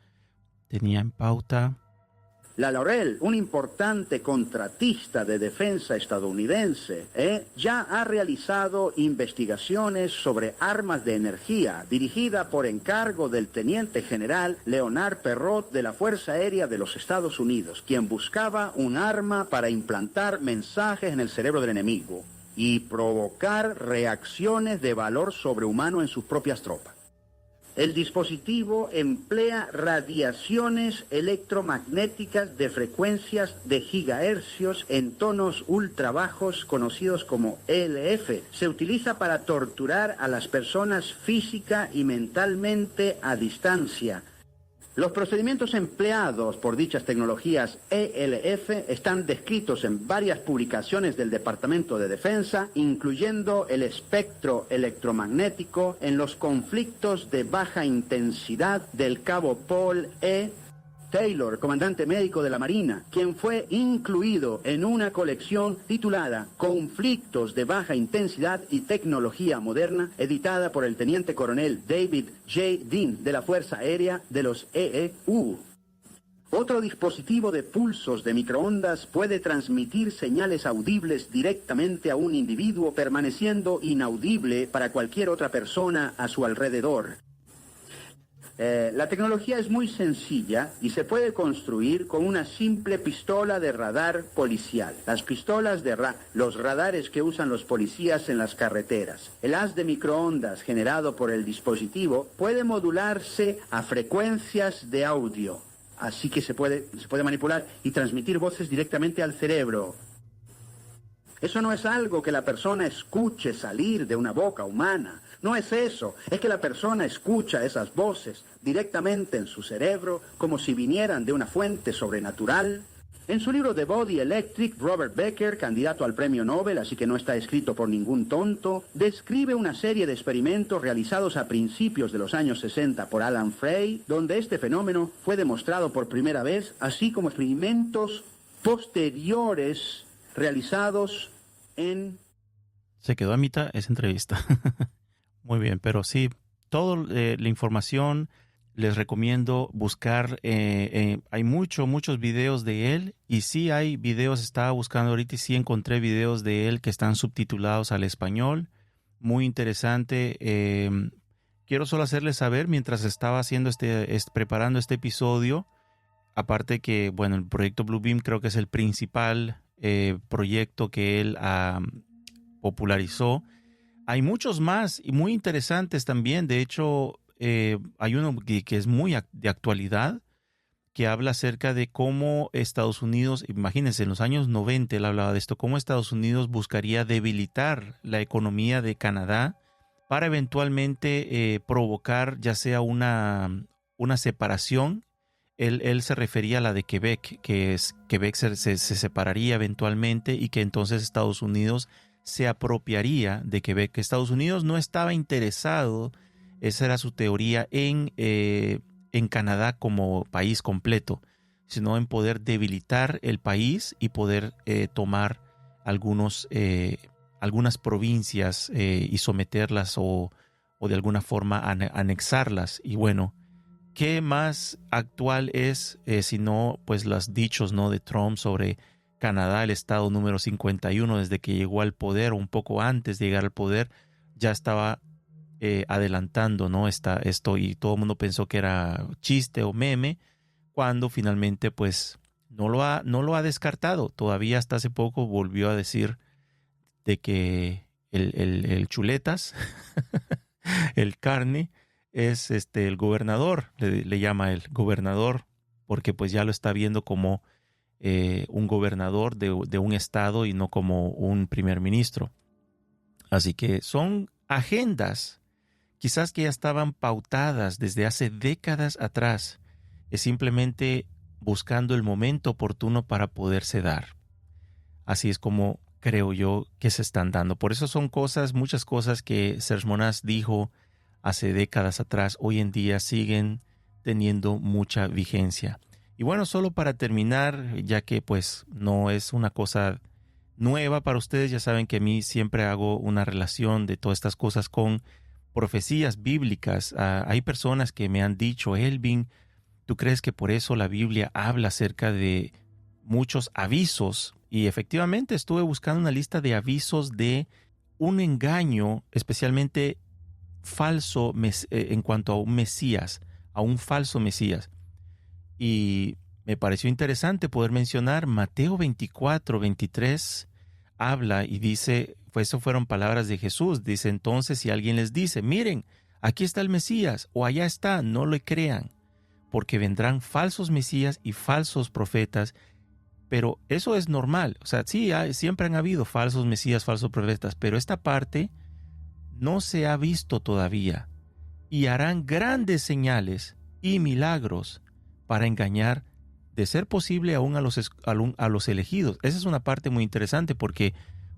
tenía en pauta. La Laurel, un importante contratista de defensa estadounidense, ya ha realizado investigaciones sobre armas de energía, dirigida por encargo del teniente general Leonard Perrot de la Fuerza Aérea de los Estados Unidos, quien buscaba un arma para implantar mensajes en el cerebro del enemigo y provocar reacciones de valor sobrehumano en sus propias tropas. El dispositivo emplea radiaciones electromagnéticas de frecuencias de gigahercios en tonos ultra bajos conocidos como ELF. Se utiliza para torturar a las personas física y mentalmente a distancia. Los procedimientos empleados por dichas tecnologías ELF están descritos en varias publicaciones del Departamento de Defensa, incluyendo el espectro electromagnético en los conflictos de baja intensidad del cabo Paul E. Taylor, comandante médico de la Marina, quien fue incluido en una colección titulada Conflictos de baja intensidad y tecnología moderna, editada por el teniente coronel David J. Dean de la Fuerza Aérea de los EEU. Otro dispositivo de pulsos de microondas puede transmitir señales audibles directamente a un individuo, permaneciendo inaudible para cualquier otra persona a su alrededor. La tecnología es muy sencilla y se puede construir con una simple pistola de radar policial. Las pistolas de los radares que usan los policías en las carreteras. El haz de microondas generado por el dispositivo puede modularse a frecuencias de audio. Así que se puede manipular y transmitir voces directamente al cerebro. Eso no es algo que la persona escuche salir de una boca humana. No es eso, es que la persona escucha esas voces directamente en su cerebro como si vinieran de una fuente sobrenatural. En su libro The Body Electric, Robert Becker, candidato al premio Nobel, así que no está escrito por ningún tonto, describe una serie de experimentos realizados a principios de los años 60 por Alan Frey, donde este fenómeno fue demostrado por primera vez, así como experimentos posteriores realizados en... Se quedó a mitad esa entrevista. Muy bien, pero sí, toda la información les recomiendo buscar. Hay muchos videos de él y sí hay videos, estaba buscando ahorita y sí encontré videos de él que están subtitulados al español. Muy interesante. Quiero solo hacerles saber, mientras estaba haciendo preparando este episodio, aparte que, bueno, el proyecto Bluebeam creo que es el principal proyecto que él popularizó. Hay muchos más y muy interesantes también. De hecho, hay uno que es muy de actualidad, que habla acerca de cómo Estados Unidos, imagínense, en los años 90 él hablaba de esto, cómo Estados Unidos buscaría debilitar la economía de Canadá para eventualmente provocar ya sea una separación. Él se refería a la de Quebec, que Quebec se separaría eventualmente y que entonces Estados Unidos se apropiaría de Quebec. Estados Unidos no estaba interesado, esa era su teoría, en Canadá como país completo, sino en poder debilitar el país y poder tomar algunas provincias y someterlas o de alguna forma anexarlas. Y bueno, ¿qué más actual es sino pues los dichos, ¿no?, de Trump sobre Canadá, el estado número 51, desde que llegó al poder, o un poco antes de llegar al poder, ya estaba adelantando, ¿no?, esto, y todo el mundo pensó que era chiste o meme, cuando finalmente pues no lo ha descartado. Todavía hasta hace poco volvió a decir de que el chuletas, el carne, es el gobernador, le llama el gobernador, porque pues ya lo está viendo como un gobernador de un estado y no como un primer ministro. Así que son agendas quizás que ya estaban pautadas desde hace décadas atrás. Es simplemente buscando el momento oportuno para poderse dar. Así es como creo yo que se están dando. Por eso son muchas cosas que Serge Monast dijo hace décadas atrás, hoy en día siguen teniendo mucha vigencia. Y bueno, solo para terminar, ya que pues no es una cosa nueva para ustedes, ya saben que a mí siempre hago una relación de todas estas cosas con profecías bíblicas. Hay personas que me han dicho, Elvin, ¿tú crees que por eso la Biblia habla acerca de muchos avisos? Y efectivamente estuve buscando una lista de avisos de un engaño, especialmente falso en cuanto a un Mesías, a un falso Mesías. Y me pareció interesante poder mencionar Mateo 24, 23, habla y dice, pues eso fueron palabras de Jesús, dice entonces si alguien les dice, miren, aquí está el Mesías o allá está, no le crean, porque vendrán falsos Mesías y falsos profetas, pero eso es normal, o sea, sí, siempre han habido falsos Mesías, falsos profetas, pero esta parte no se ha visto todavía y harán grandes señales y milagros para engañar, de ser posible, aún a los elegidos. Esa es una parte muy interesante porque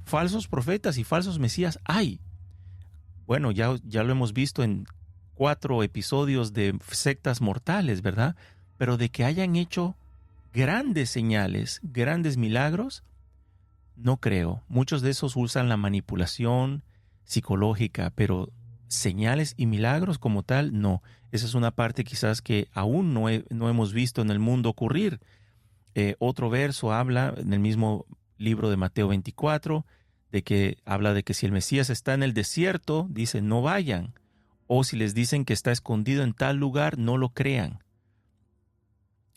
falsos profetas y falsos mesías hay. Bueno, ya lo hemos visto en 4 episodios de sectas mortales, ¿verdad? Pero de que hayan hecho grandes señales, grandes milagros, no creo. Muchos de esos usan la manipulación psicológica, pero señales y milagros como tal, no. Esa es una parte quizás que aún no hemos visto en el mundo ocurrir. Otro verso habla en el mismo libro de Mateo 24, de que habla de que si el Mesías está en el desierto, dice no vayan. O si les dicen que está escondido en tal lugar, no lo crean.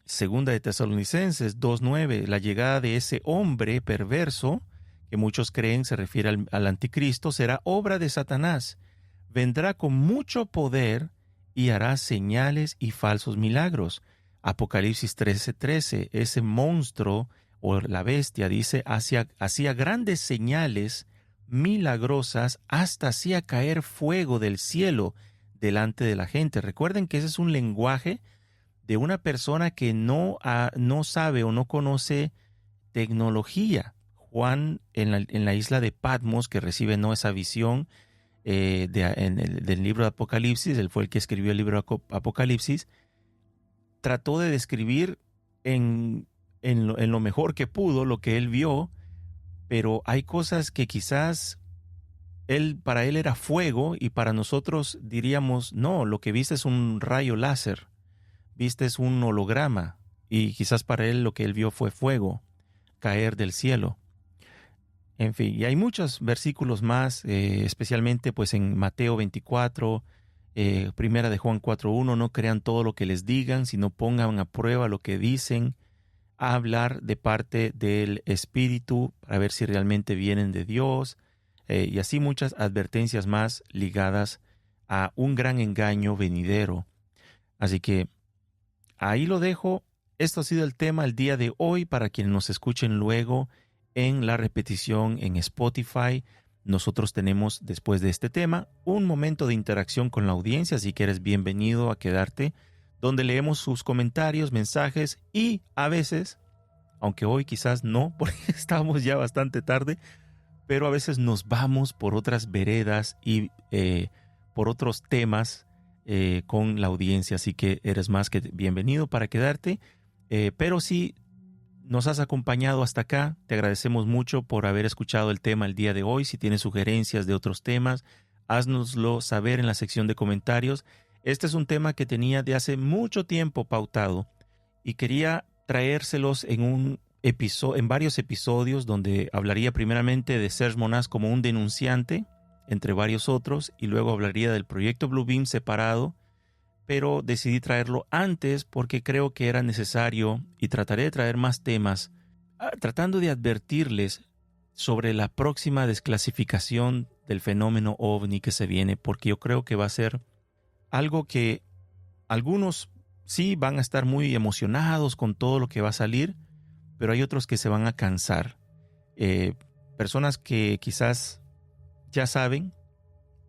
Segunda de Tesalonicenses 2:9, la llegada de ese hombre perverso, que muchos creen se refiere al anticristo, será obra de Satanás. Vendrá con mucho poder y hará señales y falsos milagros. Apocalipsis 13:13, ese monstruo o la bestia, dice, hacía grandes señales milagrosas, hasta hacía caer fuego del cielo delante de la gente. Recuerden que ese es un lenguaje de una persona que no sabe o no conoce tecnología. Juan en la isla de Patmos, que recibe esa visión del libro de Apocalipsis, él fue el que escribió el libro de Apocalipsis, trató de describir en lo mejor que pudo lo que él vio, pero hay cosas que quizás para él era fuego y para nosotros diríamos, no, lo que viste es un rayo láser, viste es un holograma, y quizás para él lo que él vio fue fuego caer del cielo. En fin, y hay muchos versículos más, especialmente pues en Mateo 24, Primera de Juan 4:1, no crean todo lo que les digan, sino pongan a prueba lo que dicen, a hablar de parte del Espíritu para ver si realmente vienen de Dios, y así muchas advertencias más ligadas a un gran engaño venidero. Así que ahí lo dejo. Esto ha sido el tema el día de hoy para quienes nos escuchen luego en la repetición en Spotify. Nosotros tenemos, después de este tema, un momento de interacción con la audiencia, así que eres bienvenido a quedarte, donde leemos sus comentarios, mensajes y a veces, aunque hoy quizás no, porque estamos ya bastante tarde, pero a veces nos vamos por otras veredas y por otros temas con la audiencia, así que eres más que bienvenido para quedarte, pero si nos has acompañado hasta acá, te agradecemos mucho por haber escuchado el tema el día de hoy. Si tienes sugerencias de otros temas, háznoslo saber en la sección de comentarios. Este es un tema que tenía de hace mucho tiempo pautado y quería traérselos en varios episodios donde hablaría primeramente de Serge Monast como un denunciante, entre varios otros, y luego hablaría del proyecto Blue Beam separado, pero decidí traerlo antes porque creo que era necesario y trataré de traer más temas, tratando de advertirles sobre la próxima desclasificación del fenómeno OVNI que se viene, porque yo creo que va a ser algo que algunos sí van a estar muy emocionados con todo lo que va a salir, pero hay otros que se van a cansar. Personas que quizás ya saben,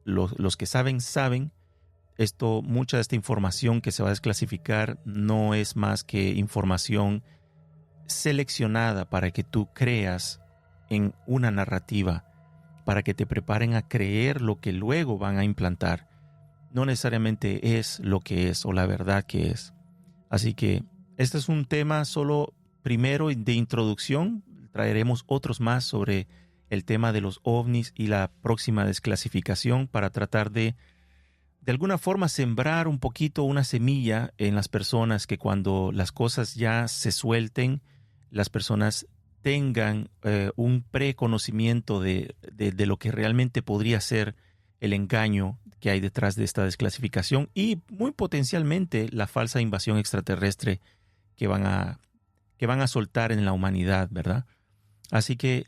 los que saben, mucha de esta información que se va a desclasificar no es más que información seleccionada para que tú creas en una narrativa, para que te preparen a creer lo que luego van a implantar. no necesariamente es lo que es o la verdad que es. Así que este es un tema solo primero de introducción. Traeremos otros más sobre el tema de los ovnis y la próxima desclasificación para tratar de alguna forma sembrar un poquito una semilla en las personas, que cuando las cosas ya se suelten, las personas tengan un preconocimiento de lo que realmente podría ser el engaño que hay detrás de esta desclasificación y muy potencialmente la falsa invasión extraterrestre que van a soltar en la humanidad, ¿verdad? Así que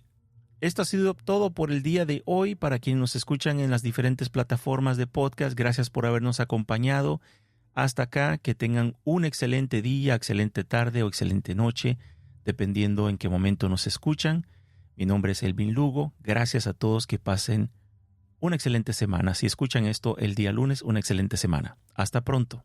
esto ha sido todo por el día de hoy. Para quienes nos escuchan en las diferentes plataformas de podcast, gracias por habernos acompañado hasta acá. Que tengan un excelente día, excelente tarde o excelente noche, dependiendo en qué momento nos escuchan. Mi nombre es Elvin Lugo. Gracias a todos, que pasen una excelente semana. Si escuchan esto el día lunes, una excelente semana. Hasta pronto.